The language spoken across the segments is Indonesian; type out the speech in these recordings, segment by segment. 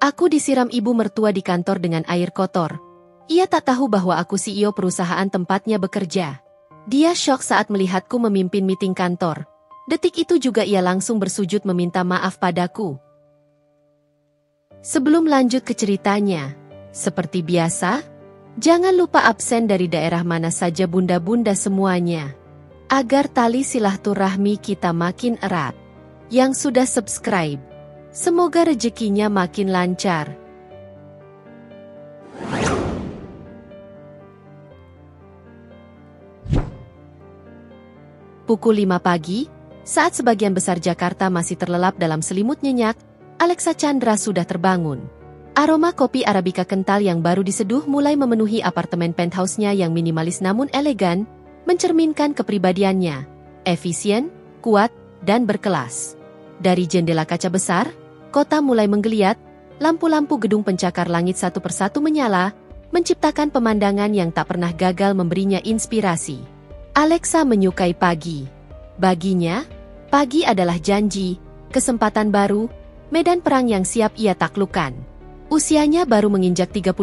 Aku disiram ibu mertua di kantor dengan air kotor. Ia tak tahu bahwa aku CEO perusahaan tempatnya bekerja. Dia syok saat melihatku memimpin meeting kantor. Detik itu juga ia langsung bersujud meminta maaf padaku. Sebelum lanjut ke ceritanya, seperti biasa, jangan lupa absen dari daerah mana saja bunda-bunda semuanya. Agar tali silaturahmi kita makin erat. Yang sudah subscribe, semoga rezekinya makin lancar. Pukul 5 pagi, saat sebagian besar Jakarta masih terlelap dalam selimut nyenyak, Alexa Chandra sudah terbangun. Aroma kopi Arabica kental yang baru diseduh mulai memenuhi apartemen penthouse-nya yang minimalis namun elegan, mencerminkan kepribadiannya, efisien, kuat, dan berkelas. Dari jendela kaca besar, kota mulai menggeliat, lampu-lampu gedung pencakar langit satu persatu menyala, menciptakan pemandangan yang tak pernah gagal memberinya inspirasi. Alexa menyukai pagi. Baginya, pagi adalah janji, kesempatan baru, medan perang yang siap ia taklukkan. Usianya baru menginjak 32.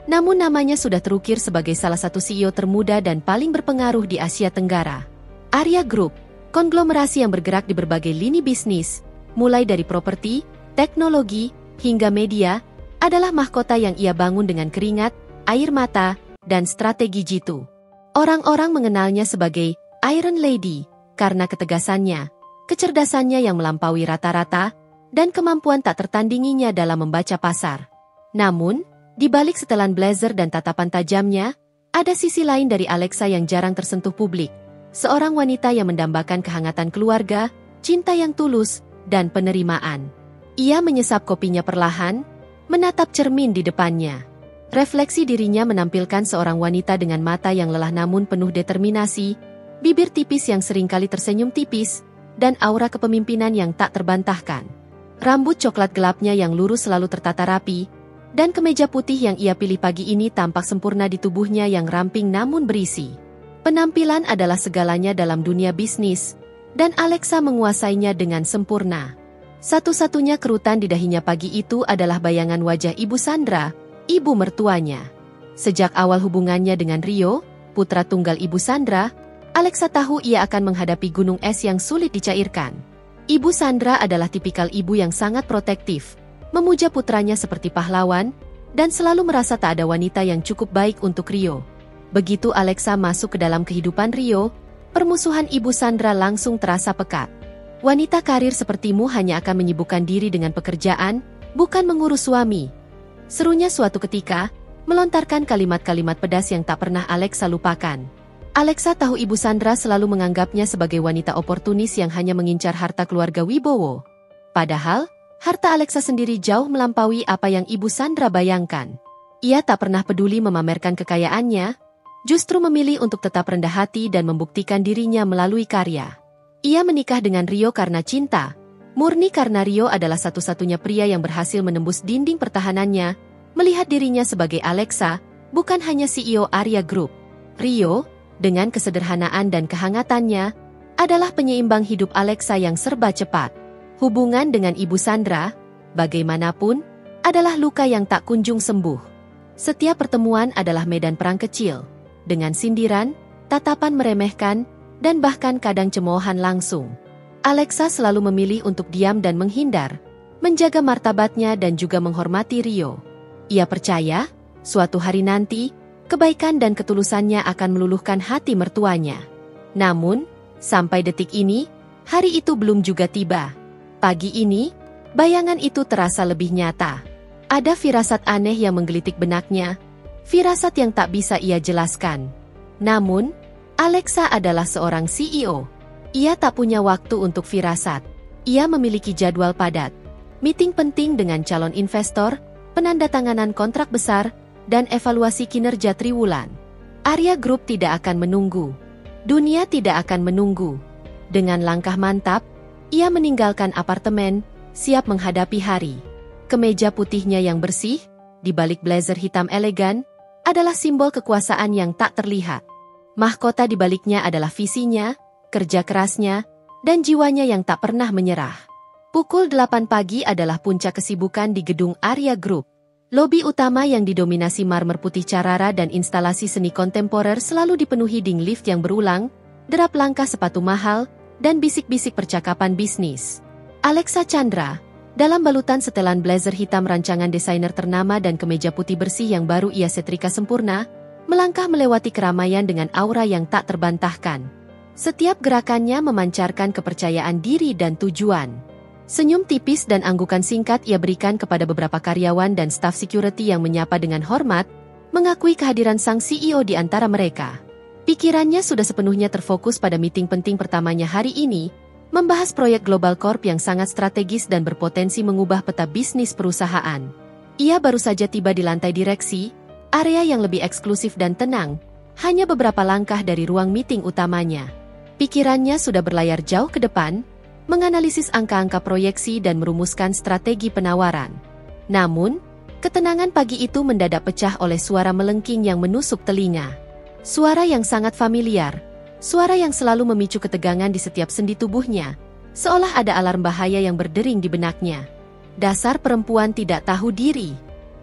Namun namanya sudah terukir sebagai salah satu CEO termuda dan paling berpengaruh di Asia Tenggara. Arya Group, konglomerasi yang bergerak di berbagai lini bisnis, mulai dari properti, teknologi, hingga media, adalah mahkota yang ia bangun dengan keringat, air mata, dan strategi jitu. Orang-orang mengenalnya sebagai Iron Lady karena ketegasannya, kecerdasannya yang melampaui rata-rata, dan kemampuan tak tertandinginya dalam membaca pasar. Namun, di balik setelan blazer dan tatapan tajamnya, ada sisi lain dari Alexa yang jarang tersentuh publik. Seorang wanita yang mendambakan kehangatan keluarga, cinta yang tulus, dan penerimaan. Ia menyesap kopinya perlahan, menatap cermin di depannya. Refleksi dirinya menampilkan seorang wanita dengan mata yang lelah namun penuh determinasi, bibir tipis yang seringkali tersenyum tipis, dan aura kepemimpinan yang tak terbantahkan. Rambut coklat gelapnya yang lurus selalu tertata rapi, dan kemeja putih yang ia pilih pagi ini tampak sempurna di tubuhnya yang ramping namun berisi. Penampilan adalah segalanya dalam dunia bisnis, dan Alexa menguasainya dengan sempurna. Satu-satunya kerutan di dahinya pagi itu adalah bayangan wajah Ibu Sandra, ibu mertuanya. Sejak awal hubungannya dengan Rio, putra tunggal Ibu Sandra, Alexa tahu ia akan menghadapi gunung es yang sulit dicairkan. Ibu Sandra adalah tipikal ibu yang sangat protektif, memuja putranya seperti pahlawan, dan selalu merasa tak ada wanita yang cukup baik untuk Rio. Begitu Alexa masuk ke dalam kehidupan Rio, permusuhan Ibu Sandra langsung terasa pekat. Wanita karir sepertimu hanya akan menyibukkan diri dengan pekerjaan, bukan mengurus suami. Serunya suatu ketika, melontarkan kalimat-kalimat pedas yang tak pernah Alexa lupakan. Alexa tahu Ibu Sandra selalu menganggapnya sebagai wanita oportunis yang hanya mengincar harta keluarga Wibowo. Padahal, harta Alexa sendiri jauh melampaui apa yang Ibu Sandra bayangkan. Ia tak pernah peduli memamerkan kekayaannya, justru memilih untuk tetap rendah hati dan membuktikan dirinya melalui karya. Ia menikah dengan Rio karena cinta, murni karena Rio adalah satu-satunya pria yang berhasil menembus dinding pertahanannya, melihat dirinya sebagai Alexa, bukan hanya CEO Arya Group. Rio, dengan kesederhanaan dan kehangatannya, adalah penyeimbang hidup Alexa yang serba cepat. Hubungan dengan Ibu Sandra, bagaimanapun, adalah luka yang tak kunjung sembuh. Setiap pertemuan adalah medan perang kecil, dengan sindiran, tatapan meremehkan, dan bahkan kadang cemoohan langsung. Alexa selalu memilih untuk diam dan menghindar, menjaga martabatnya dan juga menghormati Rio. Ia percaya, suatu hari nanti, kebaikan dan ketulusannya akan meluluhkan hati mertuanya. Namun, sampai detik ini, hari itu belum juga tiba. Pagi ini, bayangan itu terasa lebih nyata. Ada firasat aneh yang menggelitik benaknya, firasat yang tak bisa ia jelaskan. Namun, Alexa adalah seorang CEO. Ia tak punya waktu untuk firasat. Ia memiliki jadwal padat, meeting penting dengan calon investor, penandatanganan kontrak besar, dan evaluasi kinerja triwulan. Arya Group tidak akan menunggu. Dunia tidak akan menunggu. Dengan langkah mantap, ia meninggalkan apartemen, siap menghadapi hari. Kemeja putihnya yang bersih, di balik blazer hitam elegan, adalah simbol kekuasaan yang tak terlihat. Mahkota di baliknya adalah visinya, kerja kerasnya, dan jiwanya yang tak pernah menyerah. Pukul 8 pagi adalah puncak kesibukan di gedung Arya Group. Lobi utama yang didominasi marmer putih Carrara dan instalasi seni kontemporer selalu dipenuhi ding lift yang berulang, derap langkah sepatu mahal, dan bisik-bisik percakapan bisnis. Alexa Chandra, dalam balutan setelan blazer hitam rancangan desainer ternama dan kemeja putih bersih yang baru ia setrika sempurna, melangkah melewati keramaian dengan aura yang tak terbantahkan. Setiap gerakannya memancarkan kepercayaan diri dan tujuan. Senyum tipis dan anggukan singkat ia berikan kepada beberapa karyawan dan staf security yang menyapa dengan hormat, mengakui kehadiran sang CEO di antara mereka. Pikirannya sudah sepenuhnya terfokus pada meeting penting pertamanya hari ini, membahas proyek Global Corp yang sangat strategis dan berpotensi mengubah peta bisnis perusahaan. Ia baru saja tiba di lantai direksi, area yang lebih eksklusif dan tenang, hanya beberapa langkah dari ruang meeting utamanya. Pikirannya sudah berlayar jauh ke depan, menganalisis angka-angka proyeksi dan merumuskan strategi penawaran. Namun, ketenangan pagi itu mendadak pecah oleh suara melengking yang menusuk telinga. Suara yang sangat familiar, suara yang selalu memicu ketegangan di setiap sendi tubuhnya, seolah ada alarm bahaya yang berdering di benaknya. Dasar perempuan tidak tahu diri.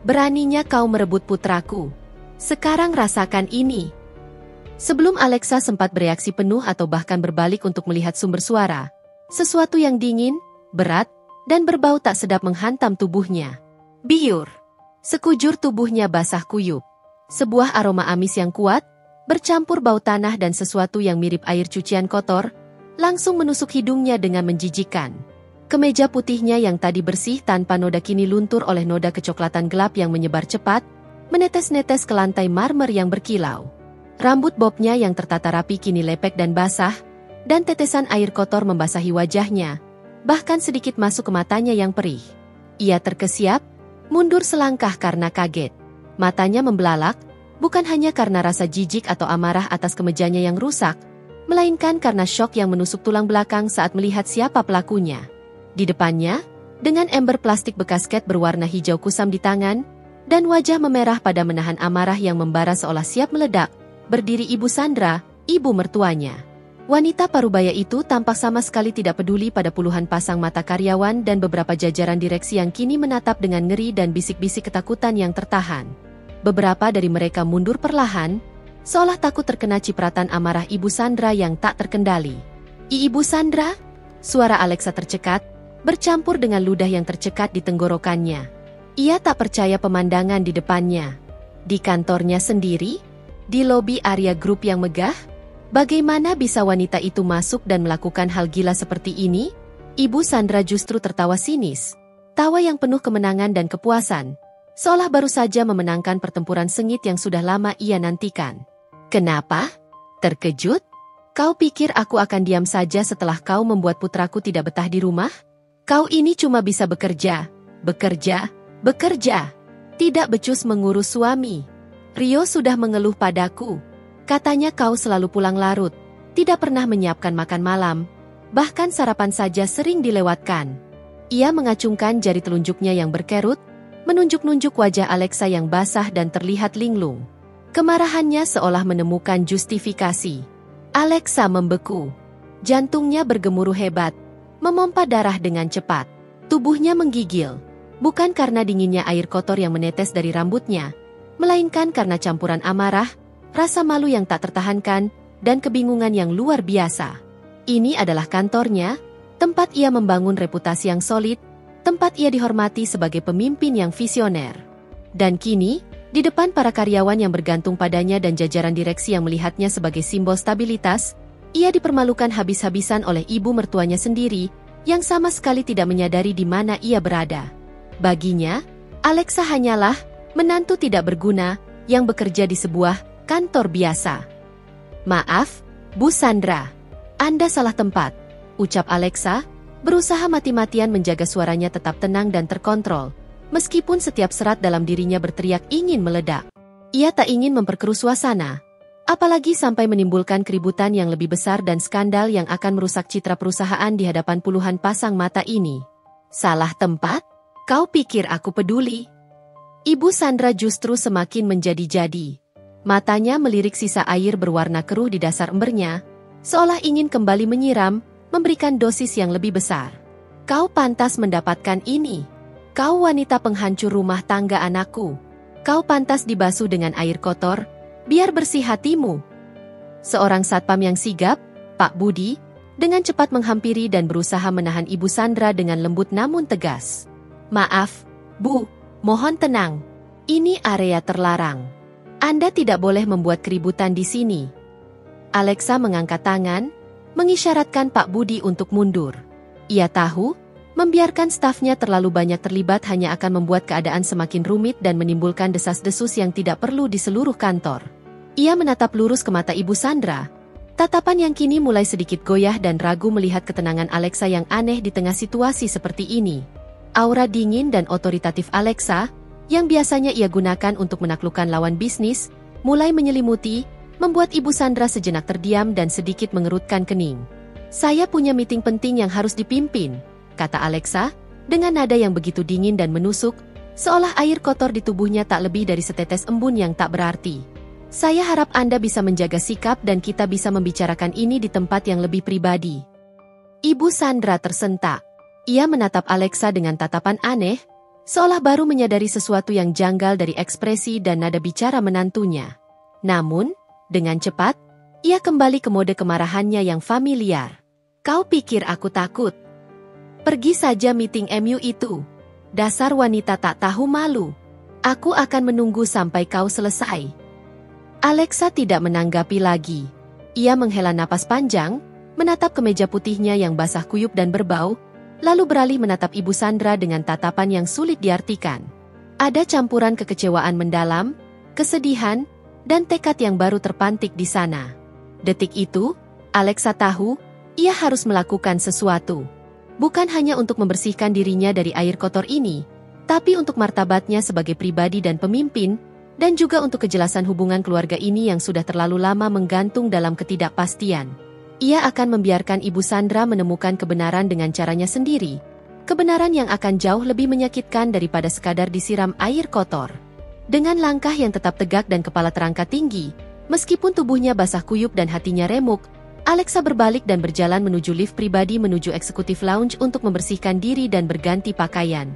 Beraninya kau merebut putraku. Sekarang rasakan ini. Sebelum Alexa sempat bereaksi penuh atau bahkan berbalik untuk melihat sumber suara, sesuatu yang dingin, berat, dan berbau tak sedap menghantam tubuhnya. Biur. Sekujur tubuhnya basah kuyup. Sebuah aroma amis yang kuat, bercampur bau tanah dan sesuatu yang mirip air cucian kotor, langsung menusuk hidungnya dengan menjijikkan. Kemeja putihnya yang tadi bersih tanpa noda kini luntur oleh noda kecoklatan gelap yang menyebar cepat, menetes-netes ke lantai marmer yang berkilau. Rambut bobnya yang tertata rapi kini lepek dan basah, dan tetesan air kotor membasahi wajahnya, bahkan sedikit masuk ke matanya yang perih. Ia terkesiap, mundur selangkah karena kaget. Matanya membelalak, bukan hanya karena rasa jijik atau amarah atas kemejanya yang rusak, melainkan karena syok yang menusuk tulang belakang saat melihat siapa pelakunya. Di depannya, dengan ember plastik bekas cat berwarna hijau kusam di tangan, dan wajah memerah pada menahan amarah yang membara seolah siap meledak, berdiri Ibu Sandra, ibu mertuanya. Wanita parubaya itu tampak sama sekali tidak peduli pada puluhan pasang mata karyawan dan beberapa jajaran direksi yang kini menatap dengan ngeri dan bisik-bisik ketakutan yang tertahan. Beberapa dari mereka mundur perlahan, seolah takut terkena cipratan amarah Ibu Sandra yang tak terkendali. Ibu Sandra? Suara Alexa tercekat, bercampur dengan ludah yang tercekat di tenggorokannya. Ia tak percaya pemandangan di depannya. Di kantornya sendiri? Di lobi Arya Group yang megah? Bagaimana bisa wanita itu masuk dan melakukan hal gila seperti ini? Ibu Sandra justru tertawa sinis. Tawa yang penuh kemenangan dan kepuasan. Seolah baru saja memenangkan pertempuran sengit yang sudah lama ia nantikan. Kenapa? Terkejut? Kau pikir aku akan diam saja setelah kau membuat putraku tidak betah di rumah? Kau ini cuma bisa bekerja, bekerja, bekerja. Tidak becus mengurus suami. Rio sudah mengeluh padaku. Katanya kau selalu pulang larut, tidak pernah menyiapkan makan malam, bahkan sarapan saja sering dilewatkan. Ia mengacungkan jari telunjuknya yang berkerut, menunjuk-nunjuk wajah Alexa yang basah dan terlihat linglung. Kemarahannya seolah menemukan justifikasi. Alexa membeku. Jantungnya bergemuruh hebat, memompa darah dengan cepat. Tubuhnya menggigil, bukan karena dinginnya air kotor yang menetes dari rambutnya, melainkan karena campuran amarah, rasa malu yang tak tertahankan, dan kebingungan yang luar biasa. Ini adalah kantornya, tempat ia membangun reputasi yang solid, tempat ia dihormati sebagai pemimpin yang visioner. Dan kini, di depan para karyawan yang bergantung padanya dan jajaran direksi yang melihatnya sebagai simbol stabilitas, ia dipermalukan habis-habisan oleh ibu mertuanya sendiri, yang sama sekali tidak menyadari di mana ia berada. Baginya, Alexa hanyalah menantu tidak berguna, yang bekerja di sebuah kantor biasa. Maaf, Bu Sandra. Anda salah tempat, ucap Alexa, berusaha mati-matian menjaga suaranya tetap tenang dan terkontrol, meskipun setiap serat dalam dirinya berteriak ingin meledak. Ia tak ingin memperkeruh suasana, apalagi sampai menimbulkan keributan yang lebih besar dan skandal yang akan merusak citra perusahaan di hadapan puluhan pasang mata ini. Salah tempat? Kau pikir aku peduli? Ibu Sandra justru semakin menjadi-jadi. Matanya melirik sisa air berwarna keruh di dasar embernya, seolah ingin kembali menyiram, memberikan dosis yang lebih besar. Kau pantas mendapatkan ini. Kau wanita penghancur rumah tangga anakku. Kau pantas dibasuh dengan air kotor, biar bersih hatimu. Seorang satpam yang sigap, Pak Budi, dengan cepat menghampiri dan berusaha menahan Ibu Sandra dengan lembut namun tegas. Maaf, Bu, mohon tenang. Ini area terlarang. Anda tidak boleh membuat keributan di sini. Alexa mengangkat tangan, mengisyaratkan Pak Budi untuk mundur. Ia tahu, membiarkan stafnya terlalu banyak terlibat hanya akan membuat keadaan semakin rumit dan menimbulkan desas-desus yang tidak perlu di seluruh kantor. Ia menatap lurus ke mata Ibu Sandra. Tatapan yang kini mulai sedikit goyah dan ragu melihat ketenangan Alexa yang aneh di tengah situasi seperti ini. Aura dingin dan otoritatif Alexa, yang biasanya ia gunakan untuk menaklukkan lawan bisnis, mulai menyelimuti, membuat Ibu Sandra sejenak terdiam dan sedikit mengerutkan kening. Saya punya meeting penting yang harus dipimpin, kata Alexa, dengan nada yang begitu dingin dan menusuk, seolah air kotor di tubuhnya tak lebih dari setetes embun yang tak berarti. Saya harap Anda bisa menjaga sikap dan kita bisa membicarakan ini di tempat yang lebih pribadi. Ibu Sandra tersentak. Ia menatap Alexa dengan tatapan aneh, seolah baru menyadari sesuatu yang janggal dari ekspresi dan nada bicara menantunya. Namun, dengan cepat, ia kembali ke mode kemarahannya yang familiar. Kau pikir aku takut? Pergi saja meeting MU itu. Dasar wanita tak tahu malu. Aku akan menunggu sampai kau selesai. Alexa tidak menanggapi lagi. Ia menghela napas panjang, menatap kemeja putihnya yang basah kuyup dan berbau, lalu beralih menatap Ibu Sandra dengan tatapan yang sulit diartikan. Ada campuran kekecewaan mendalam, kesedihan, dan tekad yang baru terpantik di sana. Detik itu, Alexa tahu, ia harus melakukan sesuatu. Bukan hanya untuk membersihkan dirinya dari air kotor ini, tapi untuk martabatnya sebagai pribadi dan pemimpin, dan juga untuk kejelasan hubungan keluarga ini yang sudah terlalu lama menggantung dalam ketidakpastian. Ia akan membiarkan Ibu Sandra menemukan kebenaran dengan caranya sendiri. Kebenaran yang akan jauh lebih menyakitkan daripada sekadar disiram air kotor. Dengan langkah yang tetap tegak dan kepala terangkat tinggi, meskipun tubuhnya basah kuyup dan hatinya remuk, Alexa berbalik dan berjalan menuju lift pribadi menuju eksekutif lounge untuk membersihkan diri dan berganti pakaian.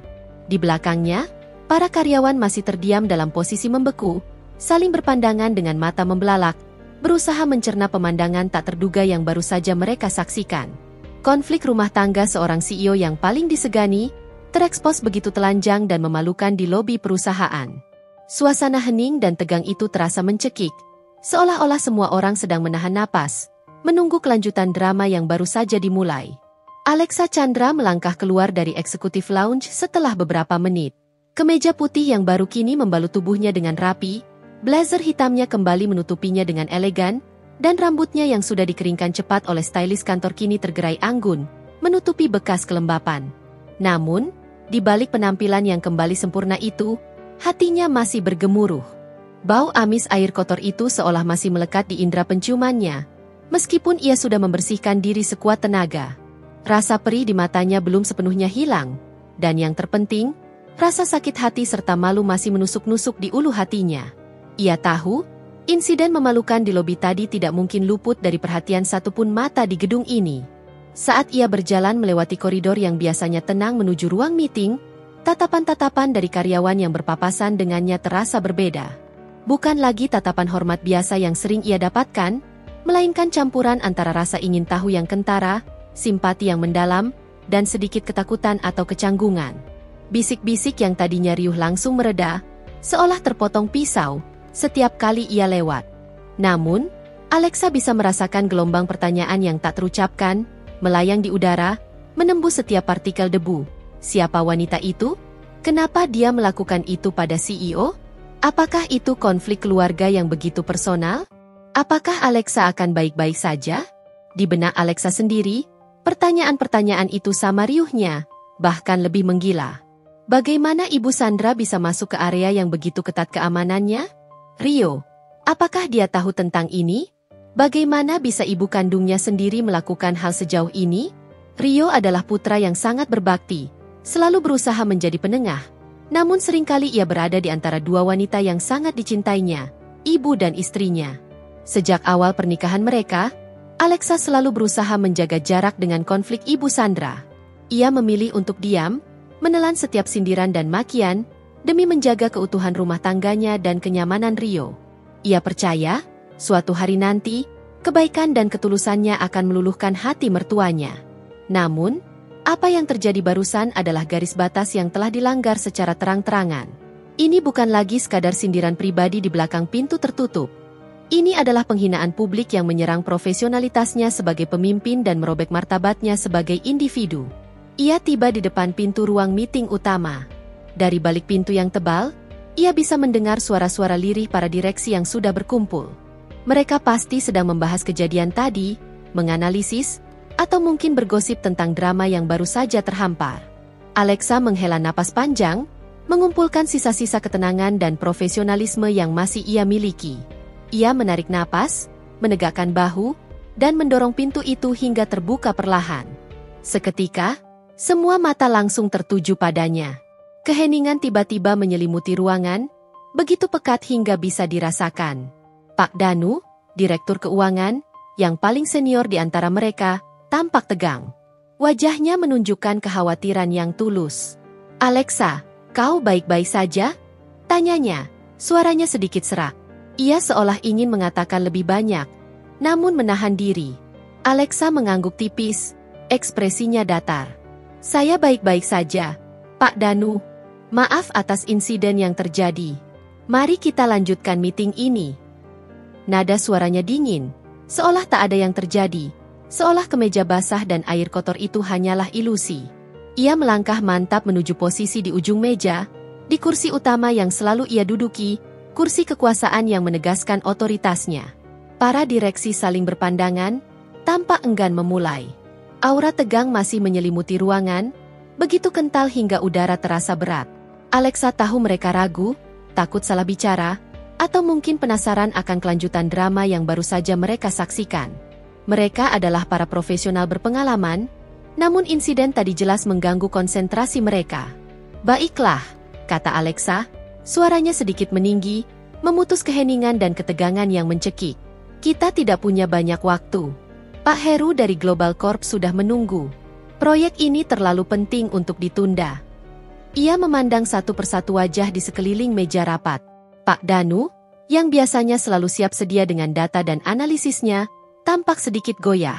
Di belakangnya, para karyawan masih terdiam dalam posisi membeku, saling berpandangan dengan mata membelalak, berusaha mencerna pemandangan tak terduga yang baru saja mereka saksikan. Konflik rumah tangga seorang CEO yang paling disegani, terekspos begitu telanjang dan memalukan di lobi perusahaan. Suasana hening dan tegang itu terasa mencekik, seolah-olah semua orang sedang menahan napas, menunggu kelanjutan drama yang baru saja dimulai. Alexa Chandra melangkah keluar dari eksekutif lounge setelah beberapa menit. Kemeja putih yang baru kini membalut tubuhnya dengan rapi, blazer hitamnya kembali menutupinya dengan elegan, dan rambutnya yang sudah dikeringkan cepat oleh stylist kantor kini tergerai anggun, menutupi bekas kelembapan. Namun, di balik penampilan yang kembali sempurna itu, hatinya masih bergemuruh. Bau amis air kotor itu seolah masih melekat di indera penciumannya, meskipun ia sudah membersihkan diri sekuat tenaga. Rasa perih di matanya belum sepenuhnya hilang, dan yang terpenting, rasa sakit hati serta malu masih menusuk-nusuk di ulu hatinya. Ia tahu, insiden memalukan di lobi tadi tidak mungkin luput dari perhatian satupun mata di gedung ini. Saat ia berjalan melewati koridor yang biasanya tenang menuju ruang meeting, tatapan-tatapan dari karyawan yang berpapasan dengannya terasa berbeda. Bukan lagi tatapan hormat biasa yang sering ia dapatkan, melainkan campuran antara rasa ingin tahu yang kentara, simpati yang mendalam, dan sedikit ketakutan atau kecanggungan. Bisik-bisik yang tadinya riuh langsung mereda, seolah terpotong pisau, setiap kali ia lewat. Namun, Alexa bisa merasakan gelombang pertanyaan yang tak terucapkan, melayang di udara, menembus setiap partikel debu. Siapa wanita itu? Kenapa dia melakukan itu pada CEO? Apakah itu konflik keluarga yang begitu personal? Apakah Alexa akan baik-baik saja? Di benak Alexa sendiri, pertanyaan-pertanyaan itu sama riuhnya, bahkan lebih menggila. Bagaimana Ibu Sandra bisa masuk ke area yang begitu ketat keamanannya? Rio, apakah dia tahu tentang ini? Bagaimana bisa ibu kandungnya sendiri melakukan hal sejauh ini? Rio adalah putra yang sangat berbakti, selalu berusaha menjadi penengah. Namun seringkali ia berada di antara dua wanita yang sangat dicintainya, ibu dan istrinya. Sejak awal pernikahan mereka, Alexa selalu berusaha menjaga jarak dengan konflik Ibu Sandra. Ia memilih untuk diam, menelan setiap sindiran dan makian, demi menjaga keutuhan rumah tangganya dan kenyamanan Rio. Ia percaya, suatu hari nanti, kebaikan dan ketulusannya akan meluluhkan hati mertuanya. Namun, apa yang terjadi barusan adalah garis batas yang telah dilanggar secara terang-terangan. Ini bukan lagi sekadar sindiran pribadi di belakang pintu tertutup. Ini adalah penghinaan publik yang menyerang profesionalitasnya sebagai pemimpin dan merobek martabatnya sebagai individu. Ia tiba di depan pintu ruang meeting utama. Dari balik pintu yang tebal, ia bisa mendengar suara-suara lirih para direksi yang sudah berkumpul. Mereka pasti sedang membahas kejadian tadi, menganalisis, atau mungkin bergosip tentang drama yang baru saja terhampar. Alexa menghela napas panjang, mengumpulkan sisa-sisa ketenangan dan profesionalisme yang masih ia miliki. Ia menarik napas, menegakkan bahu, dan mendorong pintu itu hingga terbuka perlahan. Seketika, semua mata langsung tertuju padanya. Keheningan tiba-tiba menyelimuti ruangan, begitu pekat hingga bisa dirasakan. Pak Danu, Direktur Keuangan, yang paling senior di antara mereka, tampak tegang. Wajahnya menunjukkan kekhawatiran yang tulus. "Alexa, kau baik-baik saja?" tanyanya, suaranya sedikit serak. Ia seolah ingin mengatakan lebih banyak, namun menahan diri. Alexa mengangguk tipis, ekspresinya datar. "Saya baik-baik saja, Pak Danu. Maaf atas insiden yang terjadi. Mari kita lanjutkan meeting ini." Nada suaranya dingin, seolah tak ada yang terjadi, seolah kemeja basah dan air kotor itu hanyalah ilusi. Ia melangkah mantap menuju posisi di ujung meja, di kursi utama yang selalu ia duduki, kursi kekuasaan yang menegaskan otoritasnya. Para direksi saling berpandangan, tampak enggan memulai. Aura tegang masih menyelimuti ruangan, begitu kental hingga udara terasa berat. Alexa tahu mereka ragu, takut salah bicara, atau mungkin penasaran akan kelanjutan drama yang baru saja mereka saksikan. Mereka adalah para profesional berpengalaman, namun insiden tadi jelas mengganggu konsentrasi mereka. "Baiklah," kata Alexa, suaranya sedikit meninggi, memutus keheningan dan ketegangan yang mencekik. "Kita tidak punya banyak waktu. Pak Heru dari Global Corp sudah menunggu. Proyek ini terlalu penting untuk ditunda." Ia memandang satu persatu wajah di sekeliling meja rapat. Pak Danu, yang biasanya selalu siap sedia dengan data dan analisisnya, tampak sedikit goyah.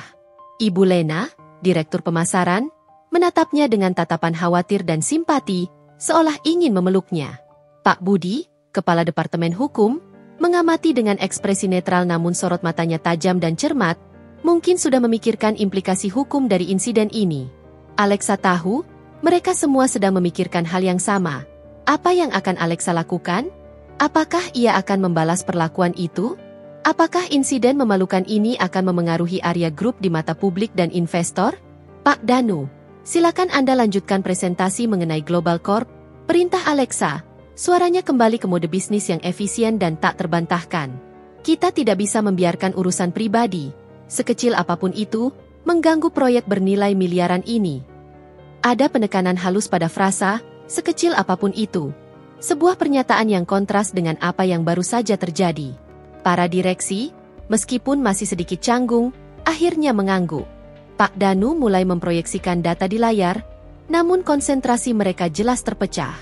Ibu Lena, Direktur Pemasaran, menatapnya dengan tatapan khawatir dan simpati, seolah ingin memeluknya. Pak Budi, Kepala Departemen Hukum, mengamati dengan ekspresi netral namun sorot matanya tajam dan cermat, mungkin sudah memikirkan implikasi hukum dari insiden ini. Alexa tahu, mereka semua sedang memikirkan hal yang sama. Apa yang akan Alexa lakukan? Apakah ia akan membalas perlakuan itu? Apakah insiden memalukan ini akan memengaruhi Arya Group di mata publik dan investor? "Pak Danu, silakan Anda lanjutkan presentasi mengenai Global Corp," perintah Alexa. Suaranya kembali ke mode bisnis yang efisien dan tak terbantahkan. "Kita tidak bisa membiarkan urusan pribadi, sekecil apapun itu, mengganggu proyek bernilai miliaran ini." Ada penekanan halus pada frasa, "sekecil apapun itu." Sebuah pernyataan yang kontras dengan apa yang baru saja terjadi. Para direksi, meskipun masih sedikit canggung, akhirnya mengangguk. Pak Danu mulai memproyeksikan data di layar, namun konsentrasi mereka jelas terpecah.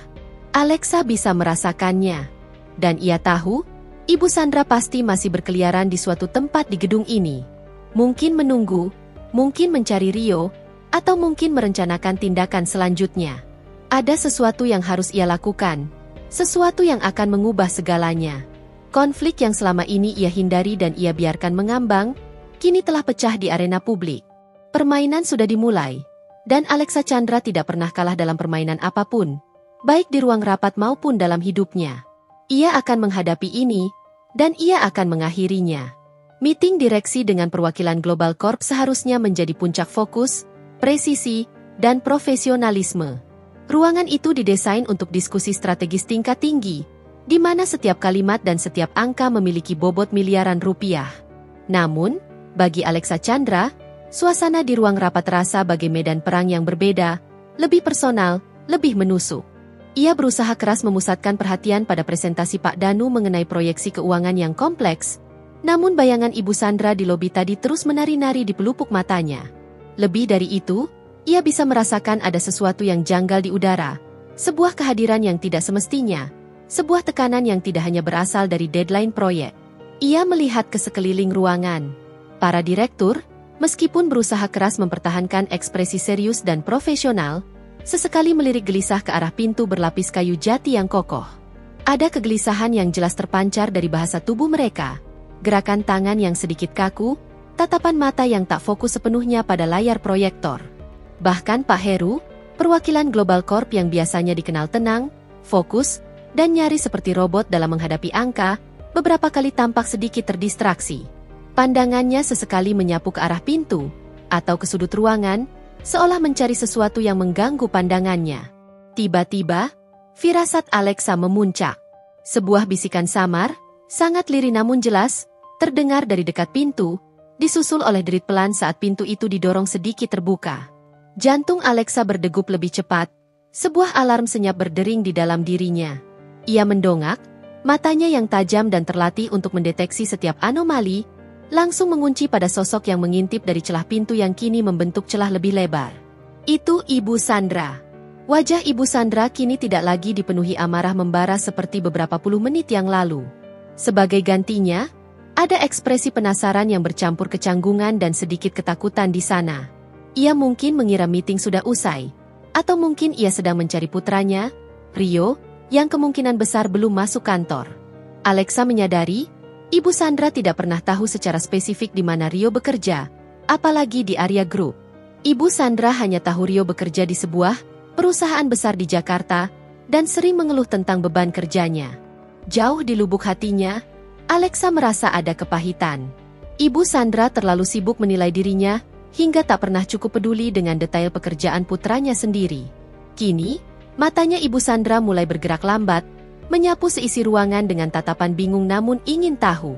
Alexa bisa merasakannya. Dan ia tahu, Ibu Sandra pasti masih berkeliaran di suatu tempat di gedung ini. Mungkin menunggu, mungkin mencari Rio, atau mungkin merencanakan tindakan selanjutnya. Ada sesuatu yang harus ia lakukan. Sesuatu yang akan mengubah segalanya. Konflik yang selama ini ia hindari dan ia biarkan mengambang, kini telah pecah di arena publik. Permainan sudah dimulai, dan Alexa Chandra tidak pernah kalah dalam permainan apapun, baik di ruang rapat maupun dalam hidupnya. Ia akan menghadapi ini, dan ia akan mengakhirinya. Meeting direksi dengan perwakilan Global Corp seharusnya menjadi puncak fokus, presisi, dan profesionalisme. Ruangan itu didesain untuk diskusi strategis tingkat tinggi, di mana setiap kalimat dan setiap angka memiliki bobot miliaran rupiah. Namun, bagi Alexa Chandra, suasana di ruang rapat terasa bagai medan perang yang berbeda, lebih personal, lebih menusuk. Ia berusaha keras memusatkan perhatian pada presentasi Pak Danu mengenai proyeksi keuangan yang kompleks, namun bayangan Ibu Sandra di lobi tadi terus menari-nari di pelupuk matanya. Lebih dari itu, Ia bisa merasakan ada sesuatu yang janggal di udara, sebuah kehadiran yang tidak semestinya, sebuah tekanan yang tidak hanya berasal dari deadline proyek. Ia melihat ke sekeliling ruangan. Para direktur, meskipun berusaha keras mempertahankan ekspresi serius dan profesional, sesekali melirik gelisah ke arah pintu berlapis kayu jati yang kokoh. Ada kegelisahan yang jelas terpancar dari bahasa tubuh mereka, gerakan tangan yang sedikit kaku, tatapan mata yang tak fokus sepenuhnya pada layar proyektor. Bahkan Pak Heru, perwakilan Global Corp yang biasanya dikenal tenang, fokus, dan nyaris seperti robot dalam menghadapi angka, beberapa kali tampak sedikit terdistraksi. Pandangannya sesekali menyapu ke arah pintu, atau ke sudut ruangan, seolah mencari sesuatu yang mengganggu pandangannya. Tiba-tiba, firasat Alexa memuncak. Sebuah bisikan samar, sangat lirih namun jelas, terdengar dari dekat pintu, disusul oleh derit pelan saat pintu itu didorong sedikit terbuka. Jantung Alexa berdegup lebih cepat, sebuah alarm senyap berdering di dalam dirinya. Ia mendongak, matanya yang tajam dan terlatih untuk mendeteksi setiap anomali, langsung mengunci pada sosok yang mengintip dari celah pintu yang kini membentuk celah lebih lebar. Itu Ibu Sandra. Wajah Ibu Sandra kini tidak lagi dipenuhi amarah membara seperti beberapa puluh menit yang lalu. Sebagai gantinya, ada ekspresi penasaran yang bercampur kecanggungan dan sedikit ketakutan di sana. Ia mungkin mengira meeting sudah usai, atau mungkin ia sedang mencari putranya, Rio, yang kemungkinan besar belum masuk kantor. Alexa menyadari, Ibu Sandra tidak pernah tahu secara spesifik di mana Rio bekerja, apalagi di Arya Group. Ibu Sandra hanya tahu Rio bekerja di sebuah perusahaan besar di Jakarta, dan sering mengeluh tentang beban kerjanya. Jauh di lubuk hatinya, Alexa merasa ada kepahitan. Ibu Sandra terlalu sibuk menilai dirinya, hingga tak pernah cukup peduli dengan detail pekerjaan putranya sendiri. Kini, matanya Ibu Sandra mulai bergerak lambat, menyapu seisi ruangan dengan tatapan bingung namun ingin tahu.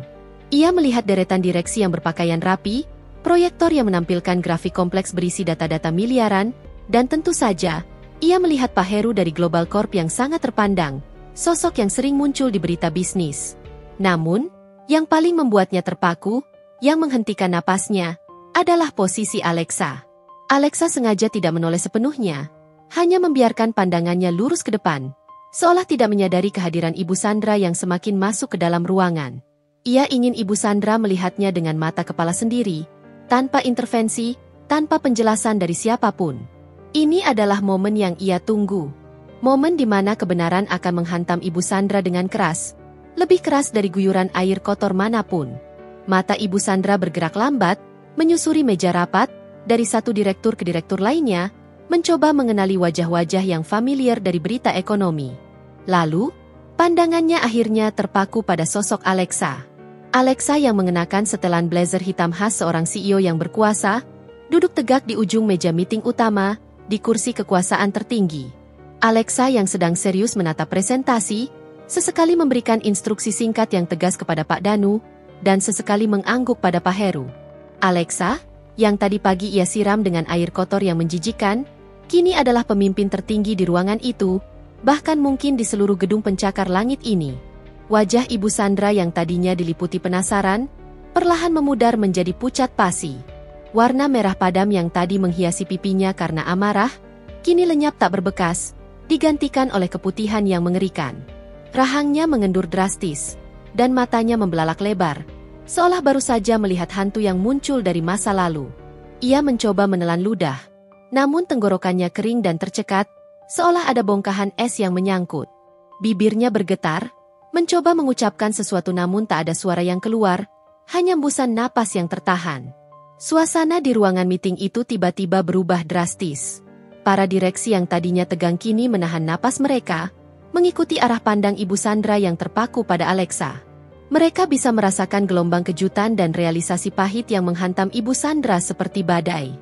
Ia melihat deretan direksi yang berpakaian rapi, proyektor yang menampilkan grafik kompleks berisi data-data miliaran, dan tentu saja, ia melihat Pak Heru dari Global Corp yang sangat terpandang, sosok yang sering muncul di berita bisnis. Namun, yang paling membuatnya terpaku, yang menghentikan napasnya, adalah posisi Alexa. Alexa sengaja tidak menoleh sepenuhnya, hanya membiarkan pandangannya lurus ke depan, seolah tidak menyadari kehadiran Ibu Sandra yang semakin masuk ke dalam ruangan. Ia ingin Ibu Sandra melihatnya dengan mata kepala sendiri, tanpa intervensi, tanpa penjelasan dari siapapun. Ini adalah momen yang ia tunggu. Momen di mana kebenaran akan menghantam Ibu Sandra dengan keras, lebih keras dari guyuran air kotor manapun. Mata Ibu Sandra bergerak lambat, menyusuri meja rapat, dari satu direktur ke direktur lainnya, mencoba mengenali wajah-wajah yang familiar dari berita ekonomi. Lalu, pandangannya akhirnya terpaku pada sosok Alexa. Alexa yang mengenakan setelan blazer hitam khas seorang CEO yang berkuasa, duduk tegak di ujung meja meeting utama, di kursi kekuasaan tertinggi. Alexa yang sedang serius menatap presentasi, sesekali memberikan instruksi singkat yang tegas kepada Pak Danu, dan sesekali mengangguk pada Pak Heru. Alexa, yang tadi pagi ia siram dengan air kotor yang menjijikkan, kini adalah pemimpin tertinggi di ruangan itu, bahkan mungkin di seluruh gedung pencakar langit ini. Wajah Ibu Sandra yang tadinya diliputi penasaran, perlahan memudar menjadi pucat pasi. Warna merah padam yang tadi menghiasi pipinya karena amarah, kini lenyap tak berbekas, digantikan oleh keputihan yang mengerikan. Rahangnya mengendur drastis, dan matanya membelalak lebar, seolah baru saja melihat hantu yang muncul dari masa lalu. Ia mencoba menelan ludah, namun tenggorokannya kering dan tercekat, seolah ada bongkahan es yang menyangkut. Bibirnya bergetar, mencoba mengucapkan sesuatu namun tak ada suara yang keluar, hanya hembusan napas yang tertahan. Suasana di ruangan meeting itu tiba-tiba berubah drastis. Para direksi yang tadinya tegang kini menahan napas mereka, mengikuti arah pandang Ibu Sandra yang terpaku pada Alexa. Mereka bisa merasakan gelombang kejutan dan realisasi pahit yang menghantam Ibu Sandra seperti badai.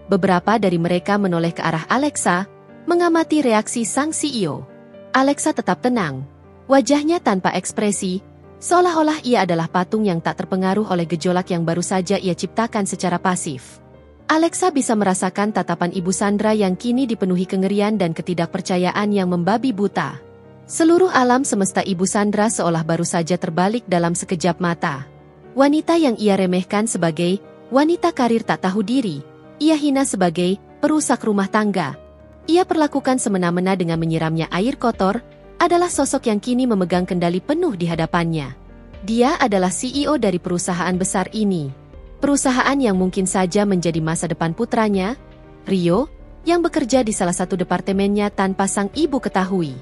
Beberapa dari mereka menoleh ke arah Alexa, mengamati reaksi sang CEO. Alexa tetap tenang, wajahnya tanpa ekspresi, seolah-olah ia adalah patung yang tak terpengaruh oleh gejolak yang baru saja ia ciptakan secara pasif. Alexa bisa merasakan tatapan Ibu Sandra yang kini dipenuhi kengerian dan ketidakpercayaan yang membabi buta. Seluruh alam semesta Ibu Sandra seolah baru saja terbalik dalam sekejap mata. Wanita yang ia remehkan sebagai wanita karir tak tahu diri, ia hina sebagai perusak rumah tangga. Ia perlakukan semena-mena dengan menyiramnya air kotor, adalah sosok yang kini memegang kendali penuh di hadapannya. Dia adalah CEO dari perusahaan besar ini. Perusahaan yang mungkin saja menjadi masa depan putranya, Rio, yang bekerja di salah satu departemennya tanpa sang ibu ketahui.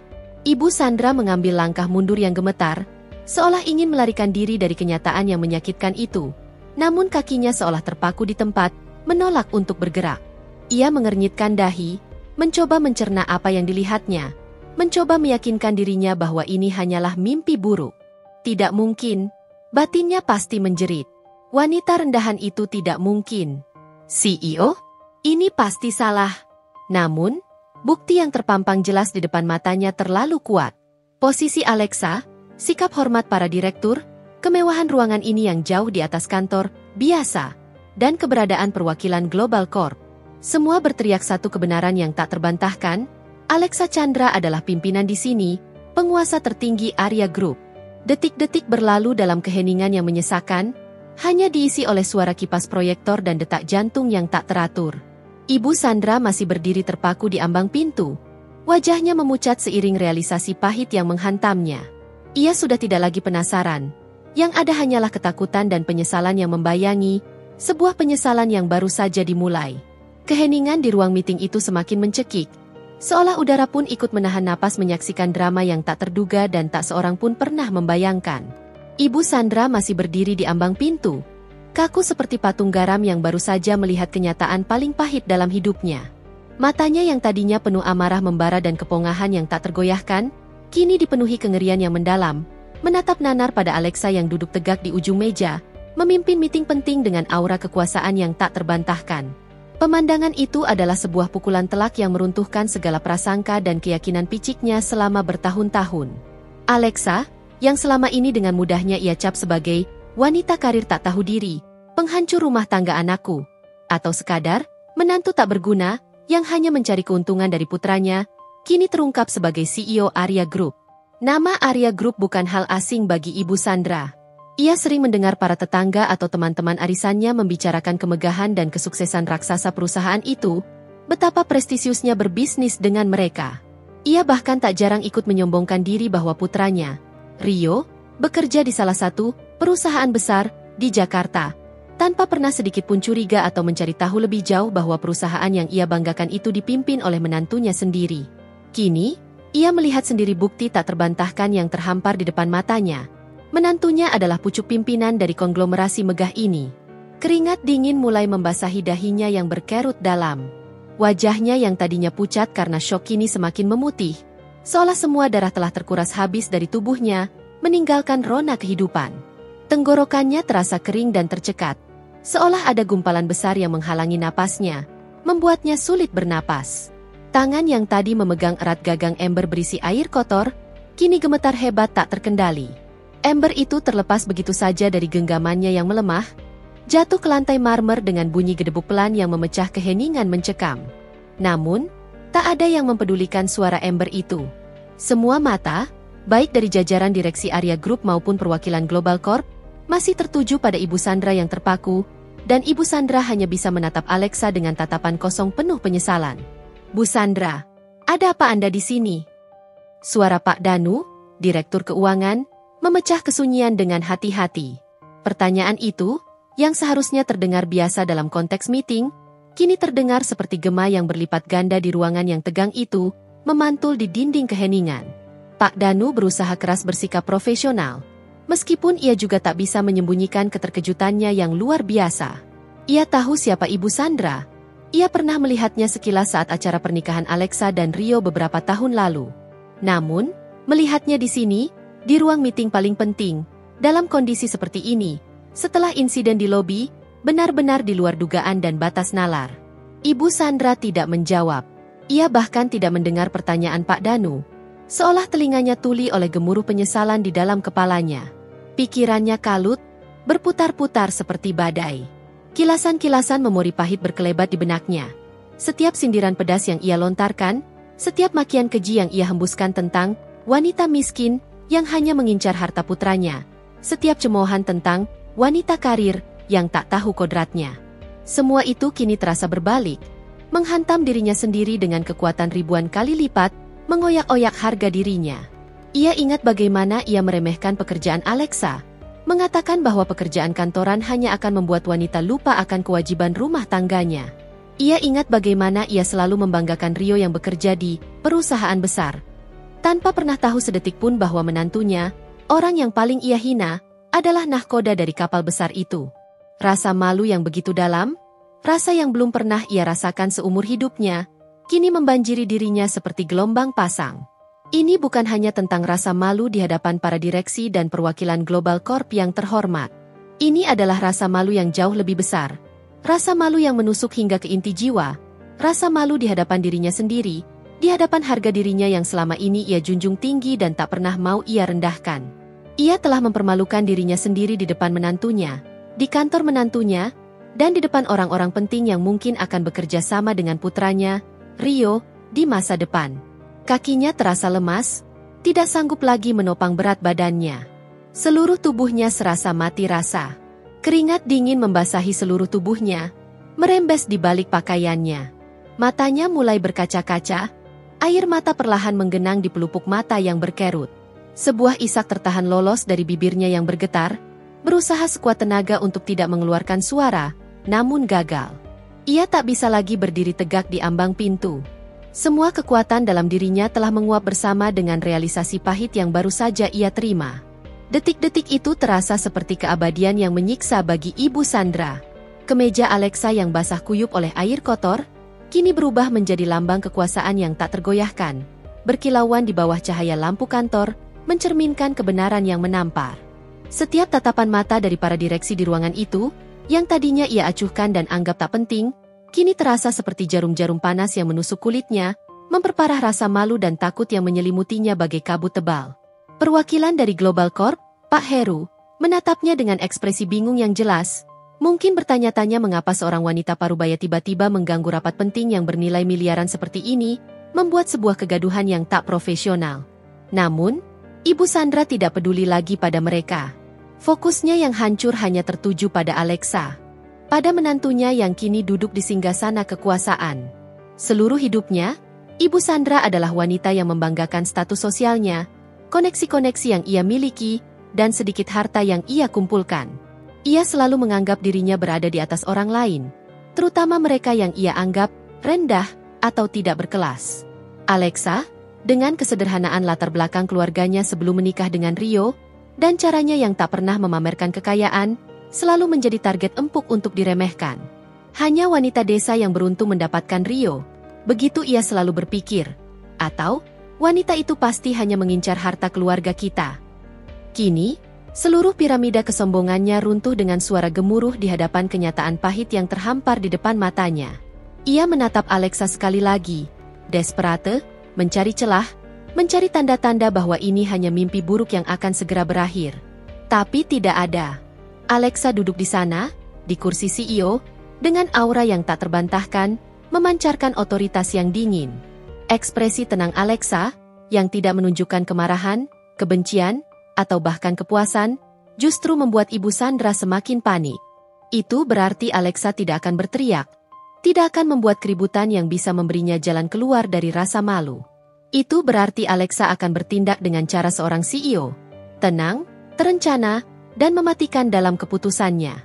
Ibu Sandra mengambil langkah mundur yang gemetar, seolah ingin melarikan diri dari kenyataan yang menyakitkan itu. Namun kakinya seolah terpaku di tempat, menolak untuk bergerak. Ia mengernyitkan dahi, mencoba mencerna apa yang dilihatnya, mencoba meyakinkan dirinya bahwa ini hanyalah mimpi buruk. Tidak mungkin, batinnya pasti menjerit. Wanita rendahan itu tidak mungkin. CEO? Ini pasti salah. Namun, bukti yang terpampang jelas di depan matanya terlalu kuat. Posisi Alexa, sikap hormat para direktur, kemewahan ruangan ini yang jauh di atas kantor biasa, dan keberadaan perwakilan Global Corp. Semua berteriak satu kebenaran yang tak terbantahkan, Alexa Chandra adalah pimpinan di sini, penguasa tertinggi Arya Group. Detik-detik berlalu dalam keheningan yang menyesakan, hanya diisi oleh suara kipas proyektor dan detak jantung yang tak teratur. Ibu Sandra masih berdiri terpaku di ambang pintu. Wajahnya memucat seiring realisasi pahit yang menghantamnya. Ia sudah tidak lagi penasaran. Yang ada hanyalah ketakutan dan penyesalan yang membayangi, sebuah penyesalan yang baru saja dimulai. Keheningan di ruang meeting itu semakin mencekik, seolah udara pun ikut menahan napas menyaksikan drama yang tak terduga dan tak seorang pun pernah membayangkan. Ibu Sandra masih berdiri di ambang pintu, kaku seperti patung garam yang baru saja melihat kenyataan paling pahit dalam hidupnya. Matanya yang tadinya penuh amarah membara dan kepongahan yang tak tergoyahkan, kini dipenuhi kengerian yang mendalam, menatap nanar pada Alexa yang duduk tegak di ujung meja, memimpin meeting penting dengan aura kekuasaan yang tak terbantahkan. Pemandangan itu adalah sebuah pukulan telak yang meruntuhkan segala prasangka dan keyakinan piciknya selama bertahun-tahun. Alexa, yang selama ini dengan mudahnya ia cap sebagai wanita karir tak tahu diri, penghancur rumah tangga anakku, atau sekadar menantu tak berguna yang hanya mencari keuntungan dari putranya, kini terungkap sebagai CEO Arya Group. Nama Arya Group bukan hal asing bagi Ibu Sandra. Ia sering mendengar para tetangga atau teman-teman arisannya membicarakan kemegahan dan kesuksesan raksasa perusahaan itu, betapa prestisiusnya berbisnis dengan mereka. Ia bahkan tak jarang ikut menyombongkan diri bahwa putranya, Rio, bekerja di salah satu perusahaan besar di Jakarta, tanpa pernah sedikit pun curiga atau mencari tahu lebih jauh bahwa perusahaan yang ia banggakan itu dipimpin oleh menantunya sendiri. Kini, ia melihat sendiri bukti tak terbantahkan yang terhampar di depan matanya. Menantunya adalah pucuk pimpinan dari konglomerasi megah ini. Keringat dingin mulai membasahi dahinya yang berkerut dalam. Wajahnya yang tadinya pucat karena syok kini semakin memutih, seolah semua darah telah terkuras habis dari tubuhnya, meninggalkan rona kehidupan. Tenggorokannya terasa kering dan tercekat, seolah ada gumpalan besar yang menghalangi napasnya, membuatnya sulit bernapas. Tangan yang tadi memegang erat gagang ember berisi air kotor, kini gemetar hebat tak terkendali. Ember itu terlepas begitu saja dari genggamannya yang melemah, jatuh ke lantai marmer dengan bunyi gedebuk pelan yang memecah keheningan mencekam. Namun, tak ada yang mempedulikan suara ember itu. Semua mata, baik dari jajaran direksi Arya Group maupun perwakilan Global Corp, masih tertuju pada Ibu Sandra yang terpaku, dan Ibu Sandra hanya bisa menatap Alexa dengan tatapan kosong penuh penyesalan. Bu Sandra, ada apa Anda di sini? Suara Pak Danu, Direktur Keuangan, memecah kesunyian dengan hati-hati. Pertanyaan itu, yang seharusnya terdengar biasa dalam konteks meeting, kini terdengar seperti gema yang berlipat ganda di ruangan yang tegang itu, memantul di dinding keheningan. Pak Danu berusaha keras bersikap profesional, meskipun ia juga tak bisa menyembunyikan keterkejutannya yang luar biasa. Ia tahu siapa Ibu Sandra. Ia pernah melihatnya sekilas saat acara pernikahan Alexa dan Rio beberapa tahun lalu. Namun, melihatnya di sini, di ruang meeting paling penting, dalam kondisi seperti ini, setelah insiden di lobi, benar-benar di luar dugaan dan batas nalar. Ibu Sandra tidak menjawab. Ia bahkan tidak mendengar pertanyaan Pak Danu, seolah telinganya tuli oleh gemuruh penyesalan di dalam kepalanya. Pikirannya kalut, berputar-putar seperti badai. Kilasan-kilasan memori pahit berkelebat di benaknya. Setiap sindiran pedas yang ia lontarkan, setiap makian keji yang ia hembuskan tentang wanita miskin yang hanya mengincar harta putranya, setiap cemoohan tentang wanita karir yang tak tahu kodratnya. Semua itu kini terasa berbalik, menghantam dirinya sendiri dengan kekuatan ribuan kali lipat, mengoyak-oyak harga dirinya. Ia ingat bagaimana ia meremehkan pekerjaan Alexa, mengatakan bahwa pekerjaan kantoran hanya akan membuat wanita lupa akan kewajiban rumah tangganya. Ia ingat bagaimana ia selalu membanggakan Rio yang bekerja di perusahaan besar, tanpa pernah tahu sedetik pun bahwa menantunya, orang yang paling ia hina, adalah nahkoda dari kapal besar itu. Rasa malu yang begitu dalam, rasa yang belum pernah ia rasakan seumur hidupnya, kini membanjiri dirinya seperti gelombang pasang. Ini bukan hanya tentang rasa malu di hadapan para direksi dan perwakilan Global Corp yang terhormat. Ini adalah rasa malu yang jauh lebih besar. Rasa malu yang menusuk hingga ke inti jiwa. Rasa malu di hadapan dirinya sendiri, di hadapan harga dirinya yang selama ini ia junjung tinggi dan tak pernah mau ia rendahkan. Ia telah mempermalukan dirinya sendiri di depan menantunya, di kantor menantunya, dan di depan orang-orang penting yang mungkin akan bekerja sama dengan putranya, Rio, di masa depan. Kakinya terasa lemas, tidak sanggup lagi menopang berat badannya. Seluruh tubuhnya serasa mati rasa. Keringat dingin membasahi seluruh tubuhnya, merembes di balik pakaiannya. Matanya mulai berkaca-kaca, air mata perlahan menggenang di pelupuk mata yang berkerut. Sebuah isak tertahan lolos dari bibirnya yang bergetar, berusaha sekuat tenaga untuk tidak mengeluarkan suara, namun gagal. Ia tak bisa lagi berdiri tegak di ambang pintu. Semua kekuatan dalam dirinya telah menguap bersama dengan realisasi pahit yang baru saja ia terima. Detik-detik itu terasa seperti keabadian yang menyiksa bagi Ibu Sandra. Kemeja Alexa yang basah kuyup oleh air kotor, kini berubah menjadi lambang kekuasaan yang tak tergoyahkan. Berkilauan di bawah cahaya lampu kantor, mencerminkan kebenaran yang menampar. Setiap tatapan mata dari para direksi di ruangan itu, yang tadinya ia acuhkan dan anggap tak penting, kini terasa seperti jarum-jarum panas yang menusuk kulitnya, memperparah rasa malu dan takut yang menyelimutinya bagai kabut tebal. Perwakilan dari Global Corp, Pak Heru, menatapnya dengan ekspresi bingung yang jelas, mungkin bertanya-tanya mengapa seorang wanita parubaya tiba-tiba mengganggu rapat penting yang bernilai miliaran seperti ini, membuat sebuah kegaduhan yang tak profesional. Namun, Ibu Sandra tidak peduli lagi pada mereka. Fokusnya yang hancur hanya tertuju pada Alexa, pada menantunya yang kini duduk di singgasana kekuasaan. Seluruh hidupnya, Ibu Sandra adalah wanita yang membanggakan status sosialnya, koneksi-koneksi yang ia miliki, dan sedikit harta yang ia kumpulkan. Ia selalu menganggap dirinya berada di atas orang lain, terutama mereka yang ia anggap rendah atau tidak berkelas. Alexa, dengan kesederhanaan latar belakang keluarganya sebelum menikah dengan Rio, dan caranya yang tak pernah memamerkan kekayaan, selalu menjadi target empuk untuk diremehkan. Hanya wanita desa yang beruntung mendapatkan Rio, begitu ia selalu berpikir. Atau, wanita itu pasti hanya mengincar harta keluarga kita. Kini, seluruh piramida kesombongannya runtuh dengan suara gemuruh di hadapan kenyataan pahit yang terhampar di depan matanya. Ia menatap Alexa sekali lagi, desperate, mencari celah, mencari tanda-tanda bahwa ini hanya mimpi buruk yang akan segera berakhir. Tapi tidak ada. Alexa duduk di sana, di kursi CEO, dengan aura yang tak terbantahkan, memancarkan otoritas yang dingin. Ekspresi tenang Alexa, yang tidak menunjukkan kemarahan, kebencian, atau bahkan kepuasan, justru membuat Ibu Sandra semakin panik. Itu berarti Alexa tidak akan berteriak, tidak akan membuat keributan yang bisa memberinya jalan keluar dari rasa malu. Itu berarti Alexa akan bertindak dengan cara seorang CEO, tenang, terencana, dan mematikan dalam keputusannya.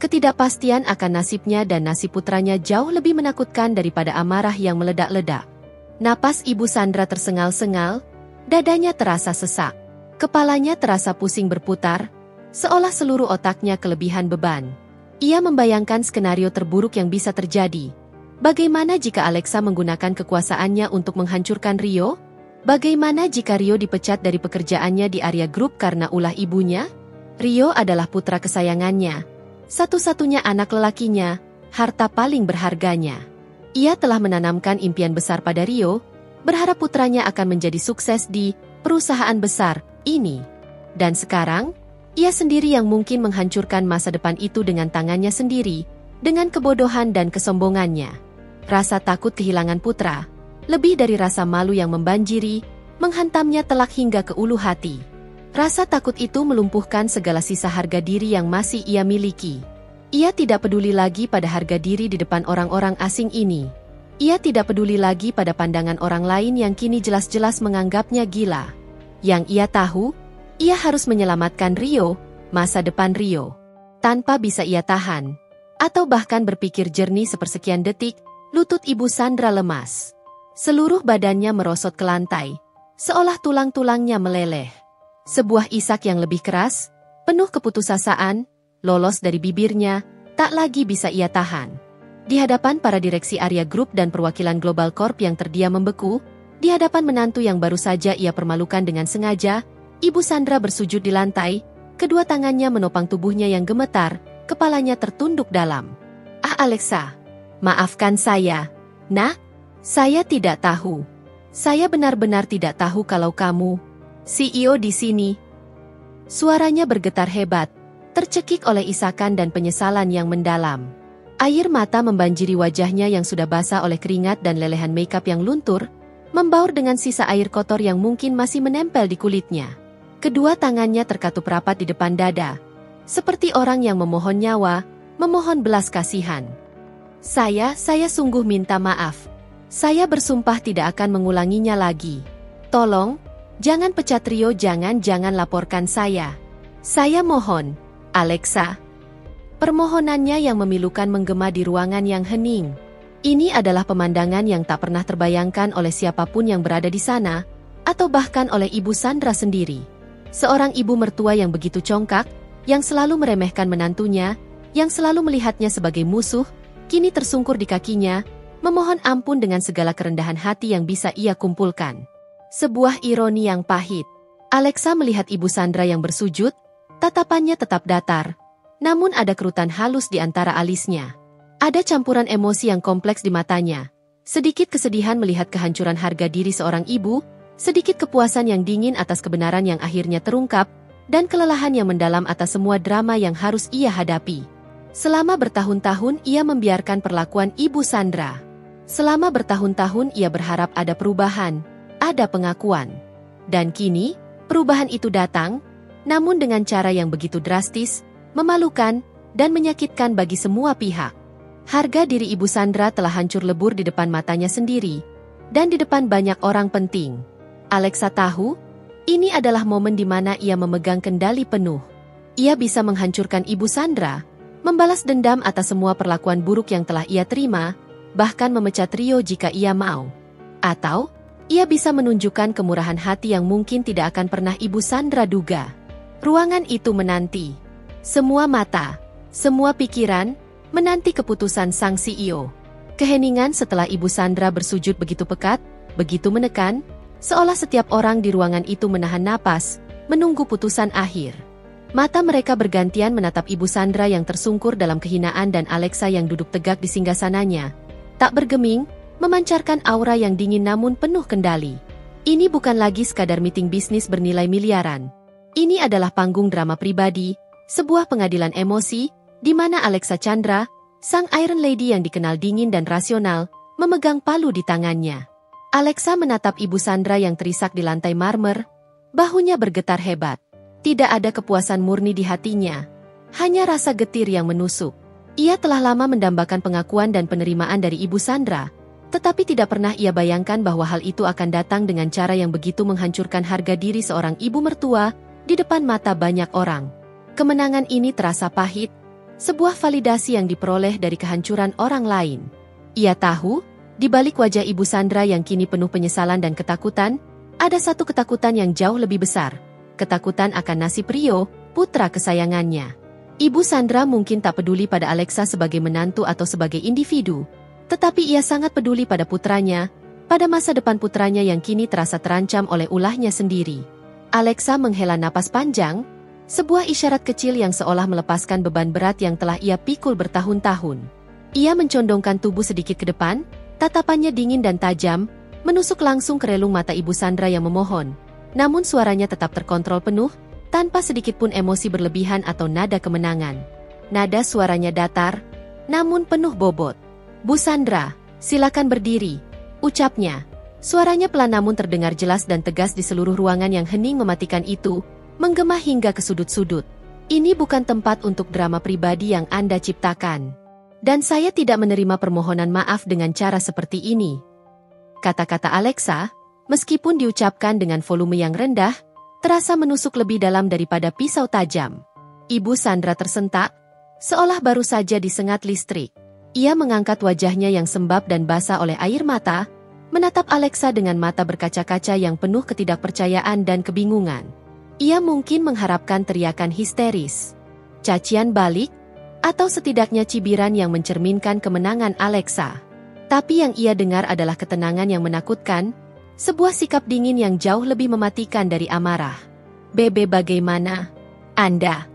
Ketidakpastian akan nasibnya dan nasib putranya jauh lebih menakutkan daripada amarah yang meledak-ledak. Napas Ibu Sandra tersengal-sengal, dadanya terasa sesak. Kepalanya terasa pusing berputar, seolah seluruh otaknya kelebihan beban. Ia membayangkan skenario terburuk yang bisa terjadi. Bagaimana jika Alexa menggunakan kekuasaannya untuk menghancurkan Rio? Bagaimana jika Rio dipecat dari pekerjaannya di Arya Group karena ulah ibunya? Rio adalah putra kesayangannya, satu-satunya anak lelakinya, harta paling berharganya. Ia telah menanamkan impian besar pada Rio, berharap putranya akan menjadi sukses di perusahaan besar ini. Dan sekarang, ia sendiri yang mungkin menghancurkan masa depan itu dengan tangannya sendiri, dengan kebodohan dan kesombongannya. Rasa takut kehilangan putra, lebih dari rasa malu yang membanjiri, menghantamnya telak hingga ke ulu hati. Rasa takut itu melumpuhkan segala sisa harga diri yang masih ia miliki. Ia tidak peduli lagi pada harga diri di depan orang-orang asing ini. Ia tidak peduli lagi pada pandangan orang lain yang kini jelas-jelas menganggapnya gila. Yang ia tahu, ia harus menyelamatkan Rio, masa depan Rio. Tanpa bisa ia tahan, atau bahkan berpikir jernih sepersekian detik, lutut Ibu Sandra lemas. Seluruh badannya merosot ke lantai, seolah tulang-tulangnya meleleh. Sebuah isak yang lebih keras, penuh keputusasaan, lolos dari bibirnya, tak lagi bisa ia tahan. Di hadapan para direksi Arya Group dan perwakilan Global Corp yang terdiam membeku, di hadapan menantu yang baru saja ia permalukan dengan sengaja, Ibu Sandra bersujud di lantai, kedua tangannya menopang tubuhnya yang gemetar, kepalanya tertunduk dalam. "Ah Alexa, maafkan saya. Nak, saya tidak tahu. Saya benar-benar tidak tahu kalau kamu CEO di sini." Suaranya bergetar hebat, tercekik oleh isakan dan penyesalan yang mendalam. Air mata membanjiri wajahnya yang sudah basah oleh keringat dan lelehan makeup yang luntur, membaur dengan sisa air kotor yang mungkin masih menempel di kulitnya. Kedua tangannya terkatup rapat di depan dada, seperti orang yang memohon nyawa, memohon belas kasihan. Saya sungguh minta maaf. Saya bersumpah tidak akan mengulanginya lagi. Tolong, jangan pecat Rio, jangan laporkan saya. Saya mohon, Alexa." Permohonannya yang memilukan menggema di ruangan yang hening. Ini adalah pemandangan yang tak pernah terbayangkan oleh siapapun yang berada di sana, atau bahkan oleh Ibu Sandra sendiri. Seorang ibu mertua yang begitu congkak, yang selalu meremehkan menantunya, yang selalu melihatnya sebagai musuh, kini tersungkur di kakinya, memohon ampun dengan segala kerendahan hati yang bisa ia kumpulkan. Sebuah ironi yang pahit. Alexa melihat Ibu Sandra yang bersujud, tatapannya tetap datar. Namun ada kerutan halus di antara alisnya. Ada campuran emosi yang kompleks di matanya. Sedikit kesedihan melihat kehancuran harga diri seorang ibu, sedikit kepuasan yang dingin atas kebenaran yang akhirnya terungkap, dan kelelahan yang mendalam atas semua drama yang harus ia hadapi. Selama bertahun-tahun ia membiarkan perlakuan Ibu Sandra. Selama bertahun-tahun ia berharap ada perubahan, ada pengakuan. Dan kini, perubahan itu datang, namun dengan cara yang begitu drastis, memalukan, dan menyakitkan bagi semua pihak. Harga diri Ibu Sandra telah hancur lebur di depan matanya sendiri, dan di depan banyak orang penting. Alexa tahu, ini adalah momen di mana ia memegang kendali penuh. Ia bisa menghancurkan Ibu Sandra, membalas dendam atas semua perlakuan buruk yang telah ia terima, bahkan memecat Rio jika ia mau. Atau, ia bisa menunjukkan kemurahan hati yang mungkin tidak akan pernah Ibu Sandra duga. Ruangan itu menanti. Semua mata, semua pikiran, menanti keputusan sang CEO. Keheningan setelah Ibu Sandra bersujud begitu pekat, begitu menekan, seolah setiap orang di ruangan itu menahan napas, menunggu putusan akhir. Mata mereka bergantian menatap Ibu Sandra yang tersungkur dalam kehinaan dan Alexa yang duduk tegak di singgasananya. Tak bergeming, memancarkan aura yang dingin namun penuh kendali. Ini bukan lagi sekadar meeting bisnis bernilai miliaran. Ini adalah panggung drama pribadi, sebuah pengadilan emosi, di mana Alexa Chandra, sang Iron Lady yang dikenal dingin dan rasional, memegang palu di tangannya. Alexa menatap Ibu Sandra yang terisak di lantai marmer, bahunya bergetar hebat. Tidak ada kepuasan murni di hatinya, hanya rasa getir yang menusuk. Ia telah lama mendambakan pengakuan dan penerimaan dari Ibu Sandra, tetapi tidak pernah ia bayangkan bahwa hal itu akan datang dengan cara yang begitu menghancurkan harga diri seorang ibu mertua di depan mata banyak orang. Kemenangan ini terasa pahit, sebuah validasi yang diperoleh dari kehancuran orang lain. Ia tahu, di balik wajah Ibu Sandra yang kini penuh penyesalan dan ketakutan, ada satu ketakutan yang jauh lebih besar. Ketakutan akan nasib Rio, putra kesayangannya. Ibu Sandra mungkin tak peduli pada Alexa sebagai menantu atau sebagai individu, tetapi ia sangat peduli pada putranya, pada masa depan putranya yang kini terasa terancam oleh ulahnya sendiri. Alexa menghela napas panjang, sebuah isyarat kecil yang seolah melepaskan beban berat yang telah ia pikul bertahun-tahun. Ia mencondongkan tubuh sedikit ke depan, tatapannya dingin dan tajam, menusuk langsung ke relung mata Ibu Sandra yang memohon. Namun suaranya tetap terkontrol penuh, tanpa sedikit pun emosi berlebihan atau nada kemenangan. Nada suaranya datar, namun penuh bobot. "Bu Sandra, silakan berdiri," ucapnya. Suaranya pelan namun terdengar jelas dan tegas di seluruh ruangan yang hening mematikan itu, menggema hingga ke sudut-sudut. "Ini bukan tempat untuk drama pribadi yang Anda ciptakan." Dan saya tidak menerima permohonan maaf dengan cara seperti ini. Kata-kata Alexa, meskipun diucapkan dengan volume yang rendah, terasa menusuk lebih dalam daripada pisau tajam. Ibu Sandra tersentak, seolah baru saja disengat listrik. Ia mengangkat wajahnya yang sembab dan basah oleh air mata, menatap Alexa dengan mata berkaca-kaca yang penuh ketidakpercayaan dan kebingungan. Ia mungkin mengharapkan teriakan histeris, cacian balik, atau setidaknya cibiran yang mencerminkan kemenangan Alexa. Tapi yang ia dengar adalah ketenangan yang menakutkan, sebuah sikap dingin yang jauh lebih mematikan dari amarah. "Bebe, bagaimana Anda?"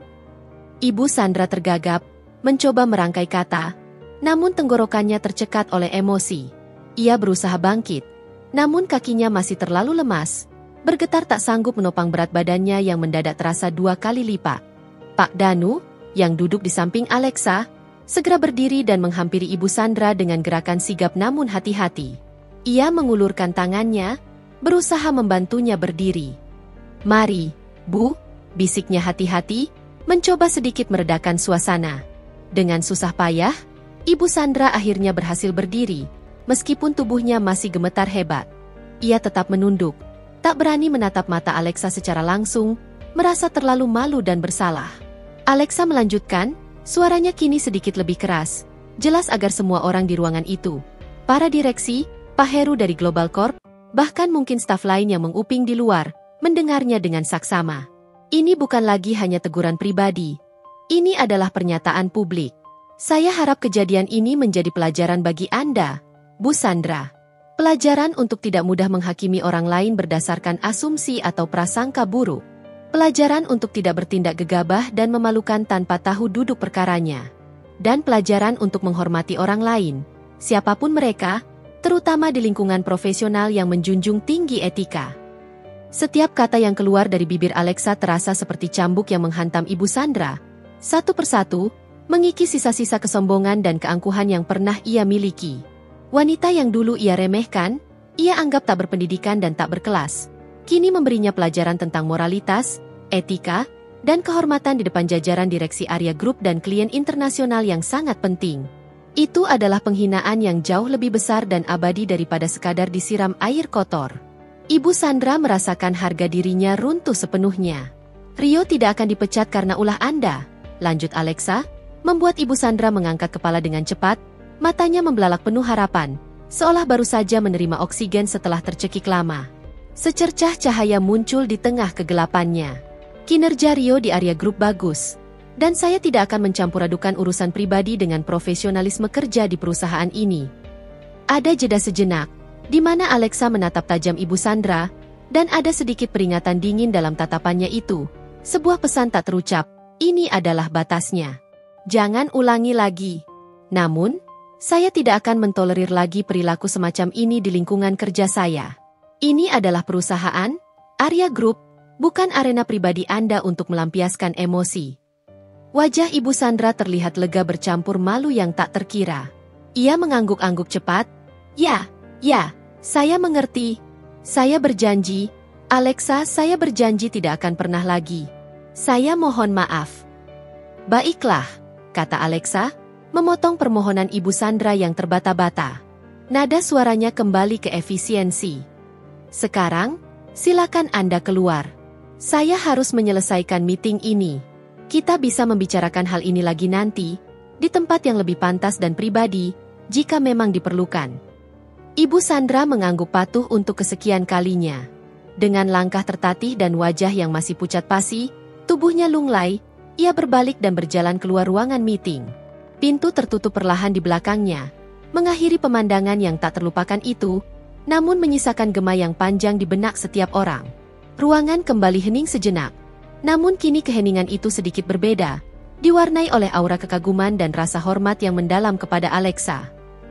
Ibu Sandra tergagap, mencoba merangkai kata, namun tenggorokannya tercekat oleh emosi. Ia berusaha bangkit, namun kakinya masih terlalu lemas, bergetar tak sanggup menopang berat badannya yang mendadak terasa 2 kali lipat. Pak Danu, yang duduk di samping Alexa, segera berdiri dan menghampiri Ibu Sandra dengan gerakan sigap namun hati-hati. Ia mengulurkan tangannya, berusaha membantunya berdiri. "Mari, Bu," bisiknya hati-hati, mencoba sedikit meredakan suasana. Dengan susah payah, Ibu Sandra akhirnya berhasil berdiri, meskipun tubuhnya masih gemetar hebat. Ia tetap menunduk, tak berani menatap mata Alexa secara langsung, merasa terlalu malu dan bersalah. Alexa melanjutkan, suaranya kini sedikit lebih keras, jelas agar semua orang di ruangan itu, para direksi, Pak Heru dari Global Corp, bahkan mungkin staf lain yang menguping di luar, mendengarnya dengan saksama. Ini bukan lagi hanya teguran pribadi. Ini adalah pernyataan publik. Saya harap kejadian ini menjadi pelajaran bagi Anda, Bu Sandra. Pelajaran untuk tidak mudah menghakimi orang lain berdasarkan asumsi atau prasangka buruk. Pelajaran untuk tidak bertindak gegabah dan memalukan tanpa tahu duduk perkaranya. Dan pelajaran untuk menghormati orang lain, siapapun mereka, terutama di lingkungan profesional yang menjunjung tinggi etika. Setiap kata yang keluar dari bibir Alexa terasa seperti cambuk yang menghantam Ibu Sandra. Satu persatu, mengikis sisa-sisa kesombongan dan keangkuhan yang pernah ia miliki. Wanita yang dulu ia remehkan, ia anggap tak berpendidikan dan tak berkelas, kini memberinya pelajaran tentang moralitas, etika, dan kehormatan di depan jajaran direksi Arya Group dan klien internasional yang sangat penting. Itu adalah penghinaan yang jauh lebih besar dan abadi daripada sekadar disiram air kotor. Ibu Sandra merasakan harga dirinya runtuh sepenuhnya. "Rio tidak akan dipecat karena ulah Anda," lanjut Alexa, membuat Ibu Sandra mengangkat kepala dengan cepat, matanya membelalak penuh harapan, seolah baru saja menerima oksigen setelah tercekik lama. Secercah cahaya muncul di tengah kegelapannya. "Kinerja Rio di Arya Group bagus, dan saya tidak akan mencampur adukan urusan pribadi dengan profesionalisme kerja di perusahaan ini." Ada jeda sejenak, di mana Alexa menatap tajam Ibu Sandra, dan ada sedikit peringatan dingin dalam tatapannya itu. Sebuah pesan tak terucap, ini adalah batasnya. Jangan ulangi lagi. Namun, saya tidak akan mentolerir lagi perilaku semacam ini di lingkungan kerja saya. Ini adalah perusahaan, Arya Group, bukan arena pribadi Anda untuk melampiaskan emosi. Wajah Ibu Sandra terlihat lega bercampur malu yang tak terkira. Ia mengangguk-angguk cepat. Ya, saya mengerti. Saya berjanji, Alexa, saya berjanji tidak akan pernah lagi. Saya mohon maaf." "Baiklah," kata Alexa, memotong permohonan Ibu Sandra yang terbata-bata. Nada suaranya kembali ke efisiensi. "Sekarang, silakan Anda keluar. Saya harus menyelesaikan meeting ini. Kita bisa membicarakan hal ini lagi nanti, di tempat yang lebih pantas dan pribadi, jika memang diperlukan." Ibu Sandra mengangguk patuh untuk kesekian kalinya. Dengan langkah tertatih dan wajah yang masih pucat pasi, tubuhnya lunglai, ia berbalik dan berjalan keluar ruangan meeting. Pintu tertutup perlahan di belakangnya, mengakhiri pemandangan yang tak terlupakan itu, namun menyisakan gema yang panjang di benak setiap orang. Ruangan kembali hening sejenak, namun kini keheningan itu sedikit berbeda, diwarnai oleh aura kekaguman dan rasa hormat yang mendalam kepada Alexa.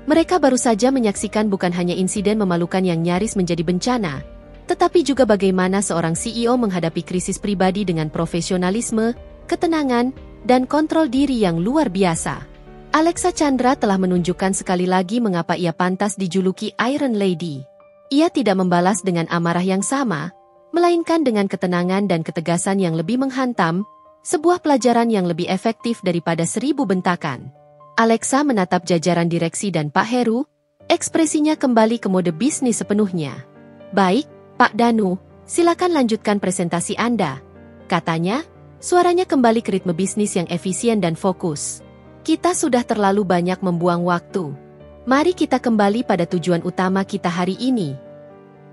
Mereka baru saja menyaksikan bukan hanya insiden memalukan yang nyaris menjadi bencana, tetapi juga bagaimana seorang CEO menghadapi krisis pribadi dengan profesionalisme, ketenangan, dan kontrol diri yang luar biasa. Alexa Chandra telah menunjukkan sekali lagi mengapa ia pantas dijuluki Iron Lady. Ia tidak membalas dengan amarah yang sama, melainkan dengan ketenangan dan ketegasan yang lebih menghantam, sebuah pelajaran yang lebih efektif daripada 1000 bentakan. Alexa menatap jajaran direksi dan Pak Heru, ekspresinya kembali ke mode bisnis sepenuhnya. "Baik, Pak Danu, silakan lanjutkan presentasi Anda," katanya, suaranya kembali ke ritme bisnis yang efisien dan fokus. "Kita sudah terlalu banyak membuang waktu. Mari kita kembali pada tujuan utama kita hari ini."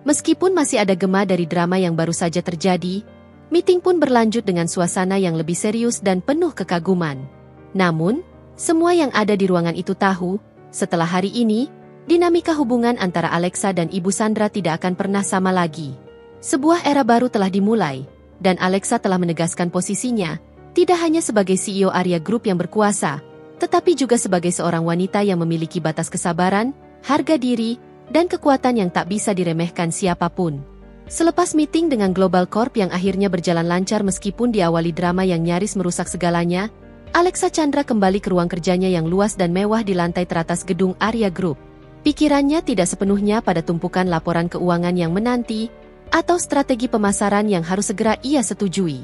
Meskipun masih ada gema dari drama yang baru saja terjadi, meeting pun berlanjut dengan suasana yang lebih serius dan penuh kekaguman. Namun, semua yang ada di ruangan itu tahu, setelah hari ini, dinamika hubungan antara Alexa dan Ibu Sandra tidak akan pernah sama lagi. Sebuah era baru telah dimulai, dan Alexa telah menegaskan posisinya, tidak hanya sebagai CEO Arya Group yang berkuasa, tetapi juga sebagai seorang wanita yang memiliki batas kesabaran, harga diri, dan kekuatan yang tak bisa diremehkan siapapun. Selepas meeting dengan Global Corp yang akhirnya berjalan lancar meskipun diawali drama yang nyaris merusak segalanya, Alexa Chandra kembali ke ruang kerjanya yang luas dan mewah di lantai teratas gedung Arya Group. Pikirannya tidak sepenuhnya pada tumpukan laporan keuangan yang menanti, atau strategi pemasaran yang harus segera ia setujui.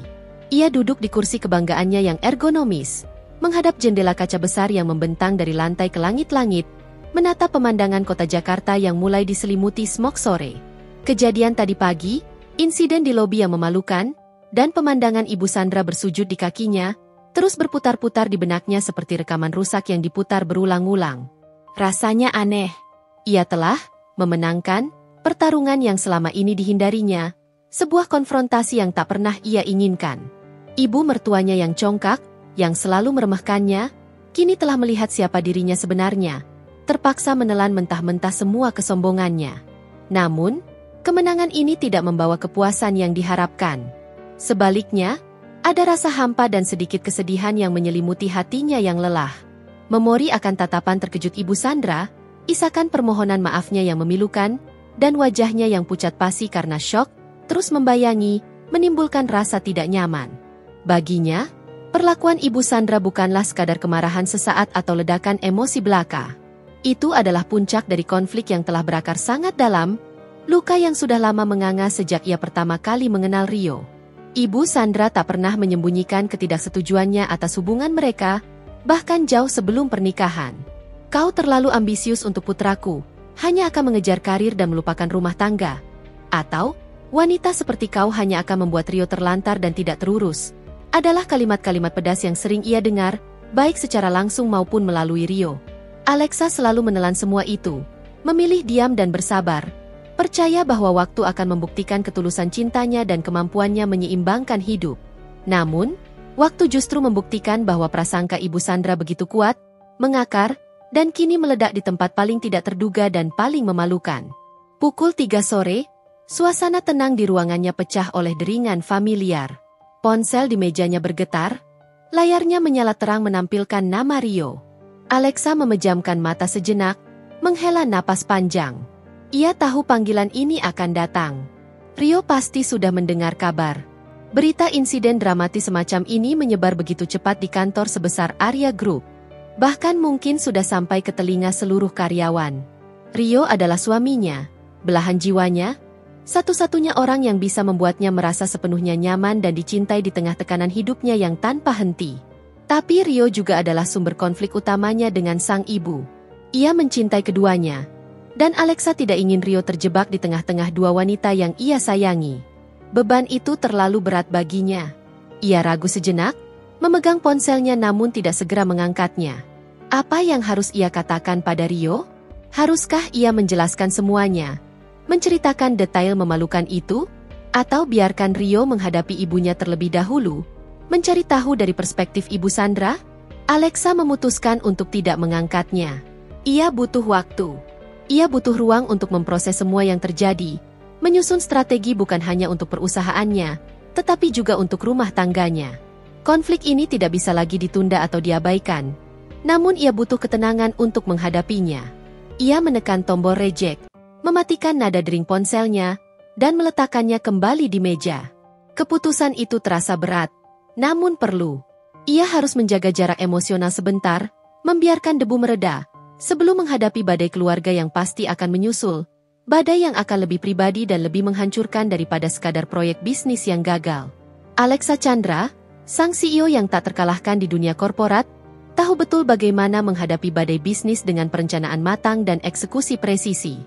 Ia duduk di kursi kebanggaannya yang ergonomis, menghadap jendela kaca besar yang membentang dari lantai ke langit-langit, menatap pemandangan kota Jakarta yang mulai diselimuti smog sore. Kejadian tadi pagi, insiden di lobi yang memalukan, dan pemandangan Ibu Sandra bersujud di kakinya, terus berputar-putar di benaknya seperti rekaman rusak yang diputar berulang-ulang. Rasanya aneh. Ia telah memenangkan pertarungan yang selama ini dihindarinya, sebuah konfrontasi yang tak pernah ia inginkan. Ibu mertuanya yang congkak, yang selalu meremehkannya, kini telah melihat siapa dirinya sebenarnya, terpaksa menelan mentah-mentah semua kesombongannya. Namun, kemenangan ini tidak membawa kepuasan yang diharapkan. Sebaliknya, ada rasa hampa dan sedikit kesedihan yang menyelimuti hatinya yang lelah. Memori akan tatapan terkejut Ibu Sandra, isakan permohonan maafnya yang memilukan, dan wajahnya yang pucat pasi karena syok, terus membayangi, menimbulkan rasa tidak nyaman. Baginya, perlakuan Ibu Sandra bukanlah sekadar kemarahan sesaat atau ledakan emosi belaka. Itu adalah puncak dari konflik yang telah berakar sangat dalam, luka yang sudah lama menganga sejak ia pertama kali mengenal Rio. Ibu Sandra tak pernah menyembunyikan ketidaksetujuannya atas hubungan mereka, bahkan jauh sebelum pernikahan. "Kau terlalu ambisius untuk putraku, hanya akan mengejar karir dan melupakan rumah tangga. Atau, wanita seperti kau hanya akan membuat Rio terlantar dan tidak terurus," adalah kalimat-kalimat pedas yang sering ia dengar, baik secara langsung maupun melalui Rio. Alexa selalu menelan semua itu, memilih diam dan bersabar, percaya bahwa waktu akan membuktikan ketulusan cintanya dan kemampuannya menyeimbangkan hidup. Namun, waktu justru membuktikan bahwa prasangka Ibu Sandra begitu kuat, mengakar, dan kini meledak di tempat paling tidak terduga dan paling memalukan. Pukul 3 sore, suasana tenang di ruangannya pecah oleh deringan familiar. Ponsel di mejanya bergetar, layarnya menyala terang menampilkan nama Rio. Alexa memejamkan mata sejenak, menghela napas panjang. Ia tahu panggilan ini akan datang. Rio pasti sudah mendengar kabar. Berita insiden dramatis semacam ini menyebar begitu cepat di kantor sebesar Arya Group. Bahkan mungkin sudah sampai ke telinga seluruh karyawan. Rio adalah suaminya, belahan jiwanya, satu-satunya orang yang bisa membuatnya merasa sepenuhnya nyaman dan dicintai di tengah tekanan hidupnya yang tanpa henti. Tapi Rio juga adalah sumber konflik utamanya dengan sang ibu. Ia mencintai keduanya. Dan Alexa tidak ingin Rio terjebak di tengah-tengah dua wanita yang ia sayangi. Beban itu terlalu berat baginya. Ia ragu sejenak, memegang ponselnya namun tidak segera mengangkatnya. Apa yang harus ia katakan pada Rio? Haruskah ia menjelaskan semuanya? Menceritakan detail memalukan itu? Atau biarkan Rio menghadapi ibunya terlebih dahulu? Mencari tahu dari perspektif Ibu Sandra? Alexa memutuskan untuk tidak mengangkatnya. Ia butuh waktu. Ia butuh ruang untuk memproses semua yang terjadi, menyusun strategi bukan hanya untuk perusahaannya, tetapi juga untuk rumah tangganya. Konflik ini tidak bisa lagi ditunda atau diabaikan, namun ia butuh ketenangan untuk menghadapinya. Ia menekan tombol reject, mematikan nada dering ponselnya, dan meletakkannya kembali di meja. Keputusan itu terasa berat, namun perlu. Ia harus menjaga jarak emosional sebentar, membiarkan debu mereda, sebelum menghadapi badai keluarga yang pasti akan menyusul, badai yang akan lebih pribadi dan lebih menghancurkan daripada sekadar proyek bisnis yang gagal. Alexa Chandra, sang CEO yang tak terkalahkan di dunia korporat, tahu betul bagaimana menghadapi badai bisnis dengan perencanaan matang dan eksekusi presisi.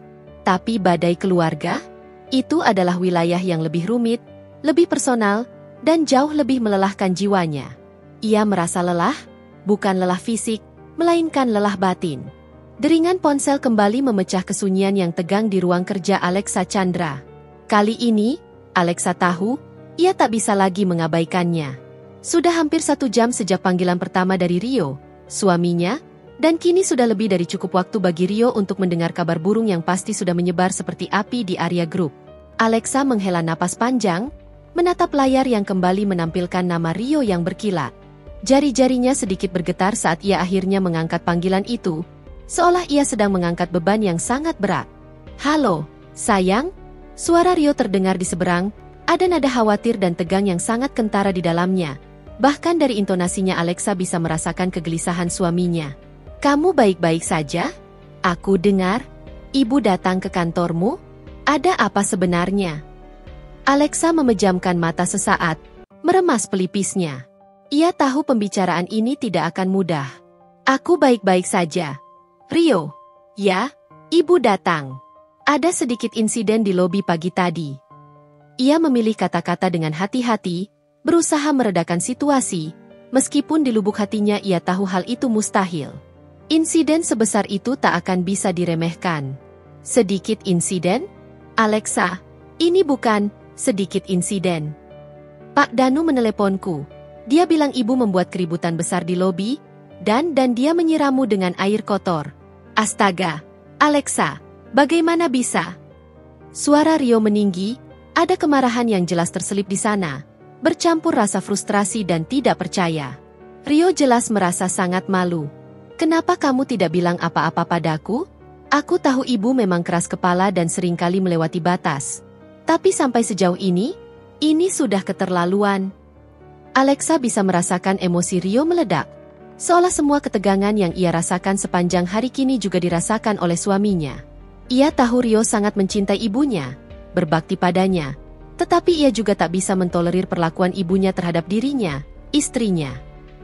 Tapi badai keluarga? Itu adalah wilayah yang lebih rumit, lebih personal, dan jauh lebih melelahkan jiwanya. Ia merasa lelah, bukan lelah fisik, melainkan lelah batin. Deringan ponsel kembali memecah kesunyian yang tegang di ruang kerja Alexa Chandra. Kali ini, Alexa tahu, ia tak bisa lagi mengabaikannya. Sudah hampir 1 jam sejak panggilan pertama dari Rio, suaminya, dan kini sudah lebih dari cukup waktu bagi Rio untuk mendengar kabar burung yang pasti sudah menyebar seperti api di Arya Group. Alexa menghela napas panjang, menatap layar yang kembali menampilkan nama Rio yang berkilat. Jari-jarinya sedikit bergetar saat ia akhirnya mengangkat panggilan itu, seolah ia sedang mengangkat beban yang sangat berat. "Halo, sayang?" Suara Rio terdengar di seberang, ada nada khawatir dan tegang yang sangat kentara di dalamnya. Bahkan dari intonasinya Alexa bisa merasakan kegelisahan suaminya. "Kamu baik-baik saja? Aku dengar, ibu datang ke kantormu? Ada apa sebenarnya?" Alexa memejamkan mata sesaat, meremas pelipisnya. Ia tahu pembicaraan ini tidak akan mudah. "Aku baik-baik saja. Rio." "Ya, ibu datang. Ada sedikit insiden di lobi pagi tadi." Ia memilih kata-kata dengan hati-hati, berusaha meredakan situasi, meskipun di lubuk hatinya ia tahu hal itu mustahil. Insiden sebesar itu tak akan bisa diremehkan. "Sedikit insiden? Alexa, ini bukan sedikit insiden. Pak Danu meneleponku. Dia bilang ibu membuat keributan besar di lobi, dan dia menyirammu dengan air kotor." "Astaga, Alexa, bagaimana bisa?" Suara Rio meninggi, ada kemarahan yang jelas terselip di sana, bercampur rasa frustrasi dan tidak percaya. Rio jelas merasa sangat malu. "Kenapa kamu tidak bilang apa-apa padaku? Aku tahu ibu memang keras kepala dan seringkali melewati batas. Tapi sampai sejauh ini sudah keterlaluan." Alexa bisa merasakan emosi Rio meledak. Seolah semua ketegangan yang ia rasakan sepanjang hari kini juga dirasakan oleh suaminya. Ia tahu Rio sangat mencintai ibunya, berbakti padanya. Tetapi ia juga tak bisa mentolerir perlakuan ibunya terhadap dirinya, istrinya.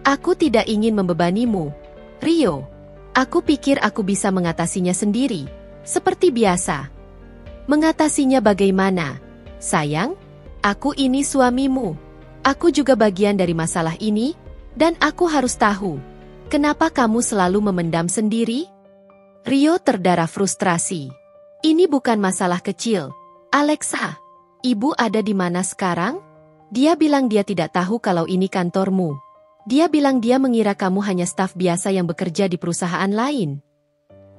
"Aku tidak ingin membebanimu, Rio. Aku pikir aku bisa mengatasinya sendiri, seperti biasa." "Mengatasinya bagaimana? Sayang, aku ini suamimu. Aku juga bagian dari masalah ini, dan aku harus tahu, kenapa kamu selalu memendam sendiri?" Rio terdarah frustrasi. "Ini bukan masalah kecil, Alexa. Ibu ada di mana sekarang?" "Dia bilang dia tidak tahu kalau ini kantormu. Dia bilang dia mengira kamu hanya staf biasa yang bekerja di perusahaan lain."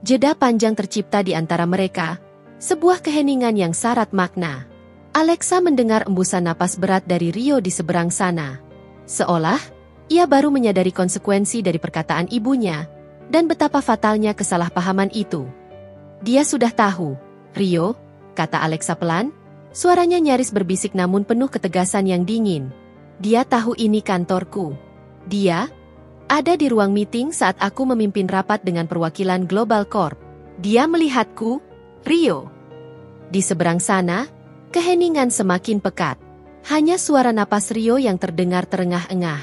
Jeda panjang tercipta di antara mereka, sebuah keheningan yang syarat makna. Alexa mendengar embusan napas berat dari Rio di seberang sana. Seolah ia baru menyadari konsekuensi dari perkataan ibunya, dan betapa fatalnya kesalahpahaman itu. "Dia sudah tahu, Rio," kata Alexa pelan. Suaranya nyaris berbisik namun penuh ketegasan yang dingin. "Dia tahu ini kantorku. Dia ada di ruang meeting saat aku memimpin rapat dengan perwakilan Global Corp. Dia melihatku, Rio." Di seberang sana, keheningan semakin pekat. Hanya suara napas Rio yang terdengar terengah-engah.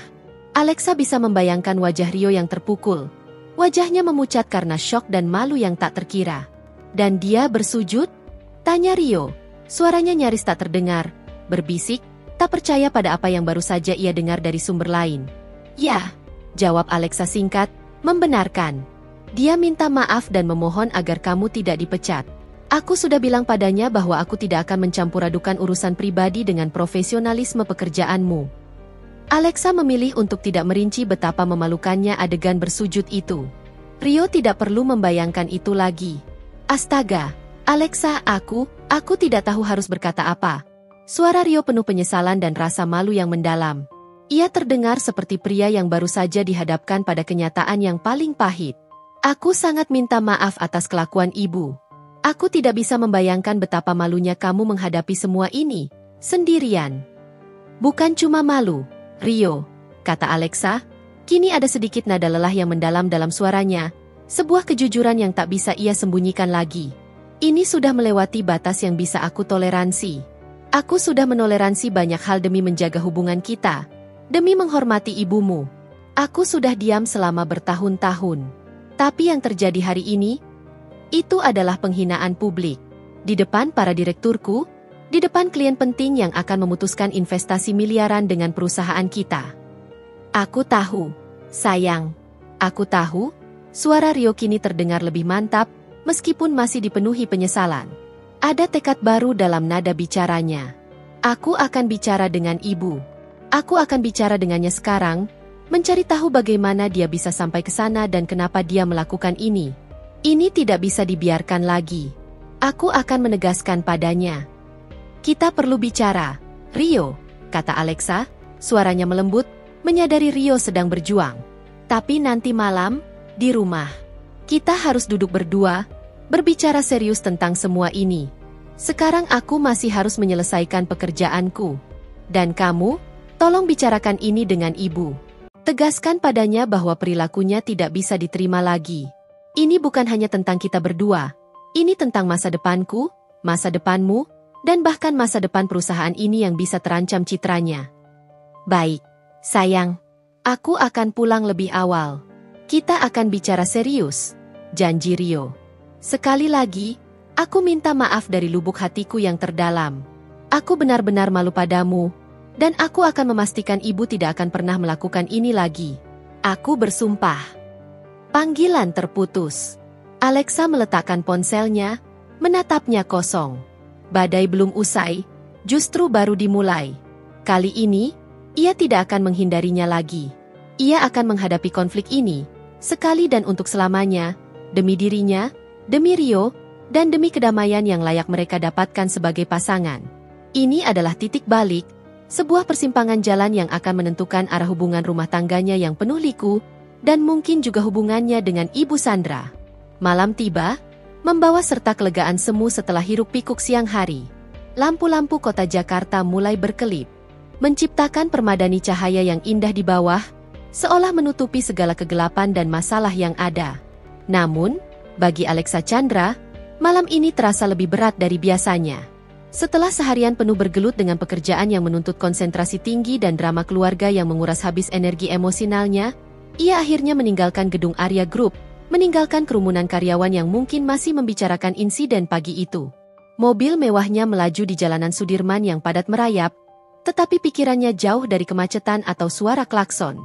Alexa bisa membayangkan wajah Rio yang terpukul. Wajahnya memucat karena syok dan malu yang tak terkira. "Dan dia bersujud?" tanya Rio. Suaranya nyaris tak terdengar, berbisik, tak percaya pada apa yang baru saja ia dengar dari sumber lain. "Ya," jawab Alexa singkat, membenarkan. "Dia minta maaf dan memohon agar kamu tidak dipecat. Aku sudah bilang padanya bahwa aku tidak akan mencampur-adukan urusan pribadi dengan profesionalisme pekerjaanmu." Alexa memilih untuk tidak merinci betapa memalukannya adegan bersujud itu. Rio tidak perlu membayangkan itu lagi. "Astaga, Alexa, aku tidak tahu harus berkata apa." Suara Rio penuh penyesalan dan rasa malu yang mendalam. Ia terdengar seperti pria yang baru saja dihadapkan pada kenyataan yang paling pahit. "Aku sangat minta maaf atas kelakuan ibu. Aku tidak bisa membayangkan betapa malunya kamu menghadapi semua ini, sendirian." "Bukan cuma malu, Rio," kata Alexa. Kini ada sedikit nada lelah yang mendalam dalam suaranya, sebuah kejujuran yang tak bisa ia sembunyikan lagi. "Ini sudah melewati batas yang bisa aku toleransi. Aku sudah menoleransi banyak hal demi menjaga hubungan kita, demi menghormati ibumu. Aku sudah diam selama bertahun-tahun. Tapi yang terjadi hari ini, itu adalah penghinaan publik. Di depan para direkturku, di depan klien penting yang akan memutuskan investasi miliaran dengan perusahaan kita. Aku tahu, sayang. Aku tahu, suara Rio kini terdengar lebih mantap, meskipun masih dipenuhi penyesalan. Ada tekad baru dalam nada bicaranya. Aku akan bicara dengan ibu. Aku akan bicara dengannya sekarang, mencari tahu bagaimana dia bisa sampai ke sana dan kenapa dia melakukan ini. Ini tidak bisa dibiarkan lagi. Aku akan menegaskan padanya. Kita perlu bicara, Rio, kata Alexa, suaranya melembut, menyadari Rio sedang berjuang. Tapi nanti malam, di rumah, kita harus duduk berdua, berbicara serius tentang semua ini. Sekarang aku masih harus menyelesaikan pekerjaanku. Dan kamu, tolong bicarakan ini dengan ibu. Tegaskan padanya bahwa perilakunya tidak bisa diterima lagi. Ini bukan hanya tentang kita berdua. Ini tentang masa depanku, masa depanmu, dan bahkan masa depan perusahaan ini yang bisa terancam citranya. Baik, sayang. Aku akan pulang lebih awal. Kita akan bicara serius, janji Rio. Sekali lagi, aku minta maaf dari lubuk hatiku yang terdalam. Aku benar-benar malu padamu. Dan aku akan memastikan ibu tidak akan pernah melakukan ini lagi. Aku bersumpah. Panggilan terputus. Alexa meletakkan ponselnya, menatapnya kosong. Badai belum usai, justru baru dimulai. Kali ini, ia tidak akan menghindarinya lagi. Ia akan menghadapi konflik ini, sekali dan untuk selamanya, demi dirinya, demi Rio, dan demi kedamaian yang layak mereka dapatkan sebagai pasangan. Ini adalah titik balik, sebuah persimpangan jalan yang akan menentukan arah hubungan rumah tangganya yang penuh liku, dan mungkin juga hubungannya dengan Ibu Sandra. Malam tiba, membawa serta kelegaan semu setelah hiruk-pikuk siang hari. Lampu-lampu kota Jakarta mulai berkelip, menciptakan permadani cahaya yang indah di bawah, seolah menutupi segala kegelapan dan masalah yang ada. Namun, bagi Alexa Chandra, malam ini terasa lebih berat dari biasanya. Setelah seharian penuh bergelut dengan pekerjaan yang menuntut konsentrasi tinggi dan drama keluarga yang menguras habis energi emosionalnya, ia akhirnya meninggalkan gedung Arya Group, meninggalkan kerumunan karyawan yang mungkin masih membicarakan insiden pagi itu. Mobil mewahnya melaju di jalanan Sudirman yang padat merayap, tetapi pikirannya jauh dari kemacetan atau suara klakson.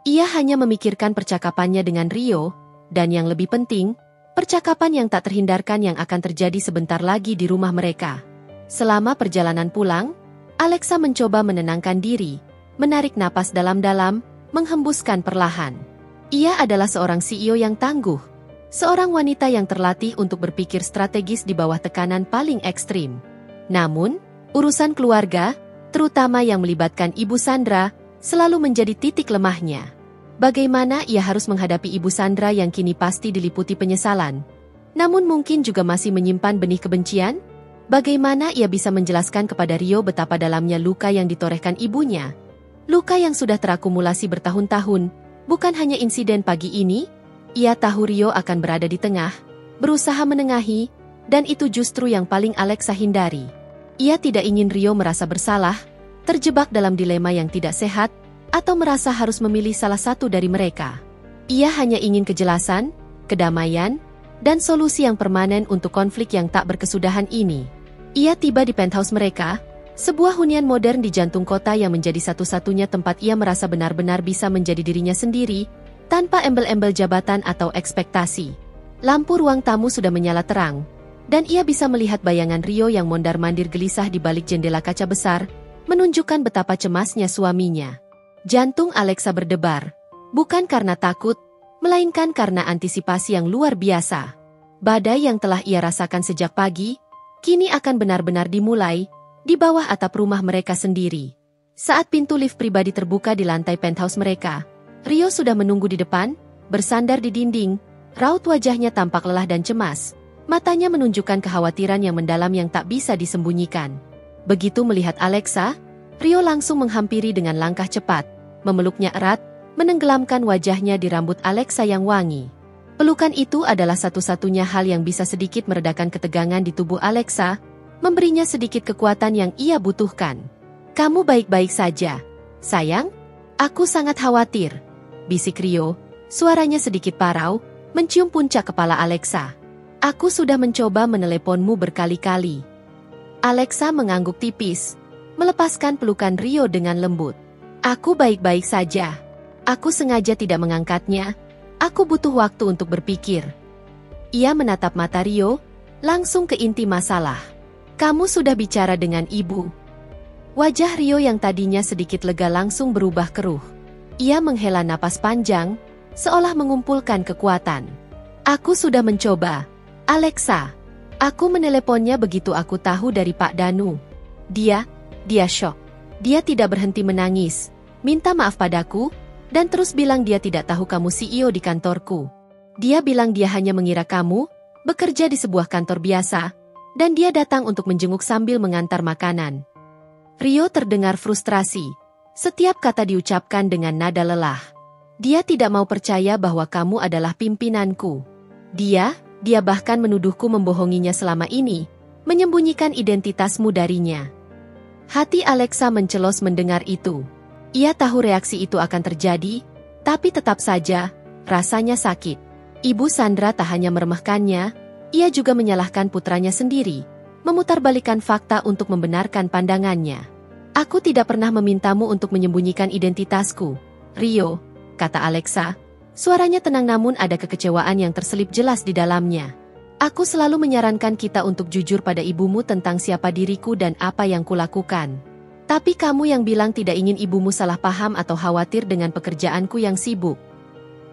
Ia hanya memikirkan percakapannya dengan Rio, dan yang lebih penting, percakapan yang tak terhindarkan yang akan terjadi sebentar lagi di rumah mereka. Selama perjalanan pulang, Alexa mencoba menenangkan diri, menarik napas dalam-dalam, menghembuskan perlahan. Ia adalah seorang CEO yang tangguh, seorang wanita yang terlatih untuk berpikir strategis di bawah tekanan paling ekstrim. Namun, urusan keluarga, terutama yang melibatkan Ibu Sandra, selalu menjadi titik lemahnya. Bagaimana ia harus menghadapi Ibu Sandra yang kini pasti diliputi penyesalan, namun mungkin juga masih menyimpan benih kebencian? Bagaimana ia bisa menjelaskan kepada Rio betapa dalamnya luka yang ditorehkan ibunya? Luka yang sudah terakumulasi bertahun-tahun, bukan hanya insiden pagi ini. Ia tahu Rio akan berada di tengah, berusaha menengahi, dan itu justru yang paling Alexa hindari. Ia tidak ingin Rio merasa bersalah, terjebak dalam dilema yang tidak sehat, atau merasa harus memilih salah satu dari mereka. Ia hanya ingin kejelasan, kedamaian, dan solusi yang permanen untuk konflik yang tak berkesudahan ini. Ia tiba di penthouse mereka, sebuah hunian modern di jantung kota yang menjadi satu-satunya tempat ia merasa benar-benar bisa menjadi dirinya sendiri, tanpa embel-embel jabatan atau ekspektasi. Lampu ruang tamu sudah menyala terang, dan ia bisa melihat bayangan Rio yang mondar-mandir gelisah di balik jendela kaca besar, menunjukkan betapa cemasnya suaminya. Jantung Alexa berdebar, bukan karena takut, melainkan karena antisipasi yang luar biasa. Badai yang telah ia rasakan sejak pagi, kini akan benar-benar dimulai, di bawah atap rumah mereka sendiri. Saat pintu lift pribadi terbuka di lantai penthouse mereka, Rio sudah menunggu di depan, bersandar di dinding, raut wajahnya tampak lelah dan cemas, matanya menunjukkan kekhawatiran yang mendalam yang tak bisa disembunyikan. Begitu melihat Alexa, Rio langsung menghampiri dengan langkah cepat, memeluknya erat, menenggelamkan wajahnya di rambut Alexa yang wangi. Pelukan itu adalah satu-satunya hal yang bisa sedikit meredakan ketegangan di tubuh Alexa, memberinya sedikit kekuatan yang ia butuhkan. "Kamu baik-baik saja, sayang? Aku sangat khawatir," bisik Rio, suaranya sedikit parau, mencium puncak kepala Alexa. Aku sudah mencoba meneleponmu berkali-kali. Alexa mengangguk tipis, melepaskan pelukan Rio dengan lembut. Aku baik-baik saja. Aku sengaja tidak mengangkatnya. Aku butuh waktu untuk berpikir. Ia menatap mata Rio, langsung ke inti masalah. Kamu sudah bicara dengan ibu. Wajah Rio yang tadinya sedikit lega langsung berubah keruh. Ia menghela napas panjang, seolah mengumpulkan kekuatan. Aku sudah mencoba. Alexa. Aku meneleponnya begitu aku tahu dari Pak Danu. Dia syok. Dia tidak berhenti menangis, minta maaf padaku, dan terus bilang dia tidak tahu kamu CEO di kantorku. Dia bilang dia hanya mengira kamu bekerja di sebuah kantor biasa, dan dia datang untuk menjenguk sambil mengantar makanan. Rio terdengar frustrasi. Setiap kata diucapkan dengan nada lelah. Dia tidak mau percaya bahwa kamu adalah pimpinanku. Dia bahkan menuduhku membohonginya selama ini, menyembunyikan identitasmu darinya. Hati Alexa mencelos mendengar itu. Ia tahu reaksi itu akan terjadi, tapi tetap saja, rasanya sakit. Ibu Sandra tak hanya meremehkannya, ia juga menyalahkan putranya sendiri, memutarbalikkan fakta untuk membenarkan pandangannya. Aku tidak pernah memintamu untuk menyembunyikan identitasku, Rio, kata Alexa. Suaranya tenang namun ada kekecewaan yang terselip jelas di dalamnya. Aku selalu menyarankan kita untuk jujur pada ibumu tentang siapa diriku dan apa yang kulakukan. Tapi kamu yang bilang tidak ingin ibumu salah paham atau khawatir dengan pekerjaanku yang sibuk.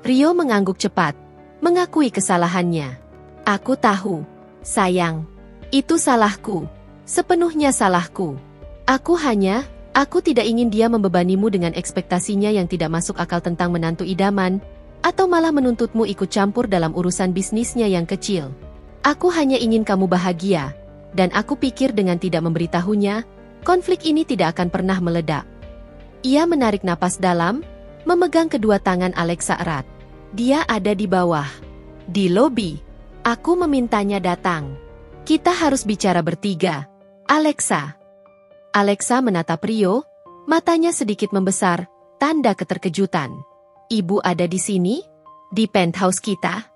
Rio mengangguk cepat, mengakui kesalahannya. Aku tahu, sayang. Itu salahku. Sepenuhnya salahku. Aku tidak ingin dia membebanimu dengan ekspektasinya yang tidak masuk akal tentang menantu idaman, atau malah menuntutmu ikut campur dalam urusan bisnisnya yang kecil. Aku hanya ingin kamu bahagia, dan aku pikir dengan tidak memberitahunya, konflik ini tidak akan pernah meledak. Ia menarik napas dalam, memegang kedua tangan Alexa erat. Dia ada di bawah. Di lobi. Aku memintanya datang. Kita harus bicara bertiga. Alexa. Alexa menatap Rio, matanya sedikit membesar, tanda keterkejutan. Ibu ada di sini? Di penthouse kita?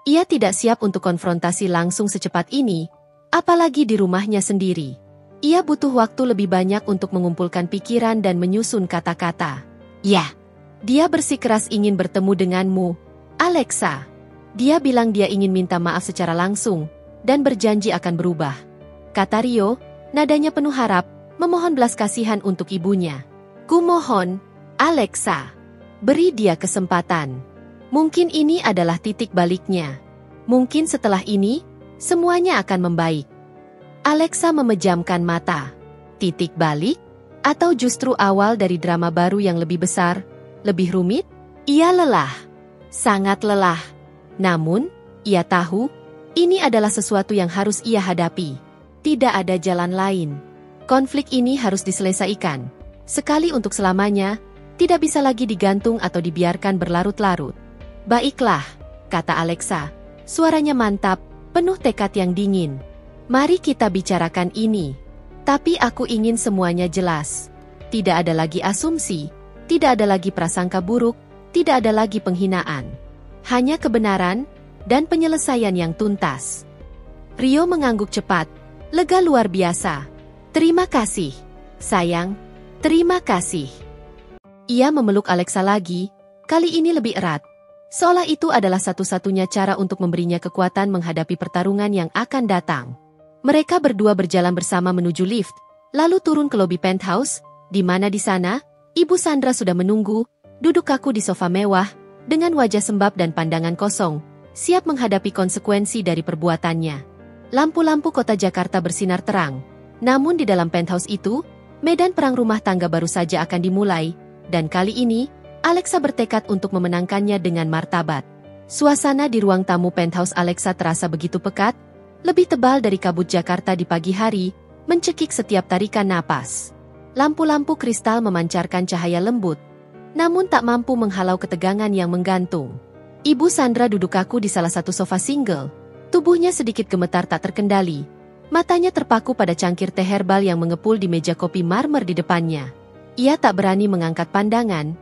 Ia tidak siap untuk konfrontasi langsung secepat ini, apalagi di rumahnya sendiri. Ia butuh waktu lebih banyak untuk mengumpulkan pikiran dan menyusun kata-kata. Ya, dia bersikeras ingin bertemu denganmu, Alexa. Dia bilang dia ingin minta maaf secara langsung, dan berjanji akan berubah. Kata Rio, nadanya penuh harap, memohon belas kasihan untuk ibunya. Kumohon, Alexa, beri dia kesempatan. Mungkin ini adalah titik baliknya. Mungkin setelah ini, semuanya akan membaik. Alexa memejamkan mata. Titik balik? Atau justru awal dari drama baru yang lebih besar, lebih rumit? Ia lelah. Sangat lelah. Namun, ia tahu, ini adalah sesuatu yang harus ia hadapi. Tidak ada jalan lain. Konflik ini harus diselesaikan. Sekali untuk selamanya, tidak bisa lagi digantung atau dibiarkan berlarut-larut. Baiklah, kata Alexa. Suaranya mantap, penuh tekad yang dingin. Mari kita bicarakan ini. Tapi aku ingin semuanya jelas. Tidak ada lagi asumsi, tidak ada lagi prasangka buruk, tidak ada lagi penghinaan. Hanya kebenaran dan penyelesaian yang tuntas. Rio mengangguk cepat, lega luar biasa. Terima kasih, sayang. Terima kasih. Ia memeluk Alexa lagi, kali ini lebih erat. Seolah itu adalah satu-satunya cara untuk memberinya kekuatan menghadapi pertarungan yang akan datang. Mereka berdua berjalan bersama menuju lift, lalu turun ke lobi penthouse, di mana di sana, Ibu Sandra sudah menunggu, duduk kaku di sofa mewah, dengan wajah sembab dan pandangan kosong, siap menghadapi konsekuensi dari perbuatannya. Lampu-lampu kota Jakarta bersinar terang. Namun di dalam penthouse itu, medan perang rumah tangga baru saja akan dimulai, dan kali ini, Alexa bertekad untuk memenangkannya dengan martabat. Suasana di ruang tamu penthouse Alexa terasa begitu pekat, lebih tebal dari kabut Jakarta di pagi hari, mencekik setiap tarikan napas. Lampu-lampu kristal memancarkan cahaya lembut, namun tak mampu menghalau ketegangan yang menggantung. Ibu Sandra duduk kaku di salah satu sofa single, tubuhnya sedikit gemetar tak terkendali. Matanya terpaku pada cangkir teh herbal yang mengepul di meja kopi marmer di depannya. Ia tak berani mengangkat pandangan,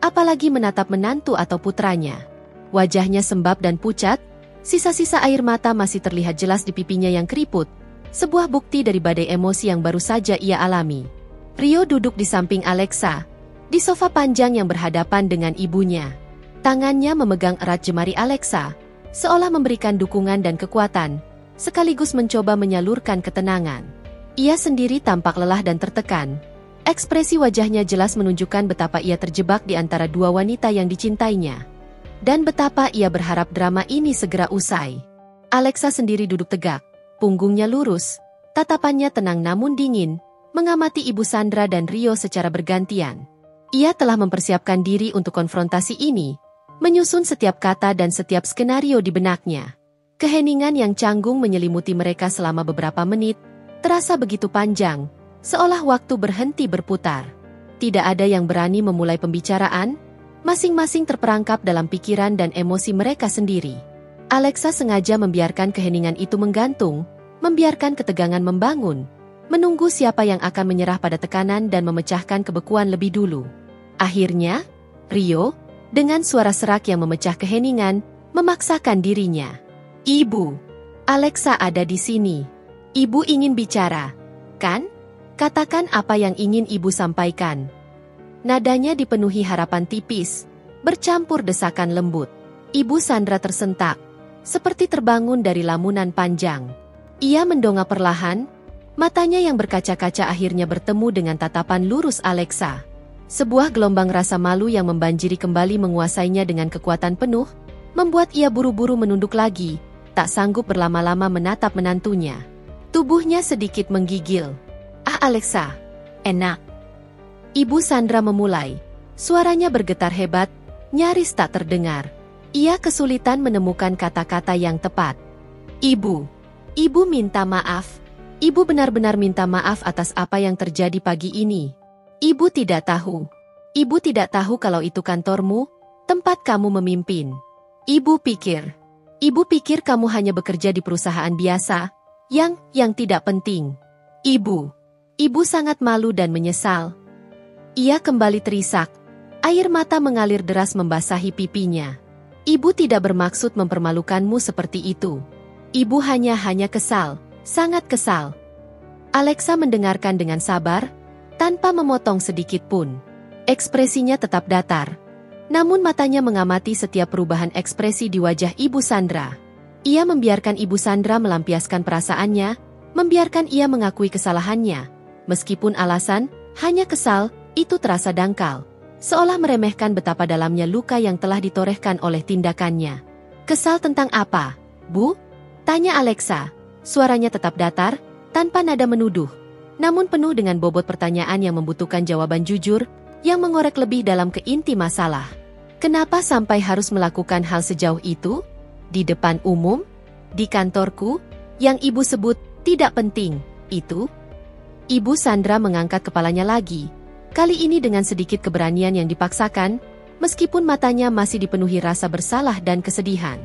apalagi menatap menantu atau putranya. Wajahnya sembab dan pucat, sisa-sisa air mata masih terlihat jelas di pipinya yang keriput, sebuah bukti dari badai emosi yang baru saja ia alami. Rio duduk di samping Alexa, di sofa panjang yang berhadapan dengan ibunya. Tangannya memegang erat jemari Alexa, seolah memberikan dukungan dan kekuatan, sekaligus mencoba menyalurkan ketenangan. Ia sendiri tampak lelah dan tertekan. Ekspresi wajahnya jelas menunjukkan betapa ia terjebak di antara dua wanita yang dicintainya. Dan betapa ia berharap drama ini segera usai. Alexa sendiri duduk tegak, punggungnya lurus, tatapannya tenang namun dingin, mengamati Ibu Sandra dan Rio secara bergantian. Ia telah mempersiapkan diri untuk konfrontasi ini, menyusun setiap kata dan setiap skenario di benaknya. Keheningan yang canggung menyelimuti mereka selama beberapa menit, terasa begitu panjang, seolah waktu berhenti berputar. Tidak ada yang berani memulai pembicaraan, masing-masing terperangkap dalam pikiran dan emosi mereka sendiri. Alexa sengaja membiarkan keheningan itu menggantung, membiarkan ketegangan membangun, menunggu siapa yang akan menyerah pada tekanan dan memecahkan kebekuan lebih dulu. Akhirnya, Rio, dengan suara serak yang memecah keheningan, memaksakan dirinya. "Ibu, Alexa ada di sini. Ibu ingin bicara, kan? Katakan apa yang ingin ibu sampaikan." Nadanya dipenuhi harapan tipis, bercampur desakan lembut. Ibu Sandra tersentak, seperti terbangun dari lamunan panjang. Ia mendongak perlahan, matanya yang berkaca-kaca akhirnya bertemu dengan tatapan lurus Alexa. Sebuah gelombang rasa malu yang membanjiri kembali menguasainya dengan kekuatan penuh, membuat ia buru-buru menunduk lagi, tak sanggup berlama-lama menatap menantunya. Tubuhnya sedikit menggigil. "Ah Alexa, enak." Ibu Sandra memulai. Suaranya bergetar hebat, nyaris tak terdengar. Ia kesulitan menemukan kata-kata yang tepat. Ibu minta maaf. Ibu benar-benar minta maaf atas apa yang terjadi pagi ini. Ibu tidak tahu. Ibu tidak tahu kalau itu kantormu, tempat kamu memimpin. Ibu pikir kamu hanya bekerja di perusahaan biasa, yang tidak penting. Ibu sangat malu dan menyesal. Ia kembali terisak. Air mata mengalir deras membasahi pipinya. Ibu tidak bermaksud mempermalukanmu seperti itu. Ibu hanya kesal, sangat kesal. Alexa mendengarkan dengan sabar, tanpa memotong sedikit pun. Ekspresinya tetap datar. Namun matanya mengamati setiap perubahan ekspresi di wajah Ibu Sandra. Ia membiarkan Ibu Sandra melampiaskan perasaannya, membiarkan ia mengakui kesalahannya. Meskipun alasan, hanya kesal, itu terasa dangkal. Seolah meremehkan betapa dalamnya luka yang telah ditorehkan oleh tindakannya. "Kesal tentang apa, Bu?" tanya Alexa. Suaranya tetap datar, tanpa nada menuduh. Namun penuh dengan bobot pertanyaan yang membutuhkan jawaban jujur, yang mengorek lebih dalam ke inti masalah. "Kenapa sampai harus melakukan hal sejauh itu? Di depan umum? Di kantorku? Yang ibu sebut tidak penting, itu?" Ibu Sandra mengangkat kepalanya lagi. Kali ini dengan sedikit keberanian yang dipaksakan, meskipun matanya masih dipenuhi rasa bersalah dan kesedihan.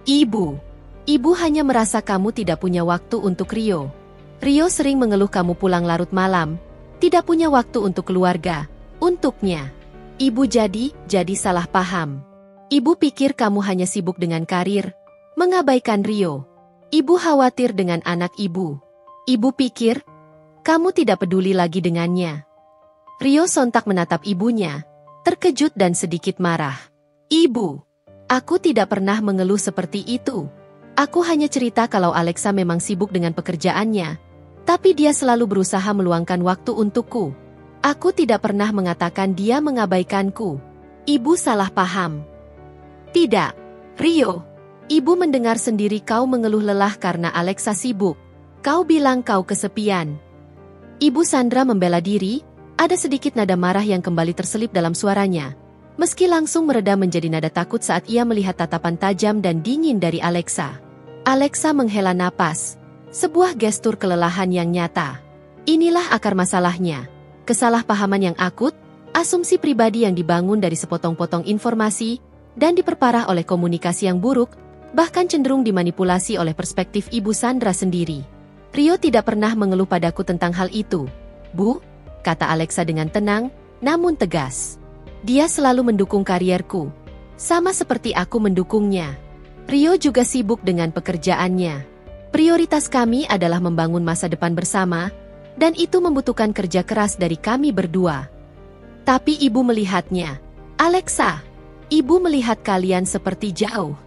Ibu hanya merasa kamu tidak punya waktu untuk Rio. Rio sering mengeluh kamu pulang larut malam, tidak punya waktu untuk keluarga, untuknya. Ibu jadi salah paham. Ibu pikir kamu hanya sibuk dengan karir, mengabaikan Rio. Ibu khawatir dengan anak ibu. Ibu pikir kamu tidak peduli lagi dengannya. Rio sontak menatap ibunya, terkejut dan sedikit marah. "Ibu, aku tidak pernah mengeluh seperti itu. Aku hanya cerita kalau Alexa memang sibuk dengan pekerjaannya, tapi dia selalu berusaha meluangkan waktu untukku. Aku tidak pernah mengatakan dia mengabaikanku. Ibu salah paham." "Tidak, Rio. Ibu mendengar sendiri kau mengeluh lelah karena Alexa sibuk. Kau bilang kau kesepian." Ibu Sandra membela diri. Ada sedikit nada marah yang kembali terselip dalam suaranya. Meski langsung mereda menjadi nada takut saat ia melihat tatapan tajam dan dingin dari Alexa. Alexa menghela napas. Sebuah gestur kelelahan yang nyata. Inilah akar masalahnya. Kesalahpahaman yang akut, asumsi pribadi yang dibangun dari sepotong-potong informasi, dan diperparah oleh komunikasi yang buruk, bahkan cenderung dimanipulasi oleh perspektif Ibu Sandra sendiri. "Rio tidak pernah mengeluh padaku tentang hal itu, Bu," kata Alexa dengan tenang, namun tegas. Dia selalu mendukung karierku, sama seperti aku mendukungnya. Rio juga sibuk dengan pekerjaannya. Prioritas kami adalah membangun masa depan bersama, dan itu membutuhkan kerja keras dari kami berdua. Tapi ibu melihatnya. Alexa, ibu melihat kalian seperti jauh.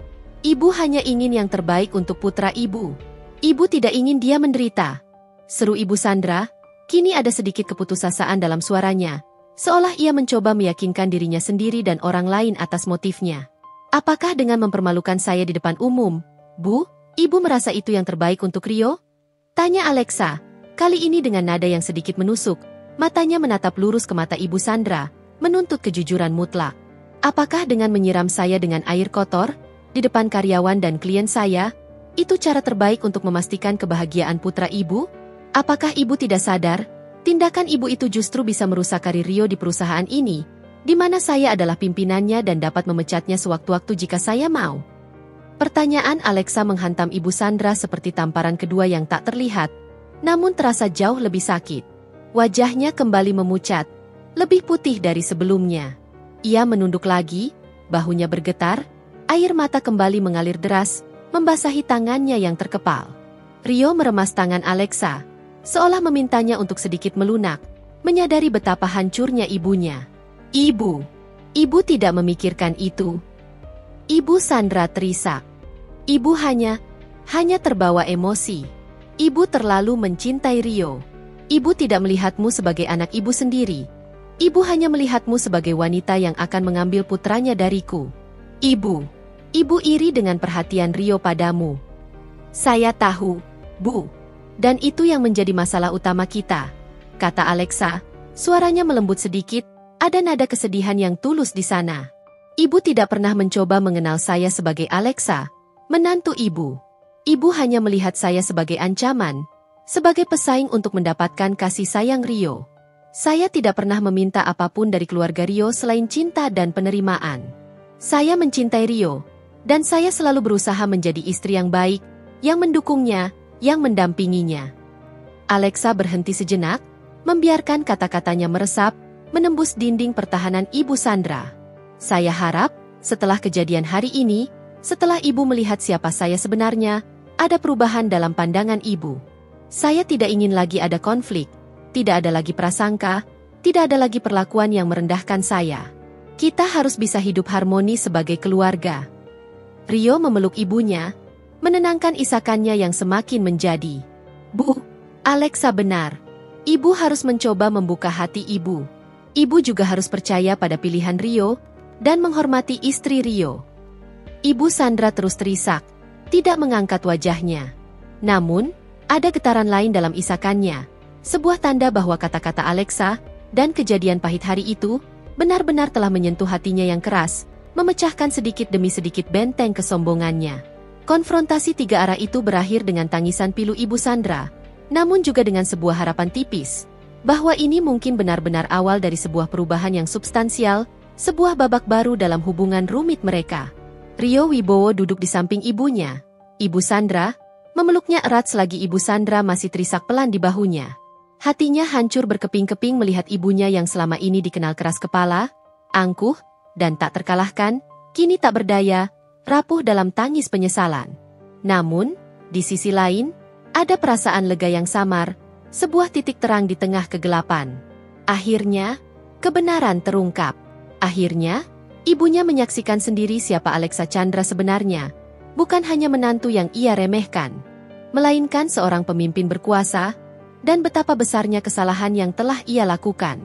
Ibu hanya ingin yang terbaik untuk putra ibu. Ibu tidak ingin dia menderita. Seru Ibu Sandra, kini ada sedikit keputusasaan dalam suaranya, seolah ia mencoba meyakinkan dirinya sendiri dan orang lain atas motifnya. Apakah dengan mempermalukan saya di depan umum, Bu, ibu merasa itu yang terbaik untuk Rio? Tanya Alexa, kali ini dengan nada yang sedikit menusuk, matanya menatap lurus ke mata Ibu Sandra, menuntut kejujuran mutlak. Apakah dengan menyiram saya dengan air kotor di depan karyawan dan klien saya, itu cara terbaik untuk memastikan kebahagiaan putra ibu? Apakah ibu tidak sadar, tindakan ibu itu justru bisa merusak karir Rio di perusahaan ini, di mana saya adalah pimpinannya dan dapat memecatnya sewaktu-waktu jika saya mau? Pertanyaan Alexa menghantam Ibu Sandra seperti tamparan kedua yang tak terlihat, namun terasa jauh lebih sakit. Wajahnya kembali memucat, lebih putih dari sebelumnya. Ia menunduk lagi, bahunya bergetar, air mata kembali mengalir deras, membasahi tangannya yang terkepal. Rio meremas tangan Alexa, seolah memintanya untuk sedikit melunak, menyadari betapa hancurnya ibunya. Ibu tidak memikirkan itu. Ibu Sandra terisak. Ibu hanya terbawa emosi. Ibu terlalu mencintai Rio. Ibu tidak melihatmu sebagai anak ibu sendiri. Ibu hanya melihatmu sebagai wanita yang akan mengambil putranya dariku. Ibu iri dengan perhatian Rio padamu. Saya tahu, Bu. Dan itu yang menjadi masalah utama kita, kata Alexa. Suaranya melembut sedikit, ada nada kesedihan yang tulus di sana. Ibu tidak pernah mencoba mengenal saya sebagai Alexa, menantu ibu. Ibu hanya melihat saya sebagai ancaman, sebagai pesaing untuk mendapatkan kasih sayang Rio. Saya tidak pernah meminta apapun dari keluarga Rio selain cinta dan penerimaan. Saya mencintai Rio, dan saya selalu berusaha menjadi istri yang baik, yang mendukungnya, yang mendampinginya. Alexa berhenti sejenak, membiarkan kata-katanya meresap, menembus dinding pertahanan Ibu Sandra. Saya harap, setelah kejadian hari ini, setelah ibu melihat siapa saya sebenarnya, ada perubahan dalam pandangan ibu. Saya tidak ingin lagi ada konflik, tidak ada lagi prasangka, tidak ada lagi perlakuan yang merendahkan saya. Kita harus bisa hidup harmoni sebagai keluarga. Rio memeluk ibunya, menenangkan isakannya yang semakin menjadi. Bu, Alexa benar. Ibu harus mencoba membuka hati ibu. Ibu juga harus percaya pada pilihan Rio, dan menghormati istri Rio. Ibu Sandra terus terisak, tidak mengangkat wajahnya. Namun, ada getaran lain dalam isakannya, sebuah tanda bahwa kata-kata Alexa, dan kejadian pahit hari itu, benar-benar telah menyentuh hatinya yang keras, memecahkan sedikit demi sedikit benteng kesombongannya. Konfrontasi tiga arah itu berakhir dengan tangisan pilu Ibu Sandra, namun juga dengan sebuah harapan tipis, bahwa ini mungkin benar-benar awal dari sebuah perubahan yang substansial, sebuah babak baru dalam hubungan rumit mereka. Rio Wibowo duduk di samping ibunya. Ibu Sandra memeluknya erat selagi Ibu Sandra masih terisak pelan di bahunya. Hatinya hancur berkeping-keping melihat ibunya yang selama ini dikenal keras kepala, angkuh, dan tak terkalahkan, kini tak berdaya, rapuh dalam tangis penyesalan. Namun, di sisi lain, ada perasaan lega yang samar, sebuah titik terang di tengah kegelapan. Akhirnya, kebenaran terungkap. Akhirnya, ibunya menyaksikan sendiri siapa Alexa Chandra sebenarnya, bukan hanya menantu yang ia remehkan, melainkan seorang pemimpin berkuasa, dan betapa besarnya kesalahan yang telah ia lakukan.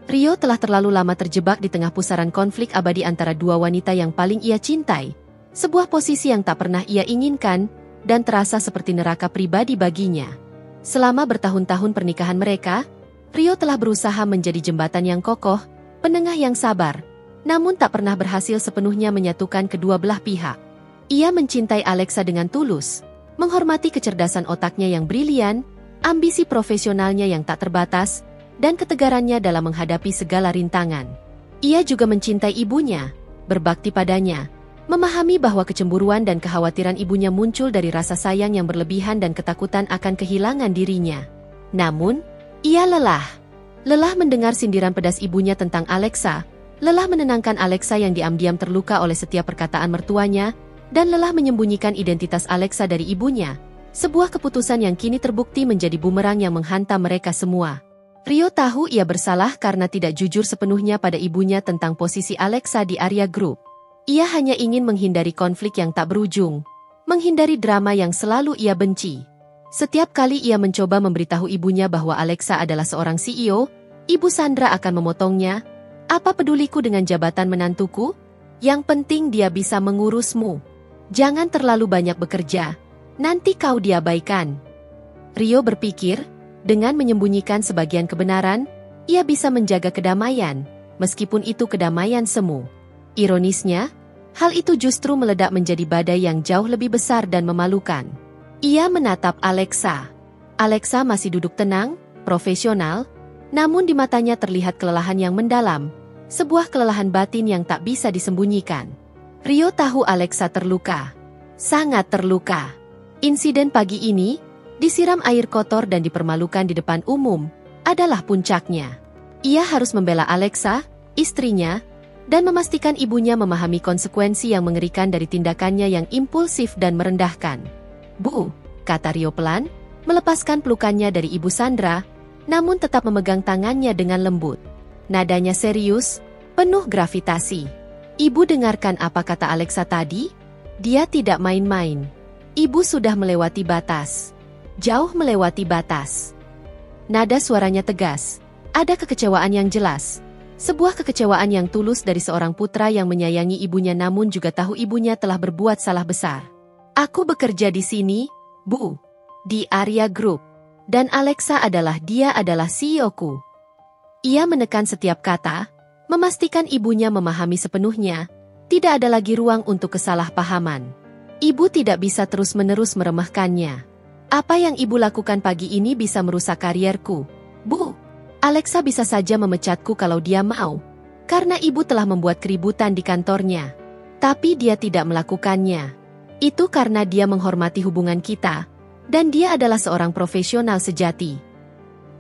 Rio telah terlalu lama terjebak di tengah pusaran konflik abadi antara dua wanita yang paling ia cintai, sebuah posisi yang tak pernah ia inginkan, dan terasa seperti neraka pribadi baginya. Selama bertahun-tahun pernikahan mereka, Rio telah berusaha menjadi jembatan yang kokoh, penengah yang sabar, namun tak pernah berhasil sepenuhnya menyatukan kedua belah pihak. Ia mencintai Alexa dengan tulus, menghormati kecerdasan otaknya yang brilian, ambisi profesionalnya yang tak terbatas, dan ketegarannya dalam menghadapi segala rintangan. Ia juga mencintai ibunya, berbakti padanya, memahami bahwa kecemburuan dan kekhawatiran ibunya muncul dari rasa sayang yang berlebihan dan ketakutan akan kehilangan dirinya. Namun, ia lelah mendengar sindiran pedas ibunya tentang Alexa, Lelah menenangkan Alexa yang diam-diam terluka oleh setiap perkataan mertuanya, dan lelah menyembunyikan identitas Alexa dari ibunya. Sebuah keputusan yang kini terbukti menjadi bumerang yang menghantam mereka semua. Rio tahu ia bersalah karena tidak jujur sepenuhnya pada ibunya tentang posisi Alexa di Arya Group. Ia hanya ingin menghindari konflik yang tak berujung, menghindari drama yang selalu ia benci. Setiap kali ia mencoba memberitahu ibunya bahwa Alexa adalah seorang CEO, Ibu Sandra akan memotongnya. Apa peduliku dengan jabatan menantuku? Yang penting dia bisa mengurusmu. Jangan terlalu banyak bekerja, nanti kau diabaikan. Rio berpikir, dengan menyembunyikan sebagian kebenaran, ia bisa menjaga kedamaian, meskipun itu kedamaian semu. Ironisnya, hal itu justru meledak menjadi badai yang jauh lebih besar dan memalukan. Ia menatap Alexa. Alexa masih duduk tenang, profesional, namun di matanya terlihat kelelahan yang mendalam, sebuah kelelahan batin yang tak bisa disembunyikan. Rio tahu Alexa terluka. Sangat terluka. Insiden pagi ini, disiram air kotor dan dipermalukan di depan umum, adalah puncaknya. Ia harus membela Alexa, istrinya, dan memastikan ibunya memahami konsekuensi yang mengerikan dari tindakannya yang impulsif dan merendahkan. "Bu," kata Rio pelan, melepaskan pelukannya dari Ibu Sandra, namun tetap memegang tangannya dengan lembut. Nadanya serius, penuh gravitasi. "Ibu dengarkan apa kata Alexa tadi? Dia tidak main-main. Ibu sudah melewati batas. Jauh melewati batas." Nada suaranya tegas. Ada kekecewaan yang jelas. Sebuah kekecewaan yang tulus dari seorang putra yang menyayangi ibunya namun juga tahu ibunya telah berbuat salah besar. "Aku bekerja di sini, Bu. Di Arya Group. Dan Alexa dia adalah CEO-ku." Ia menekan setiap kata, memastikan ibunya memahami sepenuhnya, tidak ada lagi ruang untuk kesalahpahaman. Ibu tidak bisa terus-menerus meremehkannya. "Apa yang ibu lakukan pagi ini bisa merusak karierku, Bu. Alexa bisa saja memecatku kalau dia mau, karena ibu telah membuat keributan di kantornya. Tapi dia tidak melakukannya. Itu karena dia menghormati hubungan kita, dan dia adalah seorang profesional sejati."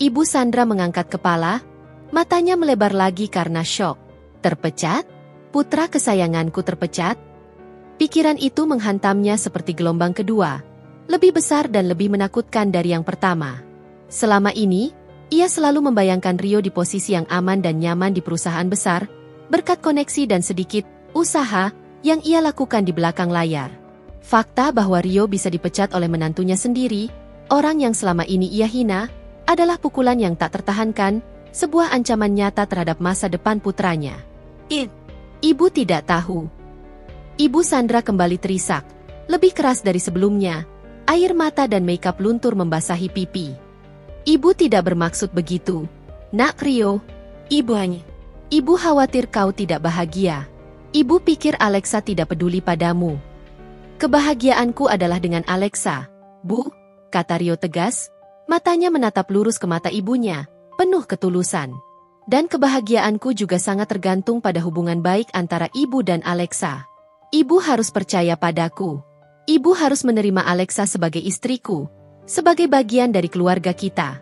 Ibu Sandra mengangkat kepala, matanya melebar lagi karena syok. "Terpecat? Putra kesayanganku terpecat?" Pikiran itu menghantamnya seperti gelombang kedua, lebih besar dan lebih menakutkan dari yang pertama. Selama ini, ia selalu membayangkan Rio di posisi yang aman dan nyaman di perusahaan besar, berkat koneksi dan sedikit usaha yang ia lakukan di belakang layar. Fakta bahwa Rio bisa dipecat oleh menantunya sendiri, orang yang selama ini ia hina, adalah pukulan yang tak tertahankan, sebuah ancaman nyata terhadap masa depan putranya. Ibu tidak tahu." Ibu Sandra kembali terisak, lebih keras dari sebelumnya. Air mata dan makeup luntur membasahi pipi. "Ibu tidak bermaksud begitu, Nak Rio. Ibu khawatir kau tidak bahagia. Ibu pikir Alexa tidak peduli padamu." "Kebahagiaanku adalah dengan Alexa, Bu," kata Rio tegas, matanya menatap lurus ke mata ibunya, penuh ketulusan. "Dan kebahagiaanku juga sangat tergantung pada hubungan baik antara ibu dan Alexa. Ibu harus percaya padaku. Ibu harus menerima Alexa sebagai istriku, sebagai bagian dari keluarga kita."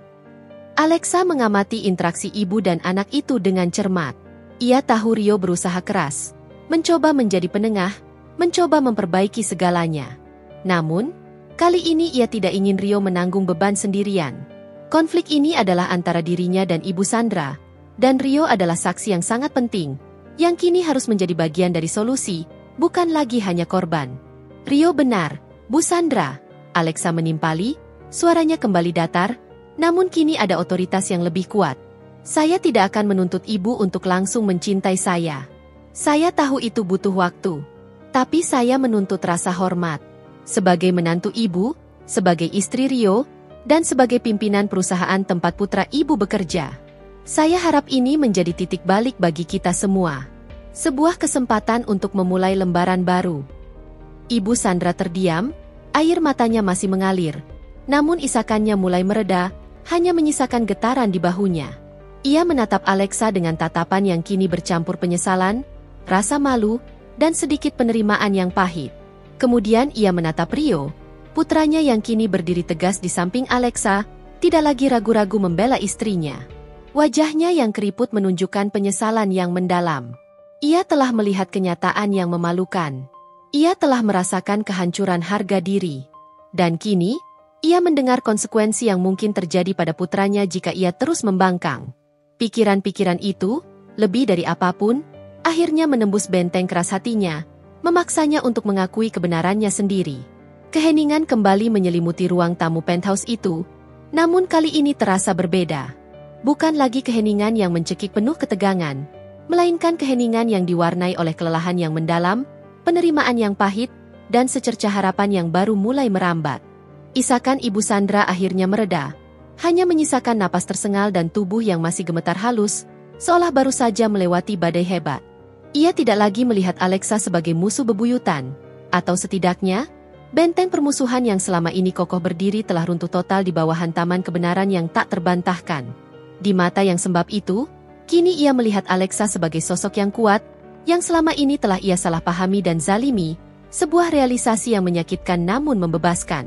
Alexa mengamati interaksi ibu dan anak itu dengan cermat. Ia tahu Rio berusaha keras, mencoba menjadi penengah, mencoba memperbaiki segalanya. Namun, kali ini ia tidak ingin Rio menanggung beban sendirian. Konflik ini adalah antara dirinya dan Ibu Sandra, dan Rio adalah saksi yang sangat penting, yang kini harus menjadi bagian dari solusi, bukan lagi hanya korban. "Rio benar, Bu Sandra," Alexa menimpali, suaranya kembali datar, namun kini ada otoritas yang lebih kuat. "Saya tidak akan menuntut ibu untuk langsung mencintai saya. Saya tahu itu butuh waktu. Tapi saya menuntut rasa hormat. Sebagai menantu ibu, sebagai istri Rio, dan sebagai pimpinan perusahaan tempat putra ibu bekerja. Saya harap ini menjadi titik balik bagi kita semua. Sebuah kesempatan untuk memulai lembaran baru." Ibu Sandra terdiam, air matanya masih mengalir. Namun isakannya mulai mereda, hanya menyisakan getaran di bahunya. Ia menatap Alexa dengan tatapan yang kini bercampur penyesalan, rasa malu, dan sedikit penerimaan yang pahit. Kemudian ia menatap Rio, putranya yang kini berdiri tegas di samping Alexa, tidak lagi ragu-ragu membela istrinya. Wajahnya yang keriput menunjukkan penyesalan yang mendalam. Ia telah melihat kenyataan yang memalukan. Ia telah merasakan kehancuran harga diri. Dan kini, ia mendengar konsekuensi yang mungkin terjadi pada putranya jika ia terus membangkang. Pikiran-pikiran itu, lebih dari apapun, akhirnya menembus benteng keras hatinya, memaksanya untuk mengakui kebenarannya sendiri. Keheningan kembali menyelimuti ruang tamu penthouse itu, namun kali ini terasa berbeda. Bukan lagi keheningan yang mencekik penuh ketegangan, melainkan keheningan yang diwarnai oleh kelelahan yang mendalam, penerimaan yang pahit, dan secercah harapan yang baru mulai merambat. Isakan Ibu Sandra akhirnya mereda, hanya menyisakan napas tersengal dan tubuh yang masih gemetar halus, seolah baru saja melewati badai hebat. Ia tidak lagi melihat Alexa sebagai musuh bebuyutan, atau setidaknya, benteng permusuhan yang selama ini kokoh berdiri telah runtuh total di bawah hantaman kebenaran yang tak terbantahkan. Di mata yang sembab itu, kini ia melihat Alexa sebagai sosok yang kuat, yang selama ini telah ia salah pahami dan zalimi, sebuah realisasi yang menyakitkan namun membebaskan.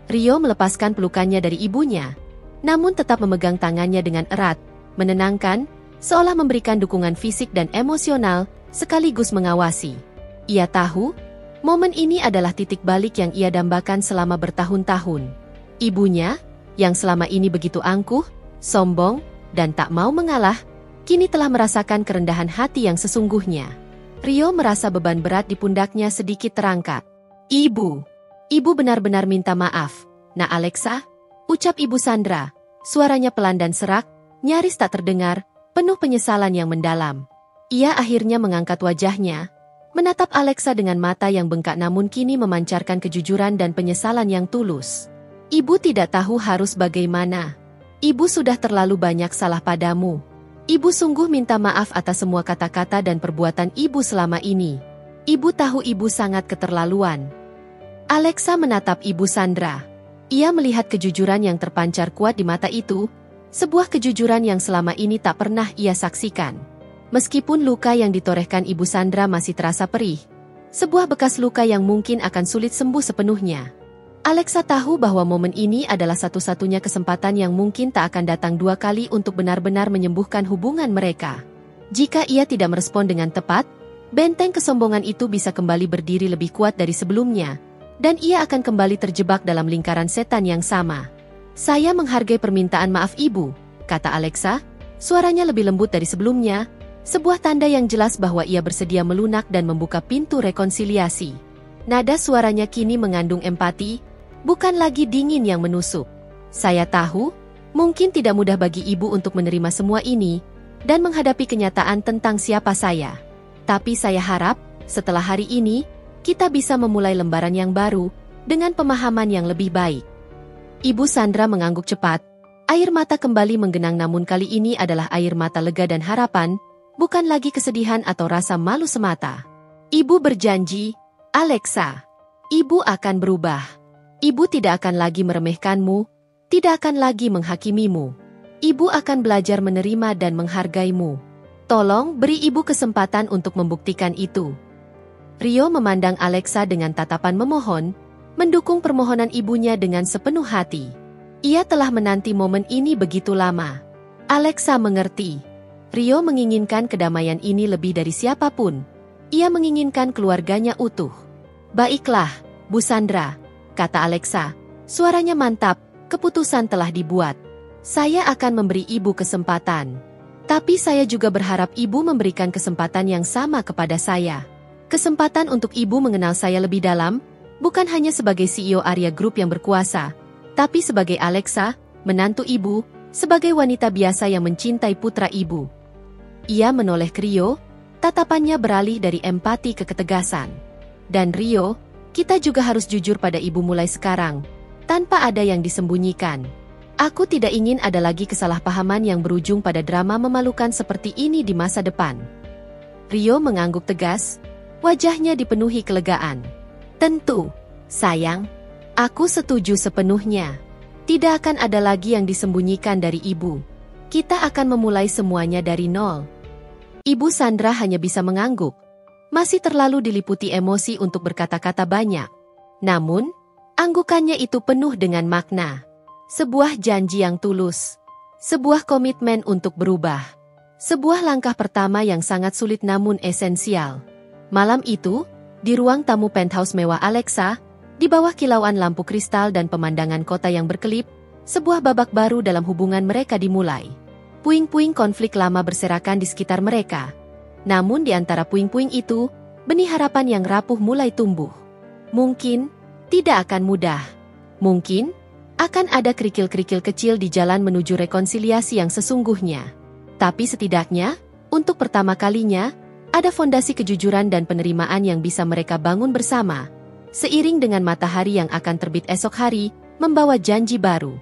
Rio melepaskan pelukannya dari ibunya, namun tetap memegang tangannya dengan erat, menenangkan, seolah memberikan dukungan fisik dan emosional, sekaligus mengawasi. Ia tahu, momen ini adalah titik balik yang ia dambakan selama bertahun-tahun. Ibunya, yang selama ini begitu angkuh, sombong, dan tak mau mengalah, kini telah merasakan kerendahan hati yang sesungguhnya. Rio merasa beban berat di pundaknya sedikit terangkat. Ibu benar-benar minta maaf. Nah Alexa, ucap Ibu Sandra, suaranya pelan dan serak, nyaris tak terdengar, penuh penyesalan yang mendalam. Ia akhirnya mengangkat wajahnya, menatap Alexa dengan mata yang bengkak namun kini memancarkan kejujuran dan penyesalan yang tulus. Ibu tidak tahu harus bagaimana. Ibu sudah terlalu banyak salah padamu. Ibu sungguh minta maaf atas semua kata-kata dan perbuatan ibu selama ini. Ibu tahu ibu sangat keterlaluan. Alexa menatap Ibu Sandra. Ia melihat kejujuran yang terpancar kuat di mata itu, sebuah kejujuran yang selama ini tak pernah ia saksikan. Meskipun luka yang ditorehkan Ibu Sandra masih terasa perih, sebuah bekas luka yang mungkin akan sulit sembuh sepenuhnya. Alexa tahu bahwa momen ini adalah satu-satunya kesempatan yang mungkin tak akan datang dua kali untuk benar-benar menyembuhkan hubungan mereka. Jika ia tidak merespon dengan tepat, benteng kesombongan itu bisa kembali berdiri lebih kuat dari sebelumnya, dan ia akan kembali terjebak dalam lingkaran setan yang sama. Saya menghargai permintaan maaf ibu, kata Alexa, suaranya lebih lembut dari sebelumnya, sebuah tanda yang jelas bahwa ia bersedia melunak dan membuka pintu rekonsiliasi. Nada suaranya kini mengandung empati, bukan lagi dingin yang menusuk. Saya tahu, mungkin tidak mudah bagi ibu untuk menerima semua ini, dan menghadapi kenyataan tentang siapa saya. Tapi saya harap, setelah hari ini, kita bisa memulai lembaran yang baru, dengan pemahaman yang lebih baik. Ibu Sandra mengangguk cepat, air mata kembali menggenang namun kali ini adalah air mata lega dan harapan, bukan lagi kesedihan atau rasa malu semata. Ibu berjanji, Alexa, ibu akan berubah. Ibu tidak akan lagi meremehkanmu, tidak akan lagi menghakimimu. Ibu akan belajar menerima dan menghargaimu. Tolong beri ibu kesempatan untuk membuktikan itu. Rio memandang Alexa dengan tatapan memohon, mendukung permohonan ibunya dengan sepenuh hati. Ia telah menanti momen ini begitu lama. Alexa mengerti. Rio menginginkan kedamaian ini lebih dari siapapun. Ia menginginkan keluarganya utuh. Baiklah, Bu Sandra, kata Alexa, suaranya mantap, keputusan telah dibuat. Saya akan memberi ibu kesempatan. Tapi saya juga berharap ibu memberikan kesempatan yang sama kepada saya. Kesempatan untuk ibu mengenal saya lebih dalam, bukan hanya sebagai CEO Arya Group yang berkuasa, tapi sebagai Alexa, menantu ibu, sebagai wanita biasa yang mencintai putra ibu. Ia menoleh ke Rio, tatapannya beralih dari empati ke ketegasan. Dan Rio, kita juga harus jujur pada ibu mulai sekarang, tanpa ada yang disembunyikan. Aku tidak ingin ada lagi kesalahpahaman yang berujung pada drama memalukan seperti ini di masa depan. Rio mengangguk tegas, wajahnya dipenuhi kelegaan. Tentu, sayang, aku setuju sepenuhnya. Tidak akan ada lagi yang disembunyikan dari ibu. Kita akan memulai semuanya dari nol. Ibu Sandra hanya bisa mengangguk. Masih terlalu diliputi emosi untuk berkata-kata banyak. Namun, anggukannya itu penuh dengan makna. Sebuah janji yang tulus. Sebuah komitmen untuk berubah. Sebuah langkah pertama yang sangat sulit namun esensial. Malam itu, di ruang tamu penthouse mewah Alexa, di bawah kilauan lampu kristal dan pemandangan kota yang berkelip, sebuah babak baru dalam hubungan mereka dimulai. Puing-puing konflik lama berserakan di sekitar mereka. Namun di antara puing-puing itu, benih harapan yang rapuh mulai tumbuh. Mungkin tidak akan mudah. Mungkin akan ada kerikil-kerikil kecil di jalan menuju rekonsiliasi yang sesungguhnya. Tapi setidaknya, untuk pertama kalinya, ada fondasi kejujuran dan penerimaan yang bisa mereka bangun bersama. Seiring dengan matahari yang akan terbit esok hari, membawa janji baru.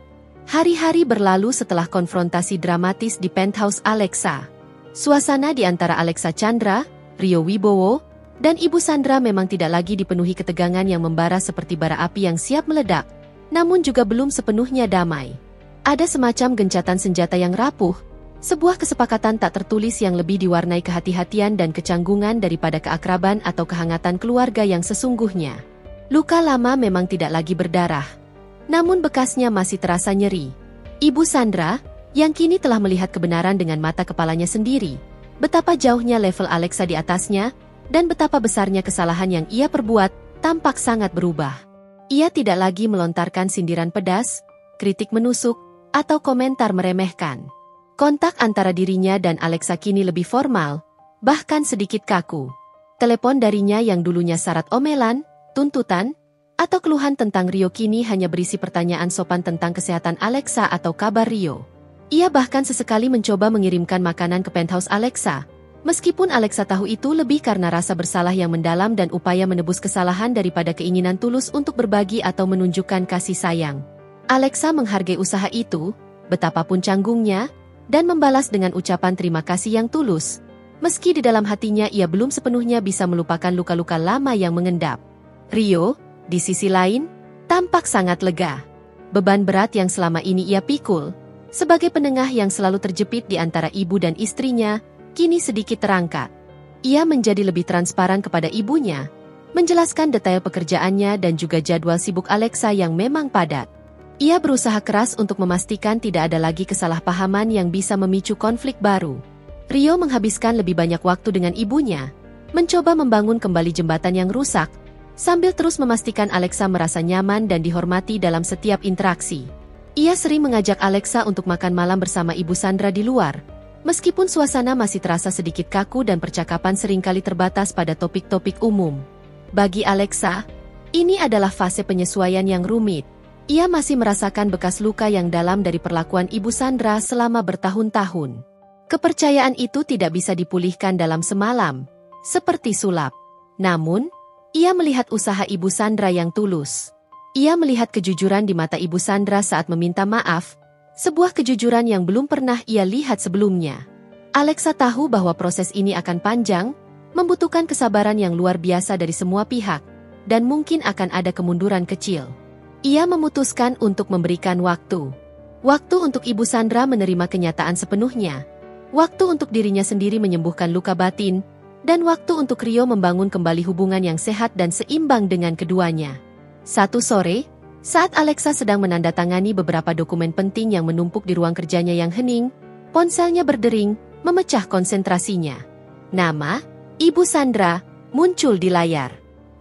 Hari-hari berlalu setelah konfrontasi dramatis di penthouse Alexa. Suasana di antara Alexa Chandra, Rio Wibowo, dan Ibu Sandra memang tidak lagi dipenuhi ketegangan yang membara seperti bara api yang siap meledak, namun juga belum sepenuhnya damai. Ada semacam gencatan senjata yang rapuh, sebuah kesepakatan tak tertulis yang lebih diwarnai kehati-hatian dan kecanggungan daripada keakraban atau kehangatan keluarga yang sesungguhnya. Luka lama memang tidak lagi berdarah, namun bekasnya masih terasa nyeri. Ibu Sandra, yang kini telah melihat kebenaran dengan mata kepalanya sendiri, betapa jauhnya level Alexa di atasnya, dan betapa besarnya kesalahan yang ia perbuat, tampak sangat berubah. Ia tidak lagi melontarkan sindiran pedas, kritik menusuk, atau komentar meremehkan. Kontak antara dirinya dan Alexa kini lebih formal, bahkan sedikit kaku. Telepon darinya yang dulunya syarat omelan, tuntutan, atau keluhan tentang Rio kini hanya berisi pertanyaan sopan tentang kesehatan Alexa atau kabar Rio. Ia bahkan sesekali mencoba mengirimkan makanan ke penthouse Alexa, meskipun Alexa tahu itu lebih karena rasa bersalah yang mendalam dan upaya menebus kesalahan daripada keinginan tulus untuk berbagi atau menunjukkan kasih sayang. Alexa menghargai usaha itu, betapapun canggungnya, dan membalas dengan ucapan terima kasih yang tulus, meski di dalam hatinya ia belum sepenuhnya bisa melupakan luka-luka lama yang mengendap. Rio, di sisi lain, tampak sangat lega. Beban berat yang selama ini ia pikul, sebagai penengah yang selalu terjepit di antara ibu dan istrinya, kini sedikit terangkat. Ia menjadi lebih transparan kepada ibunya, menjelaskan detail pekerjaannya dan juga jadwal sibuk Alexa yang memang padat. Ia berusaha keras untuk memastikan tidak ada lagi kesalahpahaman yang bisa memicu konflik baru. Rio menghabiskan lebih banyak waktu dengan ibunya, mencoba membangun kembali jembatan yang rusak, sambil terus memastikan Alexa merasa nyaman dan dihormati dalam setiap interaksi. Ia sering mengajak Alexa untuk makan malam bersama Ibu Sandra di luar, meskipun suasana masih terasa sedikit kaku dan percakapan seringkali terbatas pada topik-topik umum. Bagi Alexa, ini adalah fase penyesuaian yang rumit. Ia masih merasakan bekas luka yang dalam dari perlakuan Ibu Sandra selama bertahun-tahun. Kepercayaan itu tidak bisa dipulihkan dalam semalam, seperti sulap. Namun, ia melihat usaha Ibu Sandra yang tulus. Ia melihat kejujuran di mata Ibu Sandra saat meminta maaf, sebuah kejujuran yang belum pernah ia lihat sebelumnya. Alexa tahu bahwa proses ini akan panjang, membutuhkan kesabaran yang luar biasa dari semua pihak, dan mungkin akan ada kemunduran kecil. Ia memutuskan untuk memberikan waktu. Waktu untuk Ibu Sandra menerima kenyataan sepenuhnya. Waktu untuk dirinya sendiri menyembuhkan luka batin, dan waktu untuk Rio membangun kembali hubungan yang sehat dan seimbang dengan keduanya. Satu sore, saat Alexa sedang menandatangani beberapa dokumen penting yang menumpuk di ruang kerjanya yang hening, ponselnya berdering, memecah konsentrasinya. Nama, Ibu Sandra, muncul di layar.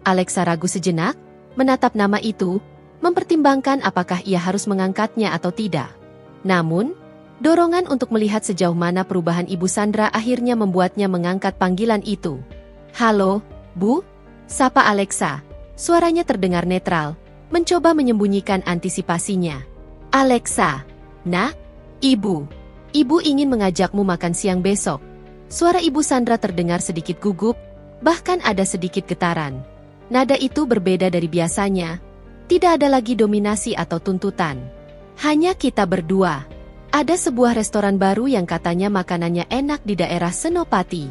Alexa ragu sejenak, menatap nama itu, mempertimbangkan apakah ia harus mengangkatnya atau tidak. Namun, dorongan untuk melihat sejauh mana perubahan Ibu Sandra akhirnya membuatnya mengangkat panggilan itu. "Halo, Bu?" sapa Alexa. Suaranya terdengar netral, mencoba menyembunyikan antisipasinya. "Alexa, Nak, Ibu. Ibu ingin mengajakmu makan siang besok." Suara Ibu Sandra terdengar sedikit gugup, bahkan ada sedikit getaran. Nada itu berbeda dari biasanya. Tidak ada lagi dominasi atau tuntutan. Hanya kita berdua. Ada sebuah restoran baru yang katanya makanannya enak di daerah Senopati.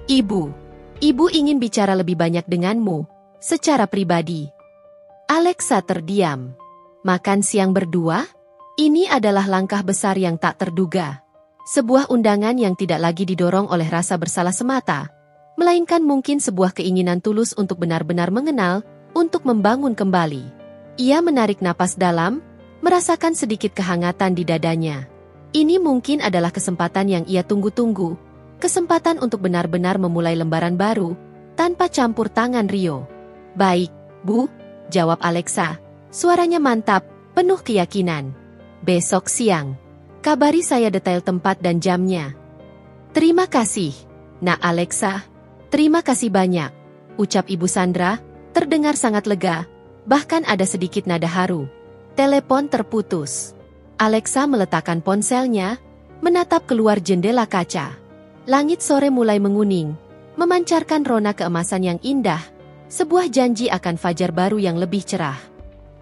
Ibu ingin bicara lebih banyak denganmu, secara pribadi." Alexa terdiam. Makan siang berdua? Ini adalah langkah besar yang tak terduga. Sebuah undangan yang tidak lagi didorong oleh rasa bersalah semata, melainkan mungkin sebuah keinginan tulus untuk benar-benar mengenal, untuk membangun kembali. Ia menarik napas dalam, merasakan sedikit kehangatan di dadanya. Ini mungkin adalah kesempatan yang ia tunggu-tunggu, Kesempatan untuk benar-benar memulai lembaran baru, tanpa campur tangan Rio. "Baik, Bu," jawab Alexa. Suaranya mantap, penuh keyakinan. "Besok siang. Kabari saya detail tempat dan jamnya." "Terima kasih, Nak Alexa." "Terima kasih banyak," ucap Ibu Sandra, terdengar sangat lega, bahkan ada sedikit nada haru. Telepon terputus. Alexa meletakkan ponselnya, menatap keluar jendela kaca. Langit sore mulai menguning, memancarkan rona keemasan yang indah, sebuah janji akan fajar baru yang lebih cerah.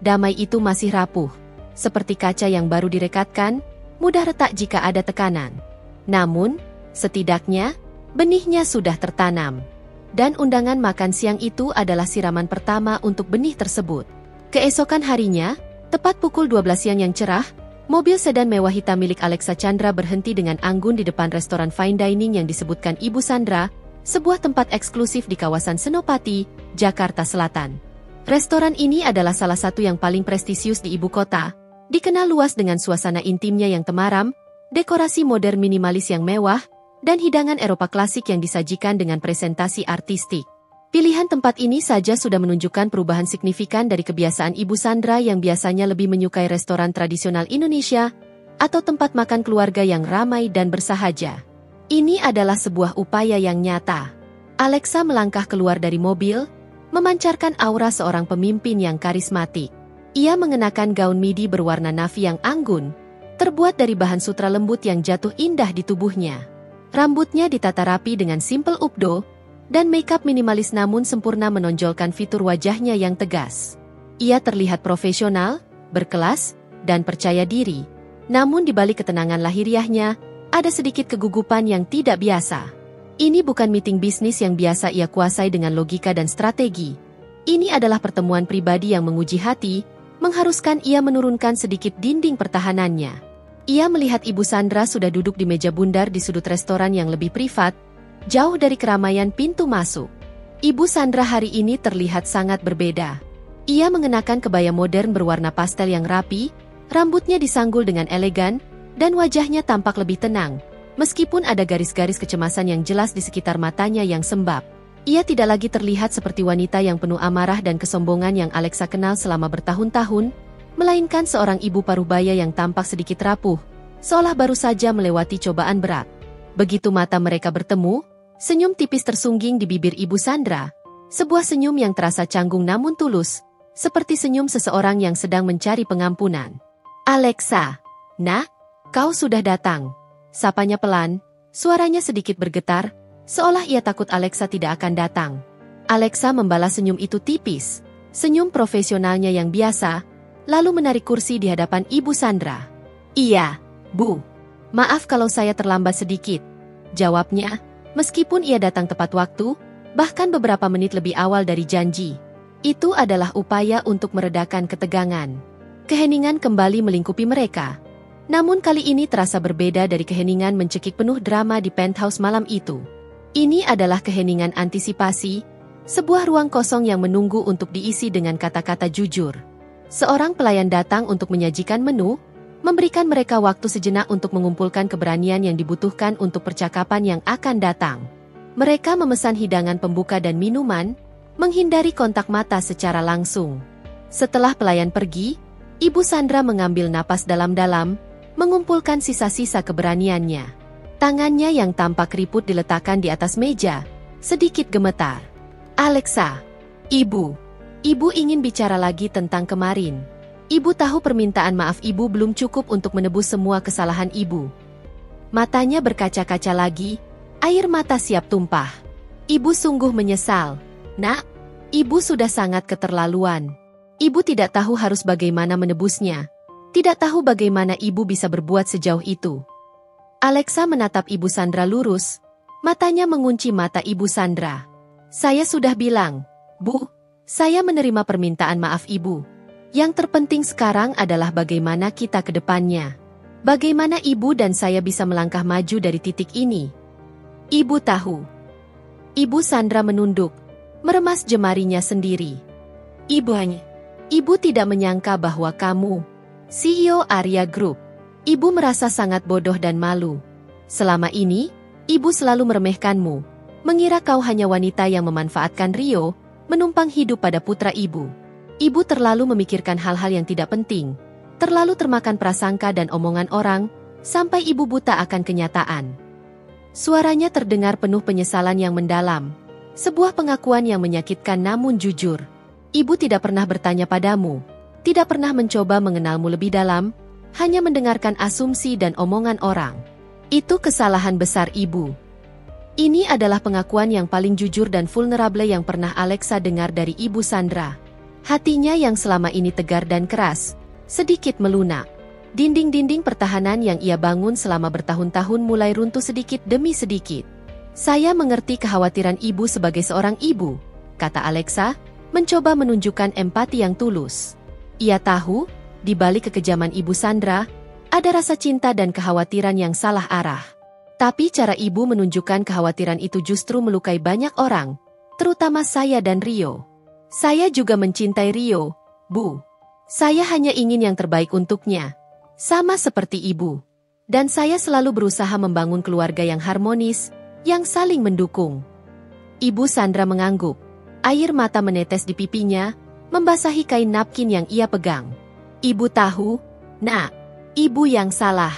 Damai itu masih rapuh, seperti kaca yang baru direkatkan, mudah retak jika ada tekanan. Namun, setidaknya, benihnya sudah tertanam. Dan undangan makan siang itu adalah siraman pertama untuk benih tersebut. Keesokan harinya, tepat pukul 12 siang yang cerah, mobil sedan mewah hitam milik Alexa Chandra berhenti dengan anggun di depan restoran fine dining yang disebutkan Ibu Sandra, sebuah tempat eksklusif di kawasan Senopati, Jakarta Selatan. Restoran ini adalah salah satu yang paling prestisius di ibu kota, dikenal luas dengan suasana intimnya yang temaram, dekorasi modern minimalis yang mewah, dan hidangan Eropa klasik yang disajikan dengan presentasi artistik. Pilihan tempat ini saja sudah menunjukkan perubahan signifikan dari kebiasaan Ibu Sandra yang biasanya lebih menyukai restoran tradisional Indonesia atau tempat makan keluarga yang ramai dan bersahaja. Ini adalah sebuah upaya yang nyata. Alexa melangkah keluar dari mobil, memancarkan aura seorang pemimpin yang karismatik. Ia mengenakan gaun midi berwarna navy yang anggun, terbuat dari bahan sutra lembut yang jatuh indah di tubuhnya. Rambutnya ditata rapi dengan simple updo, dan makeup minimalis namun sempurna menonjolkan fitur wajahnya yang tegas. Ia terlihat profesional, berkelas, dan percaya diri. Namun di balik ketenangan lahiriahnya, ada sedikit kegugupan yang tidak biasa. Ini bukan meeting bisnis yang biasa ia kuasai dengan logika dan strategi. Ini adalah pertemuan pribadi yang menguji hati, mengharuskan ia menurunkan sedikit dinding pertahanannya. Ia melihat Ibu Sandra sudah duduk di meja bundar di sudut restoran yang lebih privat, jauh dari keramaian pintu masuk. Ibu Sandra hari ini terlihat sangat berbeda. Ia mengenakan kebaya modern berwarna pastel yang rapi, rambutnya disanggul dengan elegan, dan wajahnya tampak lebih tenang, meskipun ada garis-garis kecemasan yang jelas di sekitar matanya yang sembab. Ia tidak lagi terlihat seperti wanita yang penuh amarah dan kesombongan yang Alexa kenal selama bertahun-tahun, melainkan seorang ibu parubaya yang tampak sedikit rapuh, seolah baru saja melewati cobaan berat. Begitu mata mereka bertemu, senyum tipis tersungging di bibir Ibu Sandra, sebuah senyum yang terasa canggung namun tulus, seperti senyum seseorang yang sedang mencari pengampunan. "Alexa, Nak, kau sudah datang," sapanya pelan, suaranya sedikit bergetar, seolah ia takut Alexa tidak akan datang. Alexa membalas senyum itu tipis, senyum profesionalnya yang biasa, lalu menarik kursi di hadapan Ibu Sandra. "Iya, Bu. Maaf kalau saya terlambat sedikit," jawabnya. Meskipun ia datang tepat waktu, bahkan beberapa menit lebih awal dari janji. Itu adalah upaya untuk meredakan ketegangan. Keheningan kembali melingkupi mereka. Namun kali ini terasa berbeda dari keheningan mencekik penuh drama di penthouse malam itu. Ini adalah keheningan antisipasi, sebuah ruang kosong yang menunggu untuk diisi dengan kata-kata jujur. Seorang pelayan datang untuk menyajikan menu, memberikan mereka waktu sejenak untuk mengumpulkan keberanian yang dibutuhkan untuk percakapan yang akan datang. Mereka memesan hidangan pembuka dan minuman, menghindari kontak mata secara langsung. Setelah pelayan pergi, Ibu Sandra mengambil napas dalam-dalam, mengumpulkan sisa-sisa keberaniannya. Tangannya yang tampak keriput diletakkan di atas meja, sedikit gemetar. "Alexa, Ibu ingin bicara lagi tentang kemarin. Ibu tahu permintaan maaf Ibu belum cukup untuk menebus semua kesalahan Ibu." Matanya berkaca-kaca lagi, air mata siap tumpah. Ibu sungguh menyesal. "Nak, Ibu sudah sangat keterlaluan. Ibu tidak tahu harus bagaimana menebusnya. Tidak tahu bagaimana Ibu bisa berbuat sejauh itu." Alexa menatap Ibu Sandra lurus, matanya mengunci mata Ibu Sandra. "Saya sudah bilang, Bu, saya menerima permintaan maaf Ibu. Yang terpenting sekarang adalah bagaimana kita ke depannya. Bagaimana Ibu dan saya bisa melangkah maju dari titik ini. Ibu tahu." Ibu Sandra menunduk, meremas jemarinya sendiri. Ibu tidak menyangka bahwa kamu, CEO Arya Group." Ibu merasa sangat bodoh dan malu. Selama ini, Ibu selalu meremehkanmu, mengira kau hanya wanita yang memanfaatkan Rio, menumpang hidup pada putra ibu. Ibu terlalu memikirkan hal-hal yang tidak penting, terlalu termakan prasangka dan omongan orang, sampai ibu buta akan kenyataan. Suaranya terdengar penuh penyesalan yang mendalam, sebuah pengakuan yang menyakitkan namun jujur. Ibu tidak pernah bertanya padamu, tidak pernah mencoba mengenalmu lebih dalam, hanya mendengarkan asumsi dan omongan orang. Itu kesalahan besar ibu. Ini adalah pengakuan yang paling jujur dan vulnerable yang pernah Alexa dengar dari Ibu Sandra. Hatinya yang selama ini tegar dan keras, sedikit melunak. Dinding-dinding pertahanan yang ia bangun selama bertahun-tahun mulai runtuh sedikit demi sedikit. Saya mengerti kekhawatiran ibu sebagai seorang ibu, kata Alexa, mencoba menunjukkan empati yang tulus. Ia tahu, di balik kekejaman Ibu Sandra, ada rasa cinta dan kekhawatiran yang salah arah. Tapi cara ibu menunjukkan kekhawatiran itu justru melukai banyak orang, terutama saya dan Rio. Saya juga mencintai Rio, Bu. Saya hanya ingin yang terbaik untuknya. Sama seperti ibu. Dan saya selalu berusaha membangun keluarga yang harmonis, yang saling mendukung. Ibu Sandra mengangguk. Air mata menetes di pipinya, membasahi kain napkin yang ia pegang. Ibu tahu, Nak, ibu yang salah.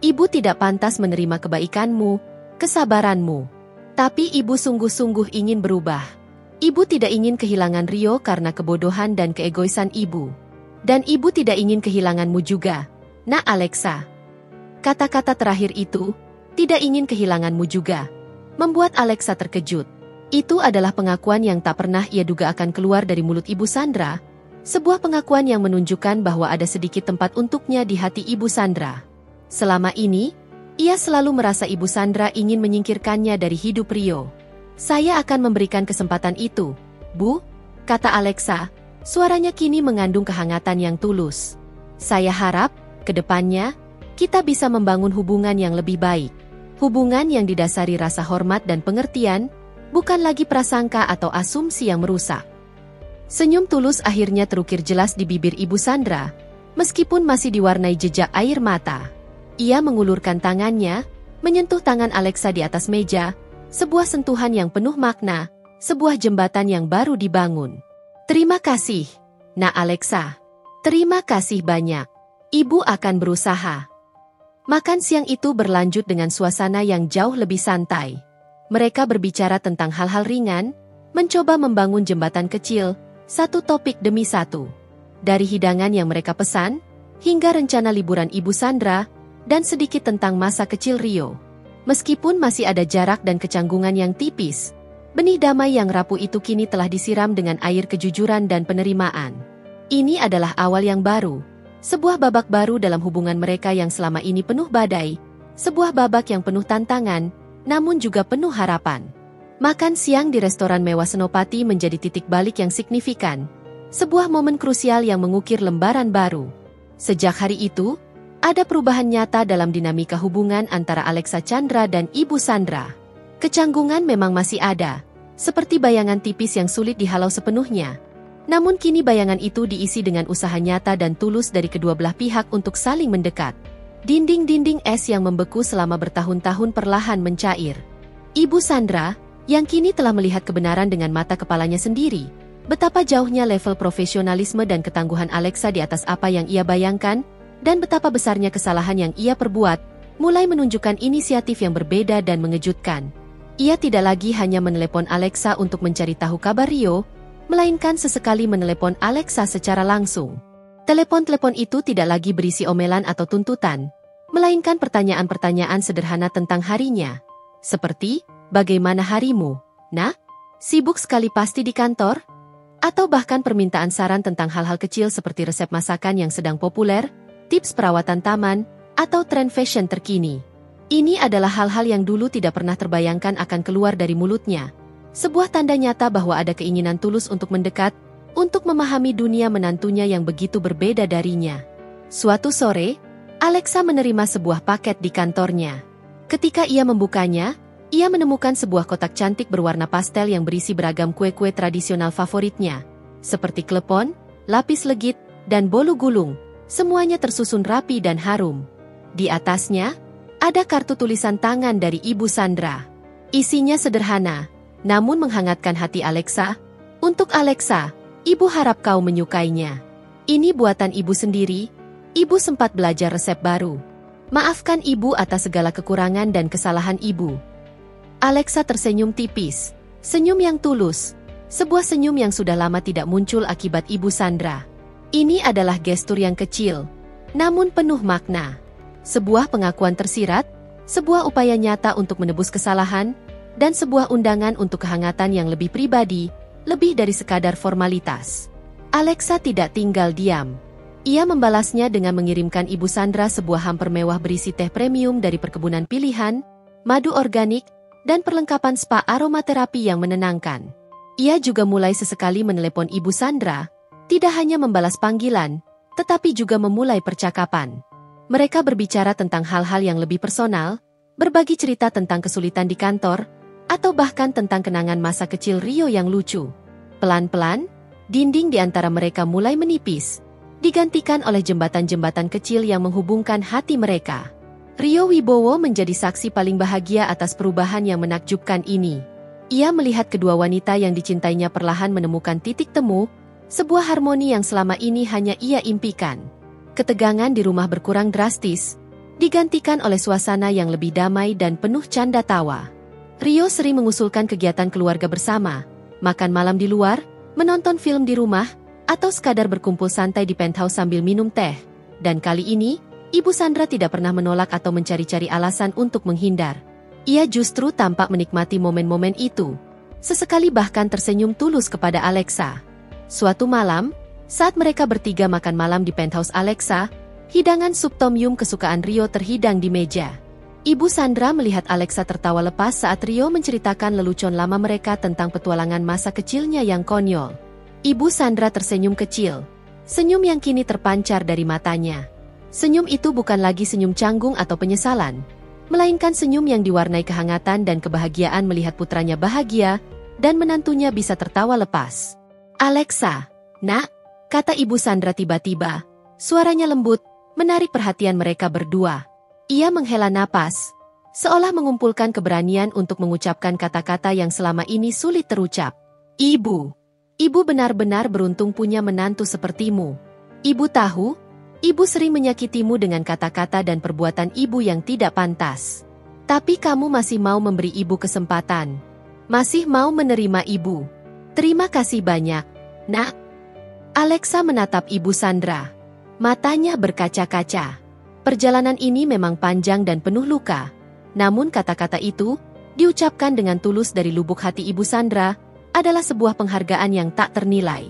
Ibu tidak pantas menerima kebaikanmu, kesabaranmu. Tapi ibu sungguh-sungguh ingin berubah. Ibu tidak ingin kehilangan Rio karena kebodohan dan keegoisan ibu. Dan ibu tidak ingin kehilanganmu juga, Nak Alexa. Kata-kata terakhir itu, tidak ingin kehilanganmu juga, membuat Alexa terkejut. Itu adalah pengakuan yang tak pernah ia duga akan keluar dari mulut Ibu Sandra, sebuah pengakuan yang menunjukkan bahwa ada sedikit tempat untuknya di hati Ibu Sandra. Selama ini, ia selalu merasa Ibu Sandra ingin menyingkirkannya dari hidup Rio. Saya akan memberikan kesempatan itu, Bu, kata Alexa, suaranya kini mengandung kehangatan yang tulus. Saya harap, ke depannya, kita bisa membangun hubungan yang lebih baik. Hubungan yang didasari rasa hormat dan pengertian, bukan lagi prasangka atau asumsi yang merusak. Senyum tulus akhirnya terukir jelas di bibir Ibu Sandra, meskipun masih diwarnai jejak air mata. Ia mengulurkan tangannya, menyentuh tangan Alexa di atas meja, sebuah sentuhan yang penuh makna, sebuah jembatan yang baru dibangun. Terima kasih, Nak Alexa. Terima kasih banyak. Ibu akan berusaha. Makan siang itu berlanjut dengan suasana yang jauh lebih santai. Mereka berbicara tentang hal-hal ringan, mencoba membangun jembatan kecil, satu topik demi satu. Dari hidangan yang mereka pesan, hingga rencana liburan Ibu Sandra, dan sedikit tentang masa kecil Rio. Meskipun masih ada jarak dan kecanggungan yang tipis, benih damai yang rapuh itu kini telah disiram dengan air kejujuran dan penerimaan. Ini adalah awal yang baru. Sebuah babak baru dalam hubungan mereka yang selama ini penuh badai, sebuah babak yang penuh tantangan, namun juga penuh harapan. Makan siang di restoran mewah Senopati menjadi titik balik yang signifikan, sebuah momen krusial yang mengukir lembaran baru. Sejak hari itu, ada perubahan nyata dalam dinamika hubungan antara Alexa Chandra dan Ibu Sandra. Kecanggungan memang masih ada, seperti bayangan tipis yang sulit dihalau sepenuhnya. Namun kini bayangan itu diisi dengan usaha nyata dan tulus dari kedua belah pihak untuk saling mendekat. Dinding-dinding es yang membeku selama bertahun-tahun perlahan mencair. Ibu Sandra, yang kini telah melihat kebenaran dengan mata kepalanya sendiri, betapa jauhnya level profesionalisme dan ketangguhan Alexa di atas apa yang ia bayangkan, dan betapa besarnya kesalahan yang ia perbuat, mulai menunjukkan inisiatif yang berbeda dan mengejutkan. Ia tidak lagi hanya menelepon Alexa untuk mencari tahu kabar Rio, melainkan sesekali menelepon Alexa secara langsung. Telepon-telepon itu tidak lagi berisi omelan atau tuntutan, melainkan pertanyaan-pertanyaan sederhana tentang harinya. Seperti, bagaimana harimu, Nak? Sibuk sekali pasti di kantor? Atau bahkan permintaan saran tentang hal-hal kecil seperti resep masakan yang sedang populer, tips perawatan taman, atau tren fashion terkini. Ini adalah hal-hal yang dulu tidak pernah terbayangkan akan keluar dari mulutnya. Sebuah tanda nyata bahwa ada keinginan tulus untuk mendekat, untuk memahami dunia menantunya yang begitu berbeda darinya. Suatu sore, Alexa menerima sebuah paket di kantornya. Ketika ia membukanya, ia menemukan sebuah kotak cantik berwarna pastel yang berisi beragam kue-kue tradisional favoritnya, seperti klepon, lapis legit, dan bolu gulung. Semuanya tersusun rapi dan harum. Di atasnya, Ada kartu tulisan tangan dari Ibu Sandra. Isinya sederhana, namun menghangatkan hati Alexa. Untuk Alexa, Ibu harap kau menyukainya. Ini buatan Ibu sendiri. Ibu sempat belajar resep baru. Maafkan Ibu atas segala kekurangan dan kesalahan Ibu. Alexa tersenyum tipis. Senyum yang tulus. Sebuah senyum yang sudah lama tidak muncul akibat Ibu Sandra. Ini adalah gestur yang kecil, namun penuh makna. Sebuah pengakuan tersirat, sebuah upaya nyata untuk menebus kesalahan, dan sebuah undangan untuk kehangatan yang lebih pribadi, lebih dari sekadar formalitas. Alexa tidak tinggal diam. Ia membalasnya dengan mengirimkan Ibu Sandra sebuah hamper mewah berisi teh premium dari perkebunan pilihan, madu organik, dan perlengkapan spa aromaterapi yang menenangkan. Ia juga mulai sesekali menelepon Ibu Sandra, tidak hanya membalas panggilan, tetapi juga memulai percakapan. Mereka berbicara tentang hal-hal yang lebih personal, berbagi cerita tentang kesulitan di kantor, atau bahkan tentang kenangan masa kecil Rio yang lucu. Pelan-pelan, dinding di antara mereka mulai menipis, digantikan oleh jembatan-jembatan kecil yang menghubungkan hati mereka. Rio Wibowo menjadi saksi paling bahagia atas perubahan yang menakjubkan ini. Ia melihat kedua wanita yang dicintainya perlahan menemukan titik temu, sebuah harmoni yang selama ini hanya ia impikan. Ketegangan di rumah berkurang drastis, digantikan oleh suasana yang lebih damai dan penuh canda tawa. Rio sering mengusulkan kegiatan keluarga bersama, makan malam di luar, menonton film di rumah, atau sekadar berkumpul santai di penthouse sambil minum teh. Dan kali ini, Ibu Sandra tidak pernah menolak atau mencari-cari alasan untuk menghindar. Ia justru tampak menikmati momen-momen itu. Sesekali bahkan tersenyum tulus kepada Alexa. Suatu malam, saat mereka bertiga makan malam di penthouse Alexa, hidangan sup tom yum kesukaan Rio terhidang di meja. Ibu Sandra melihat Alexa tertawa lepas saat Rio menceritakan lelucon lama mereka tentang petualangan masa kecilnya yang konyol. Ibu Sandra tersenyum kecil. Senyum yang kini terpancar dari matanya. Senyum itu bukan lagi senyum canggung atau penyesalan, melainkan senyum yang diwarnai kehangatan dan kebahagiaan melihat putranya bahagia, dan menantunya bisa tertawa lepas. Alexa, nak, kata Ibu Sandra tiba-tiba. Suaranya lembut, menarik perhatian mereka berdua. Ia menghela napas, seolah mengumpulkan keberanian untuk mengucapkan kata-kata yang selama ini sulit terucap. Ibu benar-benar beruntung punya menantu sepertimu. Ibu tahu, ibu sering menyakitimu dengan kata-kata dan perbuatan ibu yang tidak pantas. Tapi kamu masih mau memberi ibu kesempatan. Masih mau menerima ibu. Terima kasih banyak, nak. Alexa menatap Ibu Sandra. Matanya berkaca-kaca. Perjalanan ini memang panjang dan penuh luka. Namun kata-kata itu, diucapkan dengan tulus dari lubuk hati Ibu Sandra, adalah sebuah penghargaan yang tak ternilai.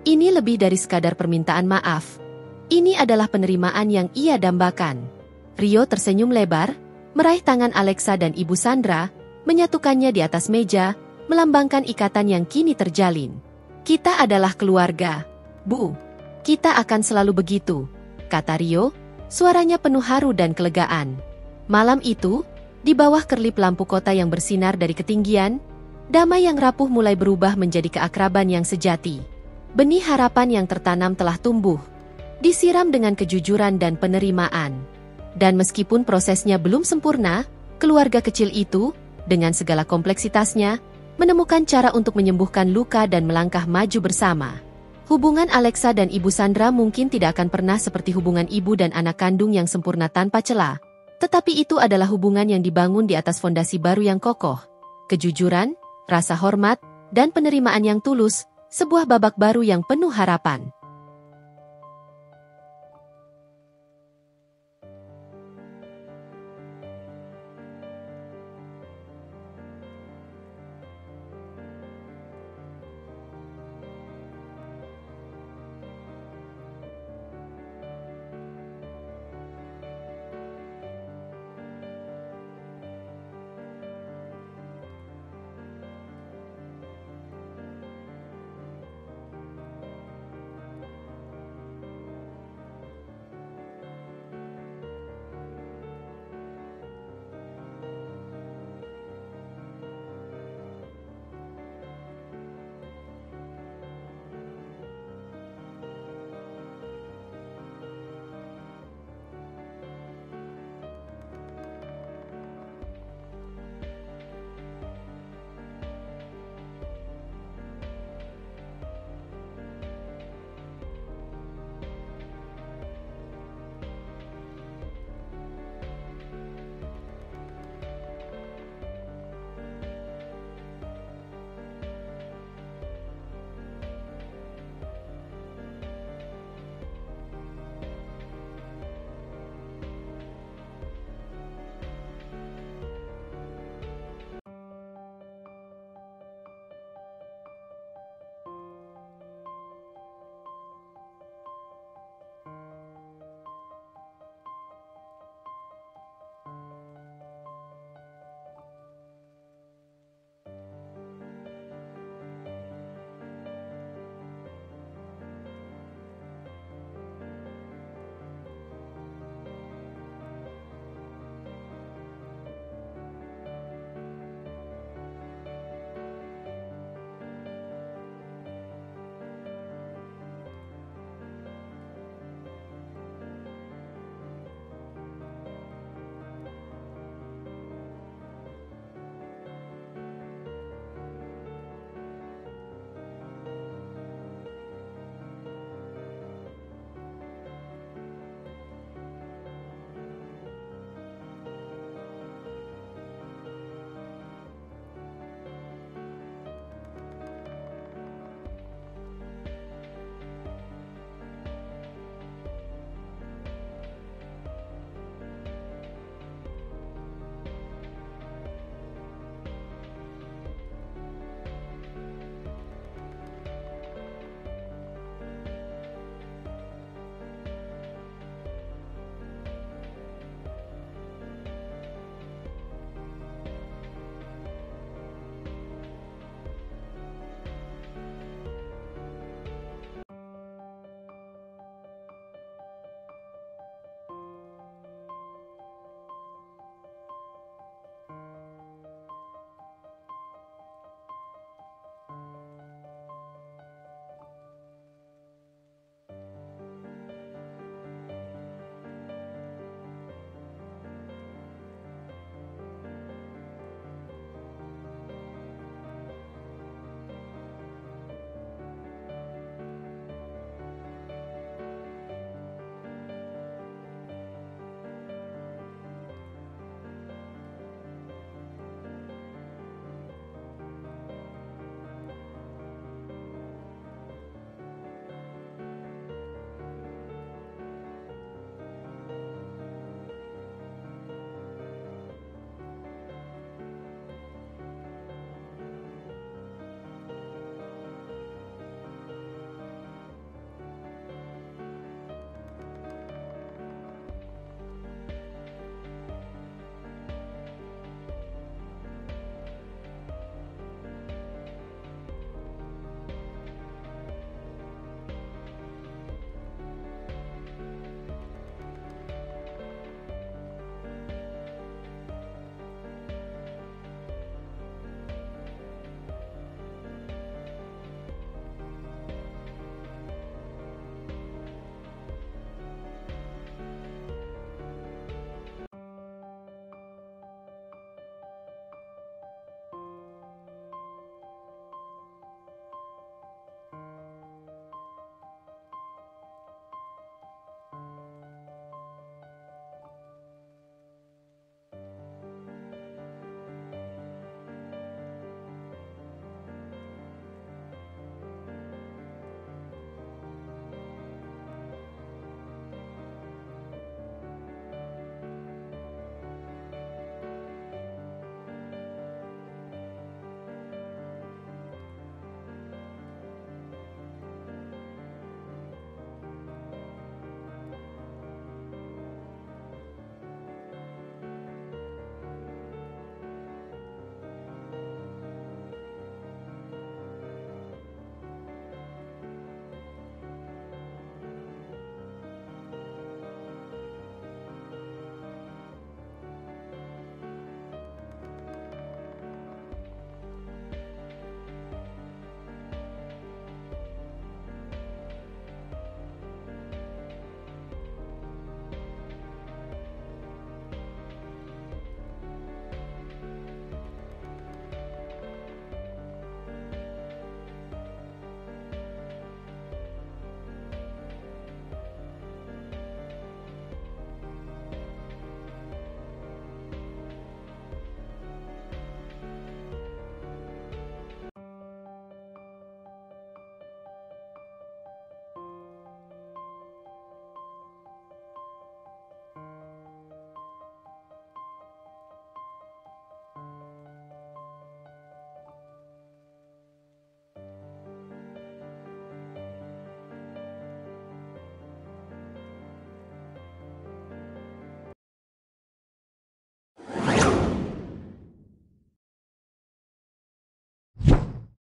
Ini lebih dari sekadar permintaan maaf. Ini adalah penerimaan yang ia dambakan. Rio tersenyum lebar, meraih tangan Alexa dan Ibu Sandra, menyatukannya di atas meja, melambangkan ikatan yang kini terjalin. Kita adalah keluarga, Bu. Kita akan selalu begitu, kata Rio, suaranya penuh haru dan kelegaan. Malam itu, di bawah kerlip lampu kota yang bersinar dari ketinggian, damai yang rapuh mulai berubah menjadi keakraban yang sejati. Benih harapan yang tertanam telah tumbuh, disiram dengan kejujuran dan penerimaan. Dan meskipun prosesnya belum sempurna, keluarga kecil itu, dengan segala kompleksitasnya, menemukan cara untuk menyembuhkan luka dan melangkah maju bersama. Hubungan Alexa dan Ibu Sandra mungkin tidak akan pernah seperti hubungan ibu dan anak kandung yang sempurna tanpa celah. Tetapi itu adalah hubungan yang dibangun di atas fondasi baru yang kokoh. Kejujuran, rasa hormat, dan penerimaan yang tulus, sebuah babak baru yang penuh harapan.